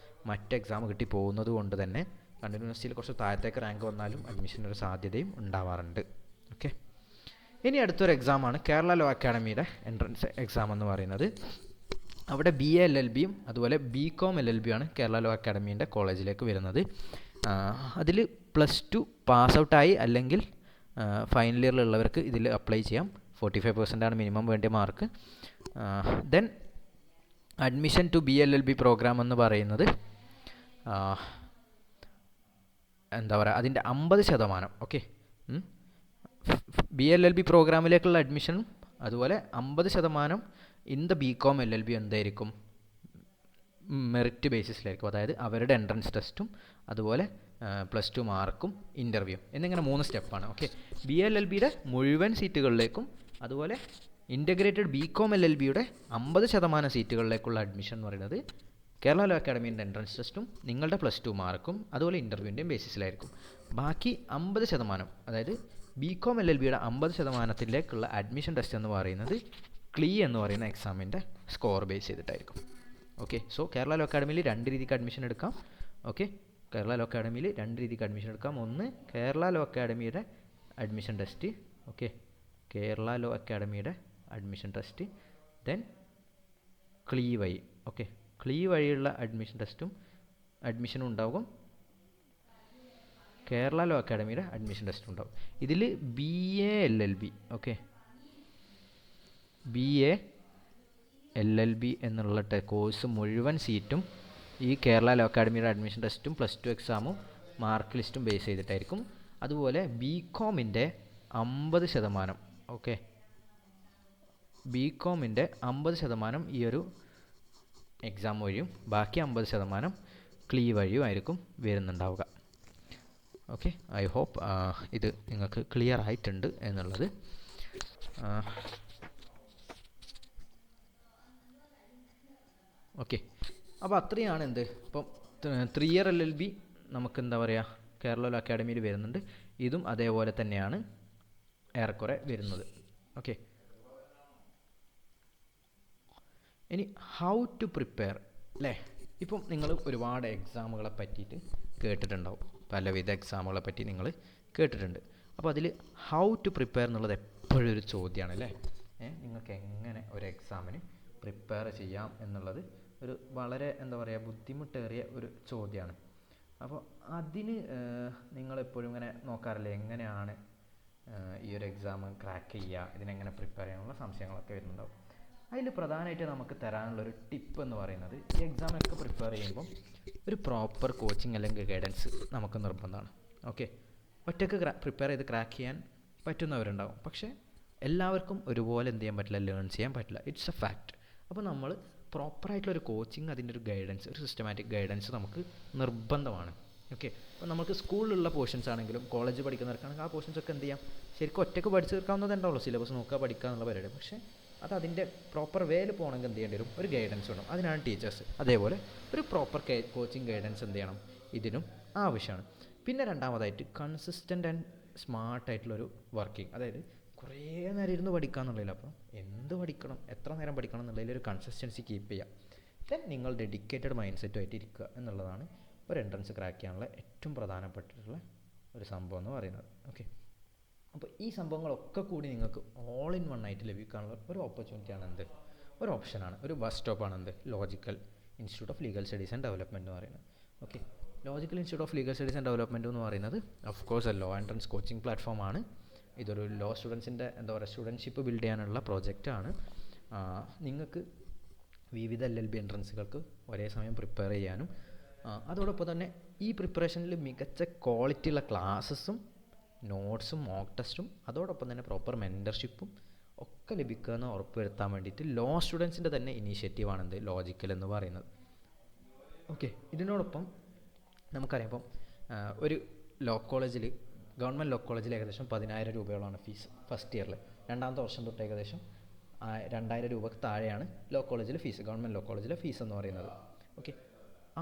മറ്റ് എക്സാം കിട്ടി പോകുന്നത് കൊണ്ട് തന്നെ കണ്ടിന്യൂസിറ്റിയിൽ കുറച്ച് താഴത്തേക്ക് റാങ്ക് വന്നാലും അഡ്മിഷനൊരു സാധ്യതയും ഉണ്ടാവാറുണ്ട്. ഓക്കെ, ഇനി അടുത്തൊരു എക്സാമാണ് കേരള ലോ അക്കാഡമിയുടെ എൻട്രൻസ് എക്സാം എന്ന് പറയുന്നത്. അവിടെ BA LLBയും അതുപോലെ BCom LLB ആണ് കേരള ലോ അക്കാഡമീൻ്റെ കോളേജിലേക്ക് വരുന്നത്. അതിൽ +2 പാസ് ഔട്ടായി അല്ലെങ്കിൽ ഫൈനൽ ഇയറിലുള്ളവർക്ക് ഇതിൽ അപ്ലൈ ചെയ്യാം. 45% ആണ് മിനിമം വേണ്ടിയ mark. Then admission to BLLB program എന്ന് പറയുന്നത് എന്താ പറയുക, അതിൻ്റെ 50%. ഓക്കെ, BLLB പ്രോഗ്രാമിലേക്കുള്ള അഡ്മിഷനും അതുപോലെ 50% ഇൻ ദ BCom LLB എന്തായിരിക്കും, മെറിറ്റ് ബേസിസിലായിരിക്കും. അതായത് അവരുടെ എൻട്രൻസ് ടെസ്റ്റും അതുപോലെ +2 മാർക്കും ഇൻ്റർവ്യൂ എന്നിങ്ങനെ 3 സ്റ്റെപ്പാണ്. ഓക്കെ, BLLBയുടെ മുഴുവൻ സീറ്റുകളിലേക്കും അതുപോലെ ഇൻ്റഗ്രേറ്റഡ് BCom LLBയുടെ 50% സീറ്റുകളിലേക്കുള്ള അഡ്മിഷൻ എന്ന് പറയുന്നത് കേരള ലോ അക്കാഡമീൻ്റെ എൻട്രൻസ് ടെസ്റ്റും നിങ്ങളുടെ +2 മാർക്കും അതുപോലെ ഇൻ്റർവ്യൂവിൻ്റെയും ബേസിസിലായിരിക്കും. ബാക്കി 50%, അതായത് BCom LLBയുടെ 50%ത്തിലേക്കുള്ള അഡ്മിഷൻ ടെസ്റ്റ് എന്ന് പറയുന്നത് ക്ലീ എന്ന് പറയുന്ന എക്സാമിൻ്റെ സ്കോർ ബേസ് ചെയ്തിട്ടായിരിക്കും. ഓക്കെ, സോ കേരള ലോ അക്കാഡമിയിൽ 2 രീതിക്ക് അഡ്മിഷൻ എടുക്കാം. ഓക്കെ, കേരള ലോ അക്കാഡമിയിൽ 2 രീതിക്ക് അഡ്മിഷൻ എടുക്കാം. ഒന്ന് കേരള ലോ അക്കാഡമിയുടെ admission test. Okay, Kerala law അക്കാഡമിയുടെ അഡ്മിഷൻ ടെസ്റ്റ്, ദെൻ ക്ലീ വഴി. ഓക്കെ, ക്ലീ വഴിയുള്ള അഡ്മിഷൻ ടെസ്റ്റും അഡ്മിഷനും ഉണ്ടാകും. കേരള ലോ അക്കാഡമിയുടെ അഡ്മിഷൻ ടെസ്റ്റ് ഉണ്ടാവും. ഇതിൽ BA LLB, okay, BA LLB എന്നുള്ള കോഴ്സ് മുഴുവൻ സീറ്റും ഈ കേരള ലോ അക്കാഡമിയുടെ അഡ്മിഷൻ ടെസ്റ്റും +2 എക്സാമും മാർക്ക് ലിസ്റ്റും ബേസ് ചെയ്തിട്ടായിരിക്കും. അതുപോലെ BComൻ്റെ 50%, ഓക്കെ, BComൻ്റെ 50% ഈ ഒരു എക്സാം വഴിയും ബാക്കി 50% ക്ലീ വഴിയും ആയിരിക്കും വരുന്നുണ്ടാവുക. ഓക്കെ, ഐ ഹോപ്പ് ഇത് നിങ്ങൾക്ക് ക്ലിയർ ആയിട്ടുണ്ട് എന്നുള്ളത്. ഓക്കെ, അപ്പോൾ അത്രയാണ് എന്ത്, ഇപ്പം 3 ഇയർ LLB നമുക്ക് എന്താ പറയുക കേരള ലോ അക്കാഡമിയിൽ വരുന്നുണ്ട്. ഇതും അതേപോലെ തന്നെയാണ് ഏറെക്കുറെ വരുന്നത്. ഓക്കെ, ഇനി ഹൗ ടു പ്രിപ്പയർ അല്ലേ. ഇപ്പം നിങ്ങൾ ഒരുപാട് എക്സാമുകളെ പറ്റിയിട്ട് കേട്ടിട്ടുണ്ടാവും, പലവിധ എക്സാമുകളെ പറ്റി നിങ്ങൾ കേട്ടിട്ടുണ്ട്. അപ്പോൾ അതിൽ ഹൗ ടു പ്രിപ്പയർ എന്നുള്ളത് എപ്പോഴും ഒരു ചോദ്യമാണ് അല്ലേ. നിങ്ങൾക്ക് എങ്ങനെ ഒരു എക്സാമിന് പ്രിപ്പയർ ചെയ്യാം എന്നുള്ളത് ഒരു വളരെ എന്താ പറയുക ബുദ്ധിമുട്ടേറിയ ഒരു ചോദ്യമാണ്. അപ്പോൾ അതിന് നിങ്ങളെപ്പോഴും ഇങ്ങനെ നോക്കാറില്ലേ, എങ്ങനെയാണ് ഈ ഒരു എക്സാം ക്രാക്ക് ചെയ്യുക, ഇതിനെങ്ങനെ പ്രിപ്പയർ ചെയ്യാനുള്ള സംശയങ്ങളൊക്കെ വരുന്നുണ്ടാവും. അതിൽ പ്രധാനമായിട്ട് നമുക്ക് തരാനുള്ളൊരു ടിപ്പ് എന്ന് പറയുന്നത്, ഈ എക്സാമൊക്കെ പ്രിപ്പയർ ചെയ്യുമ്പം ഒരു പ്രോപ്പർ കോച്ചിങ് അല്ലെങ്കിൽ ഗൈഡൻസ് നമുക്ക് നിർബന്ധമാണ്. ഓക്കെ, ഒറ്റയ്ക്ക് പ്രിപ്പയർ ചെയ്ത് ക്രാക്ക് ചെയ്യാൻ പറ്റുന്നവരുണ്ടാവും, പക്ഷേ എല്ലാവർക്കും ഒരുപോലെ എന്ത് ചെയ്യാൻ പറ്റില്ല, ലേൺ ചെയ്യാൻ പറ്റില്ല. It's A fact. അപ്പോൾ നമ്മൾ പ്രോപ്പറായിട്ടുള്ളൊരു കോച്ചിങ്, അതിൻ്റെ ഒരു ഗൈഡൻസ്, ഒരു സിസ്റ്റമാറ്റിക് ഗൈഡൻസ് നമുക്ക് നിർബന്ധമാണ്. ഓക്കെ, അപ്പോൾ നമുക്ക് സ്കൂളിലുള്ള പോർഷൻസ് ആണെങ്കിലും കോളേജ് പഠിക്കുന്നവർക്കാണെങ്കിൽ ആ പോർഷൻസൊക്കെ എന്ത് ചെയ്യാം, ശരിക്കും ഒറ്റയ്ക്ക് പഠിച്ച് തീർക്കാവുന്നതേ ഉണ്ടാവുള്ളൂ. സിലബസ് നോക്കുക, പഠിക്കുക എന്നുള്ള പരിപാടി. പക്ഷേ അത് അതിൻ്റെ പ്രോപ്പർ വേയിൽ പോകണമെങ്കിൽ എന്ത് ചെയ്യേണ്ടി വരും, ഒരു ഗൈഡൻസ് വേണം. അതിനാണ് ടീച്ചേഴ്സ്. അതേപോലെ ഒരു പ്രോപ്പർ കോച്ചിങ് ഗൈഡൻസ് എന്ത് ചെയ്യണം, ഇതിനും ആവശ്യമാണ്. പിന്നെ രണ്ടാമതായിട്ട് കൺസിസ്റ്റൻ്റ് ആൻഡ് സ്മാർട്ടായിട്ടുള്ളൊരു വർക്കിംഗ്, അതായത് കുറേ നേരം ഇരുന്ന് പഠിക്കുക എന്നുള്ളതിൽ, അപ്പോൾ എന്ത് പഠിക്കണം, എത്ര നേരം പഠിക്കണം എന്നുള്ളതിൽ ഒരു കൺസിസ്റ്റൻസി കീപ്പ് ചെയ്യുക. ദെൻ നിങ്ങൾ ഡെഡിക്കേറ്റഡ് മൈൻഡ് സെറ്റുമായിട്ട് ഇരിക്കുക എന്നുള്ളതാണ് ഒരു എൻട്രൻസ് ക്രാക്ക് ചെയ്യാനുള്ള ഏറ്റവും പ്രധാനപ്പെട്ടിട്ടുള്ള ഒരു സംഭവം എന്ന് പറയുന്നത്. ഓക്കെ, അപ്പോൾ ഈ സംഭവങ്ങളൊക്കെ കൂടി നിങ്ങൾക്ക് ഓൾ ഇൻ വൺ ആയിട്ട് ലഭിക്കാനുള്ള ഒരു ഓപ്പർച്യൂണിറ്റിയാണ് എന്ത്, ഒരു ഓപ്ഷനാണ്, ഒരു ബസ് സ്റ്റോപ്പാണ് എന്ത്, logical institute of legal studies and development എന്ന് പറയുന്നത്. Okay, logical institute of legal studies and development എന്ന് പറയുന്നത് of course law entrance coaching പ്ലാറ്റ്ഫോമാണ്. ഇതൊരു ലോ സ്റ്റുഡൻസിൻ്റെ എന്താ പറയുക സ്റ്റുഡൻഷിപ്പ് ബിൽഡ് ചെയ്യാനുള്ള പ്രോജക്റ്റാണ്. നിങ്ങൾക്ക് വിവിധ LLB എൻട്രൻസുകൾക്ക് ഒരേ സമയം പ്രിപ്പയർ ചെയ്യാനും അതോടൊപ്പം തന്നെ ഈ പ്രിപ്പറേഷനിൽ മികച്ച ക്വാളിറ്റിയുള്ള ക്ലാസ്സസും നോട്ട്സും മോക്ക് ടെസ്റ്റും അതോടൊപ്പം തന്നെ പ്രോപ്പർ മെൻറ്റർഷിപ്പും ഒക്കെ ലഭിക്കുമെന്ന് ഉറപ്പുവരുത്താൻ വേണ്ടിയിട്ട് ലോ സ്റ്റുഡൻസിൻ്റെ തന്നെ ഇനീഷ്യേറ്റീവാണ് എന്ത്, ലോജിക്കൽ എന്ന് പറയുന്നത്. ഓക്കെ, ഇതിനോടൊപ്പം നമുക്കറിയാം, ഇപ്പം ഒരു ലോ കോളേജിൽ, ഗവൺമെൻറ് ലോ കോളേജിൽ ഏകദേശം 10,000 രൂപയോളമാണ് ഫീസ് ഫസ്റ്റ് ഇയറിൽ. രണ്ടാമത്തെ വർഷം തൊട്ട് ഏകദേശം 2,000 രൂപക്ക് താഴെയാണ് ലോ കോളേജിലെ ഫീസ്, ഗവൺമെൻറ് ലോ കോളേജിലെ ഫീസ് എന്ന് പറയുന്നത്. ഓക്കെ,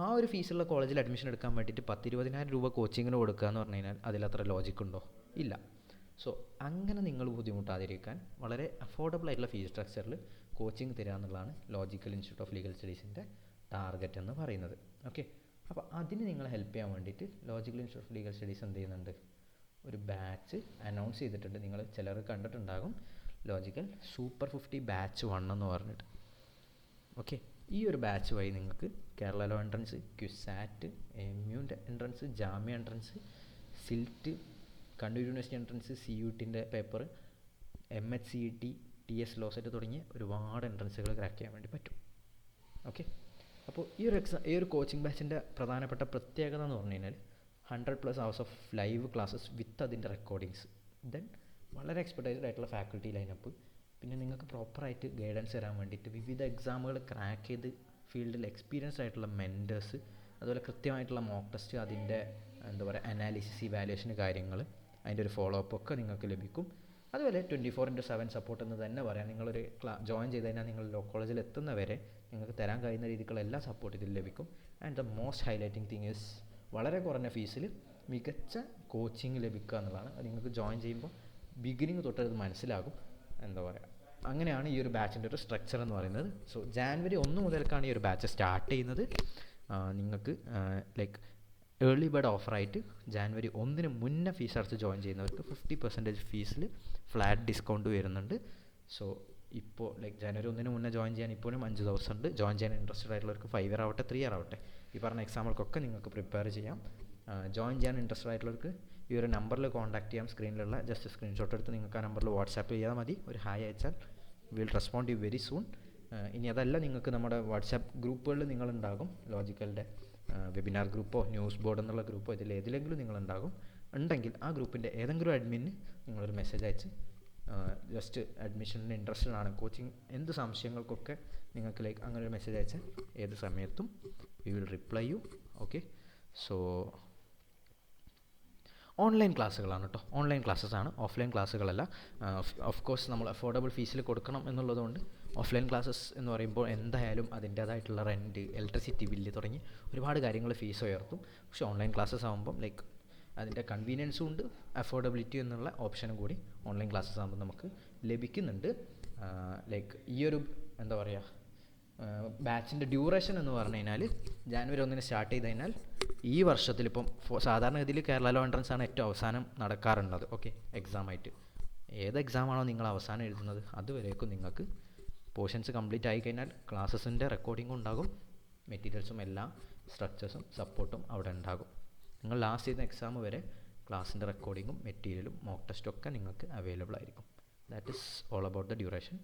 ആ ഒരു ഫീസുള്ള കോളേജിൽ അഡ്മിഷൻ എടുക്കാൻ വേണ്ടിയിട്ട് 10-20,000 രൂപ കോച്ചിങ്ങിന് കൊടുക്കുക എന്ന് പറഞ്ഞു കഴിഞ്ഞാൽ അതിലത്ര ലോജിക്കുണ്ടോ? ഇല്ല. സോ അങ്ങനെ നിങ്ങൾ ബുദ്ധിമുട്ടാതിരിക്കാൻ വളരെ അഫോർഡബിൾ ആയിട്ടുള്ള ഫീസ് സ്ട്രക്ചറിൽ കോച്ചിങ് തരിക എന്നുള്ളതാണ് ലോജിക്കൽ ഇൻസ്റ്റിറ്റ്യൂട്ട് ഓഫ് ലീഗൽ സ്റ്റഡീസിൻ്റെ ടാർഗറ്റ് എന്ന് പറയുന്നത്. ഓക്കെ, അപ്പോൾ അതിന് നിങ്ങളെ ഹെൽപ്പ് ചെയ്യാൻ വേണ്ടിയിട്ട് logical institute of legal studies എന്ത് ചെയ്യുന്നുണ്ട്? ഒരു ബാച്ച് അനൗൺസ് ചെയ്തിട്ടുണ്ട്. നിങ്ങൾ ചിലർ കണ്ടിട്ടുണ്ടാകും, ലോജിക്കൽ സൂപ്പർ 50 ബാച്ച് 1 എന്ന് പറഞ്ഞിട്ട്. ഓക്കെ, ഈ ഒരു ബാച്ച് വഴി നിങ്ങൾക്ക് കേരള ലോ എൻട്രൻസ്, ക്യുസാറ്റ്, എംയുൻ്റെ എൻട്രൻസ്, ജാമ്യ എൻട്രൻസ്, സിൽറ്റ്, കണ്ണൂർ യൂണിവേഴ്സിറ്റി എൻട്രൻസ്, CUT-ൻ്റെ paper, MHCET, TS law set തുടങ്ങിയ ഒരുപാട് എൻട്രൻസുകൾ ക്രാക്ക് ചെയ്യാൻ വേണ്ടി പറ്റും. ഓക്കെ, അപ്പോൾ ഈ ഒരു കോച്ചിങ് ബാച്ചിൻ്റെ പ്രധാനപ്പെട്ട പ്രത്യേകത എന്ന് പറഞ്ഞു കഴിഞ്ഞാൽ 100+ hours ഓഫ് ലൈവ് ക്ലാസ്സസ് വിത്ത് അതിൻ്റെ റെക്കോർഡിങ്സ്, ദെൻ വളരെ എക്സ്പെർട്ടൈസ്ഡ് ആയിട്ടുള്ള ഫാക്കൽറ്റി ലൈനപ്പ്, പിന്നെ നിങ്ങൾക്ക് പ്രോപ്പറായിട്ട് ഗൈഡൻസ് തരാൻ വേണ്ടിയിട്ട് വിവിധ എക്സാമുകൾ ക്രാക്ക് ചെയ്ത് ഫീൽഡിൽ എക്സ്പീരിയൻസ്ഡ് ആയിട്ടുള്ള മെൻറ്റേഴ്സ്, അതുപോലെ കൃത്യമായിട്ടുള്ള മോക്ക് ടെസ്റ്റ്, അതിൻ്റെ എന്താ പറയുക അനാലിസിസ്, ഇവാലുവേഷൻ കാര്യങ്ങൾ, അതിൻ്റെ ഒരു ഫോളോ അപ്പ് ഒക്കെ നിങ്ങൾക്ക് ലഭിക്കും. അതുപോലെ 24/7 സപ്പോർട്ട് എന്ന് തന്നെ പറയാം. നിങ്ങളൊരു ജോയിൻ ചെയ്ത് കഴിഞ്ഞാൽ നിങ്ങൾ ലോ കോളേജിൽ എത്തുന്നവരെ നിങ്ങൾക്ക് തരാൻ കഴിയുന്ന രീതിക്കുള്ള എല്ലാ സപ്പോർട്ട് ഇതിൽ ലഭിക്കും. And the most highlighting thing is വളരെ കുറഞ്ഞ ഫീസിൽ മികച്ച കോച്ചിങ് ലഭിക്കുക എന്നുള്ളതാണ്. അത് നിങ്ങൾക്ക് ജോയിൻ ചെയ്യുമ്പോൾ ബിഗിനിങ് തൊട്ട് അത് മനസ്സിലാകും. എന്താ പറയുക, അങ്ങനെയാണ് ഈ ഒരു ബാച്ചിൻ്റെ ഒരു സ്ട്രക്ചർ എന്ന് പറയുന്നത്. സോ ജാനുവരി 1 മുതൽക്കാണ് ഈ ഒരു ബാച്ച് സ്റ്റാർട്ട് ചെയ്യുന്നത്. നിങ്ങൾക്ക് ലൈക്ക് ഏർലി ബേർഡ് ഓഫറായിട്ട് ജാനുവരി 1 മുന്നേ ഫീസ് അടച്ച് ജോയിൻ ചെയ്യുന്നവർക്ക് 50% ഫീസിൽ ഫ്ലാറ്റ് ഡിസ്കൗണ്ട് വരുന്നുണ്ട്. സോ ഇപ്പോൾ ലൈക്ക് ജാനുവരി 1 മുന്നേ ജോയിൻ ചെയ്യാൻ ഇപ്പോഴും 5 ദിവസമുണ്ട്. ജോയിൻ ചെയ്യാൻ ഇൻട്രസ്റ്റഡ് ആയിട്ടുള്ളവർക്ക് 5 ഇയർ ആവട്ടെ 3 ഇയർ ആവട്ടെ, ഈ പറഞ്ഞ എക്സാമുകൾക്കൊക്കെ നിങ്ങൾക്ക് പ്രിപ്പയർ ചെയ്യാം. ജോയിൻ ചെയ്യാൻ ഇൻട്രസ്റ്റഡ് ആയിട്ടുള്ളവർക്ക് ഈ ഒരു നമ്പറിൽ കോൺടാക്ട് ചെയ്യാം. സ്ക്രീനിലുള്ള ജസ്റ്റ് സ്ക്രീൻഷോട്ട് എടുത്ത് നിങ്ങൾക്ക് ആ നമ്പറിൽ വാട്സാപ്പ് ചെയ്താൽ മതി. ഒരു ഹായ് അയച്ചാൽ will respond you very soon. ഇനി അതല്ല, നിങ്ങൾക്ക് നമ്മുടെ വാട്സാപ്പ് ഗ്രൂപ്പുകളിൽ നിങ്ങളുണ്ടാകും. ലോജിക്കലിൻ്റെ വെബിനാർ ഗ്രൂപ്പോ ന്യൂസ് ബോർഡ് എന്നുള്ള ഗ്രൂപ്പോ ഇതിലേതെങ്കിലും നിങ്ങളുണ്ടാകും. ഉണ്ടെങ്കിൽ ആ ഗ്രൂപ്പിൻ്റെ ഏതെങ്കിലും അഡ്മിന് നിങ്ങളൊരു മെസ്സേജ് അയച്ച് ജസ്റ്റ് അഡ്മിഷനിൽ ഇൻട്രസ്റ്റഡ് ആണ്, കോച്ചിങ് എന്ത് സംശയങ്ങൾക്കൊക്കെ നിങ്ങൾക്ക് ലൈക്ക് അങ്ങനെ ഒരു മെസ്സേജ് അയച്ചാൽ ഏത് സമയത്തും we will reply you. Okay, so online ക്ലാസ്സുകളാണ് കേട്ടോ. ഓൺലൈൻ ക്ലാസ്സസ് ആണ്, ഓഫ്ലൈൻ ക്ലാസ്സുകളല്ല. ഓഫ് കോഴ്സ് നമ്മൾ അഫോർഡബിൾ ഫീസിൽ കൊടുക്കണം എന്നുള്ളതുകൊണ്ട് ഓഫ്ലൈൻ ക്ലാസ്സസ് എന്ന് പറയുമ്പോൾ എന്തായാലും അതിൻ്റേതായിട്ടുള്ള റെൻറ്റ്, ഇലക്ട്രിസിറ്റി ബില്ല് തുടങ്ങി ഒരുപാട് കാര്യങ്ങൾ ഫീസ് ഉയർത്തും. പക്ഷേ ഓൺലൈൻ ക്ലാസ്സസ് ആകുമ്പം ലൈക്ക് അതിൻ്റെ കൺവീനിയൻസും ഉണ്ട്, അഫോർഡബിലിറ്റി എന്നുള്ള ഓപ്ഷനും കൂടി ഓൺലൈൻ ക്ലാസ്സസ് ആകുമ്പോൾ നമുക്ക് ലഭിക്കുന്നുണ്ട്. ലൈക്ക് ഈ ഒരു എന്താ പറയുക ബാച്ചിൻ്റെ ഡ്യൂറേഷൻ എന്ന് പറഞ്ഞു കഴിഞ്ഞാൽ ജാനുവരി 1 സ്റ്റാർട്ട് ചെയ്ത് കഴിഞ്ഞാൽ ഈ വർഷത്തിലിപ്പം സാധാരണഗതിയിൽ കേരള ലോ എൻട്രൻസ് ആണ് ഏറ്റവും അവസാനം നടക്കാറുള്ളത്. ഓക്കെ, എക്സാമായിട്ട് ഏത് എക്സാമാണോ നിങ്ങൾ അവസാനം എഴുതുന്നത് അതുവരേക്കും നിങ്ങൾക്ക് പോർഷൻസ് കംപ്ലീറ്റ് ആയി കഴിഞ്ഞാൽ ക്ലാസ്സസിൻ്റെ റെക്കോർഡിങ്ങും ഉണ്ടാകും, മെറ്റീരിയൽസും എല്ലാ സ്ട്രക്ചേഴ്സും സപ്പോർട്ടും അവിടെ ഉണ്ടാകും. നിങ്ങൾ ലാസ്റ്റ് ചെയ്യുന്ന എക്സാം വരെ ക്ലാസ്സിൻ്റെ റെക്കോർഡിങ്ങും മെറ്റീരിയലും മോക്ക് ടെസ്റ്റും ഒക്കെ നിങ്ങൾക്ക് അവൈലബിൾ ആയിരിക്കും. That is all about the duration.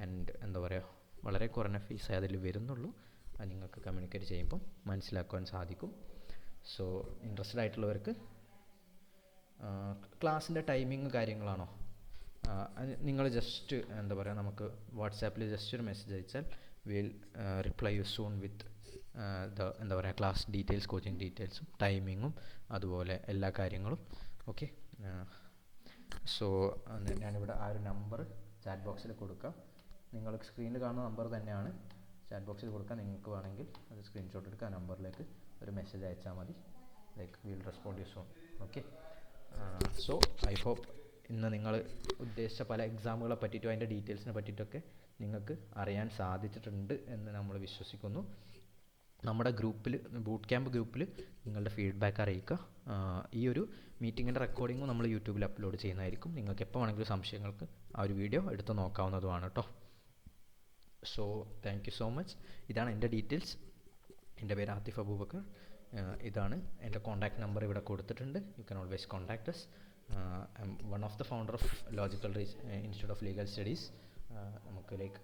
And എന്താ പറയുക, വളരെ കുറഞ്ഞ ഫീസേ അതിൽ വരുന്നുള്ളൂ. അത് നിങ്ങൾക്ക് കമ്മ്യൂണിക്കേറ്റ് ചെയ്യുമ്പം മനസ്സിലാക്കുവാൻ സാധിക്കും. സോ ഇൻട്രസ്റ്റഡ് ആയിട്ടുള്ളവർക്ക് ക്ലാസ്സിൻ്റെ ടൈമിങ് കാര്യങ്ങളാണോ, നിങ്ങൾ ജസ്റ്റ് എന്താ പറയുക നമുക്ക് വാട്സാപ്പിൽ ജസ്റ്റ് ഒരു മെസ്സേജ് അയച്ചാൽ വിൽ റിപ്ലൈ യു സൂൺ വിത്ത് എന്താ പറയുക ക്ലാസ് ഡീറ്റെയിൽസ്, കോച്ചിങ് ഡീറ്റെയിൽസും ടൈമിങ്ങും അതുപോലെ എല്ലാ കാര്യങ്ങളും. ഓക്കെ, സോ ഞാനിവിടെ ആ ഒരു നമ്പർ ചാറ്റ് ബോക്സിൽ കൊടുക്കാം. നിങ്ങൾ സ്ക്രീനിൽ കാണുന്ന നമ്പർ തന്നെയാണ് ചാറ്റ് ബോക്സിൽ കൊടുക്കാൻ. നിങ്ങൾക്ക് വേണമെങ്കിൽ അത് സ്ക്രീൻഷോട്ട് എടുക്കുക, ആ നമ്പറിലേക്ക് ഒരു മെസ്സേജ് അയച്ചാൽ മതി. Like will respond you soon. Okay, so I hope ഇന്ന് നിങ്ങൾ ഉദ്ദേശിച്ച പല എക്സാമുകളെ പറ്റിയിട്ടും അതിൻ്റെ ഡീറ്റെയിൽസിനെ പറ്റിയിട്ടൊക്കെ നിങ്ങൾക്ക് അറിയാൻ സാധിച്ചിട്ടുണ്ട് എന്ന് നമ്മൾ വിശ്വസിക്കുന്നു. നമ്മുടെ ഗ്രൂപ്പിൽ, ബൂട്ട് ക്യാമ്പ് ഗ്രൂപ്പിൽ നിങ്ങളുടെ ഫീഡ്ബാക്ക് അറിയിക്കുക. ഈ ഒരു മീറ്റിങ്ങിൻ്റെ റെക്കോർഡിങ്ങും നമ്മൾ യൂട്യൂബിൽ അപ്ലോഡ് ചെയ്യുന്നതായിരിക്കും. നിങ്ങൾക്ക് എപ്പോൾ വേണമെങ്കിലും സംശയങ്ങൾക്ക് ആ ഒരു വീഡിയോ എടുത്ത് നോക്കാവുന്നതുമാണ് കേട്ടോ. So thank you so much. ഇതാണ് എൻ്റെ ഡീറ്റെയിൽസ്. എൻ്റെ പേര് ആതിഫ് അബൂബക്കർ. ഇതാണ് എൻ്റെ കോൺടാക്ട് നമ്പർ ഇവിടെ കൊടുത്തിട്ടുണ്ട്. You can always contact us. I am one of the founder of logical institute of legal studies. നമുക്ക് ലൈക്ക്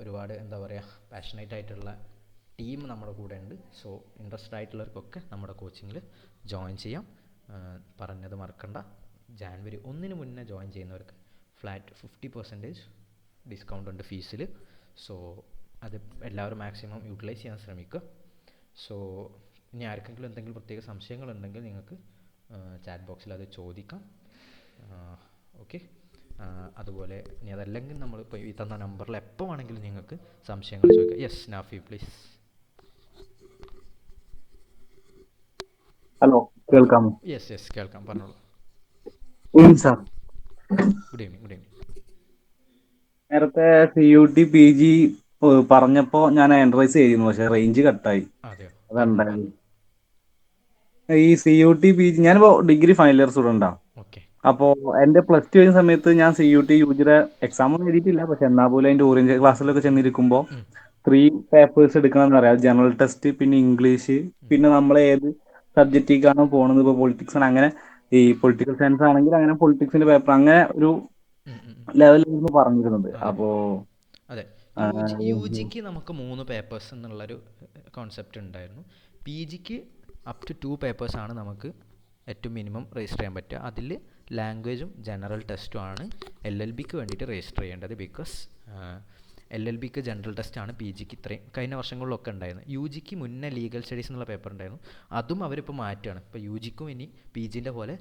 ഒരുപാട് എന്താ പറയുക പാഷനേറ്റ് ആയിട്ടുള്ള ടീം നമ്മുടെ കൂടെ ഉണ്ട്. സോ ഇൻട്രസ്റ്റഡ് ആയിട്ടുള്ളവർക്കൊക്കെ നമ്മുടെ കോച്ചിങ്ങിൽ ജോയിൻ ചെയ്യാം. പറഞ്ഞത് മറക്കണ്ട, ജാനുവരി 1 മുന്നേ ജോയിൻ ചെയ്യുന്നവർക്ക് ഫ്ലാറ്റ് 50% ഡിസ്കൗണ്ട് ഉണ്ട് ഫീസിൽ. സോ അത് എല്ലാവരും മാക്സിമം യൂട്ടിലൈസ് ചെയ്യാൻ ശ്രമിക്കുക. സോ ഇനി ആർക്കെങ്കിലും എന്തെങ്കിലും പ്രത്യേക സംശയങ്ങളുണ്ടെങ്കിൽ നിങ്ങൾക്ക് ചാറ്റ് ബോക്സിൽ അത് ചോദിക്കാം. ഓക്കെ, അതുപോലെ ഇനി അതല്ലെങ്കിൽ നമ്മളിപ്പോൾ ഈ തന്ന നമ്പറിൽ എപ്പോൾ വേണമെങ്കിലും നിങ്ങൾക്ക് സംശയങ്ങൾ ചോദിക്കാം. Yes Nafi please. ഹലോ, കേൾക്കാമോ? യെസ് യെസ് കേൾക്കാം, പറഞ്ഞോളൂ. Sir, good evening, good evening. നേരത്തെ CUT PG പറഞ്ഞപ്പോൾ ഞാൻ എൻട്രൈസ് ചെയ്യുന്നു, പക്ഷെ റേഞ്ച് കട്ടായി. അതെയോ, പറഞ്ഞോളൂ അതുണ്ടായത് പറഞ്ഞോളൂ. ഈ CUT PG, ഞാനിപ്പോൾ ഡിഗ്രി ഫൈനൽ ഇയർ സ്റ്റുഡൻ്റാണ്. ഓക്കെ. അപ്പോൾ എൻ്റെ +2 കഴിഞ്ഞ സമയത്ത് ഞാൻ CUT UGയുടെ എക്സാം ഒന്നും എഴുതിയിട്ടില്ല, പക്ഷെ എന്നാൽ പോലും അതിൻ്റെ ഓറിയൻറ്റേഷൻ ക്ലാസ്സിലൊക്കെ ചെന്നിരിക്കുമ്പോൾ 3 പേപ്പേഴ്സ് എടുക്കണമെന്ന് അറിയാം. ജനറൽ ടെസ്റ്റ്, പിന്നെ ഇംഗ്ലീഷ്, പിന്നെ നമ്മൾ ഏത് സബ്ജക്റ്റിലേക്കാണോ പോകണത്, ഇപ്പോൾ പൊളിറ്റിക്സ് ആണ്, അങ്ങനെ ഈ പൊളിറ്റിക്കൽ സയൻസ് ആണെങ്കിൽ അങ്ങനെ പൊളിറ്റിക്സിന്റെ പേപ്പർ, അങ്ങനെ ഒരു ലെവലിലായിരുന്നു പറഞ്ഞിരുന്നത്. അതെ അപ്പോൾ അതെ. യു ജിക്ക് നമുക്ക് 3 പേപ്പേഴ്സ് എന്നുള്ളൊരു കോൺസെപ്റ്റ് ഉണ്ടായിരുന്നു. PGക്ക് അപ് ടു 2 പേപ്പേഴ്സാണ് നമുക്ക് ഏറ്റവും മിനിമം രജിസ്റ്റർ ചെയ്യാൻ പറ്റുക. അതിൽ ലാംഗ്വേജും ജനറൽ ടെസ്റ്റും ആണ് LLBക്ക് വേണ്ടിയിട്ട് രജിസ്റ്റർ ചെയ്യേണ്ടത്. ബിക്കോസ് LLBക്ക് ജനറൽ ടെസ്റ്റാണ്, PGക്ക് ഇത്രയും കഴിഞ്ഞ വർഷങ്ങളിലൊക്കെ ഉണ്ടായിരുന്നു. UGക്ക് മുന്നേ ലീഗൽ സ്റ്റഡീസ് എന്നുള്ള പേപ്പർ ഉണ്ടായിരുന്നു, അതും അവരിപ്പോൾ മാറ്റുകയാണ്. ഇപ്പോൾ UGക്കും ഇനി PGൻ്റെ പോലെ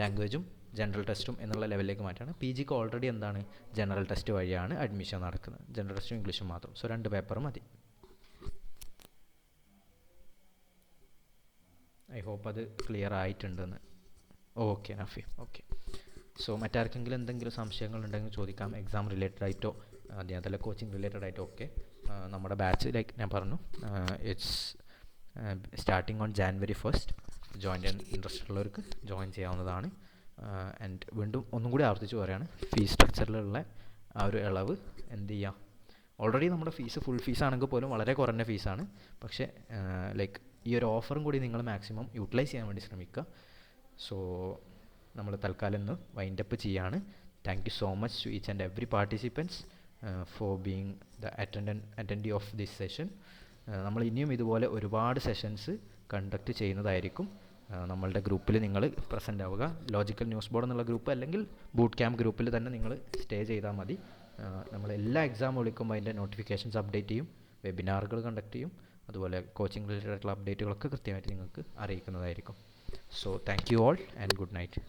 ലാംഗ്വേജും ജനറൽ ടെസ്റ്റും എന്നുള്ള ലെവലിലേക്ക് മാറ്റാണ്. PGക്ക് ഓൾറെഡി എന്താണ് ജനറൽ ടെസ്റ്റ് വഴിയാണ് അഡ്മിഷൻ നടക്കുന്നത്, ജനറൽ ടെസ്റ്റും ഇംഗ്ലീഷും മാത്രം. സോ 2 പേപ്പർ മതി. ഐ ഹോപ്പ് അത് clear ആയിട്ടുണ്ടെന്ന്. Okay Nafi, okay. So മറ്റാർക്കെങ്കിലും എന്തെങ്കിലും സംശയങ്ങളുണ്ടെങ്കിൽ ചോദിക്കാം, എക്സാം റിലേറ്റഡ് ആയിട്ടോ അതല്ല കോച്ചിങ് റിലേറ്റഡ് ആയിട്ടോ ഒക്കെ. നമ്മുടെ ബാച്ച് ലൈക്ക് ഞാൻ പറഞ്ഞു, it's starting on January 1st. Join ചെയ്യാൻ ഇൻട്രസ്റ്റ് ഉള്ളവർക്ക് ജോയിൻ ചെയ്യാവുന്നതാണ്. ആൻഡ് വീണ്ടും ഒന്നും കൂടി ആവർത്തിച്ച് പറയുകയാണ്, ഫീസ് സ്ട്രക്ചറിലുള്ള ആ ഒരു ഇളവ് എന്ത് ചെയ്യാം, ഓൾറെഡി നമ്മുടെ ഫീസ് ഫുൾ ഫീസ് ആണെങ്കിൽ പോലും വളരെ കുറഞ്ഞ ഫീസാണ്. പക്ഷേ ലൈക്ക് ഈ ഒരു ഓഫറും കൂടി നിങ്ങൾ മാക്സിമം യൂട്ടിലൈസ് ചെയ്യാൻ വേണ്ടി ശ്രമിക്കുക. സോ നമ്മൾ തൽക്കാലം ഇന്ന് വൈൻഡപ്പ് ചെയ്യാണ്. Thank you so much to each and every participants for being the attendee of this session. നമ്മൾ ഇനിയും ഇതുപോലെ ഒരുപാട് സെഷൻസ് കണ്ടക്ട് ചെയ്യുന്നതായിരിക്കും. നമ്മളുടെ ഗ്രൂപ്പിൽ നിങ്ങൾ പ്രസൻ്റ് ആവുക. ലോജിക്കൽ ന്യൂസ് ബോർഡ് എന്നുള്ള ഗ്രൂപ്പ് അല്ലെങ്കിൽ ബൂട്ട് ക്യാമ്പ് ഗ്രൂപ്പിൽ തന്നെ നിങ്ങൾ സ്റ്റേ ചെയ്താൽ മതി. നമ്മൾ എല്ലാ എക്സാം വിളിക്കുമ്പോൾ അതിൻ്റെ നോട്ടിഫിക്കേഷൻസ് അപ്ഡേറ്റ് ചെയ്യും, വെബിനാറുകൾ കണ്ടക്ട് ചെയ്യും, അതുപോലെ കോച്ചിങ് റിലേറ്റഡ് ആയിട്ടുള്ള അപ്ഡേറ്റുകളൊക്കെ കൃത്യമായിട്ട് നിങ്ങൾക്ക് അറിയിക്കുന്നതായിരിക്കും. So thank you all and good night.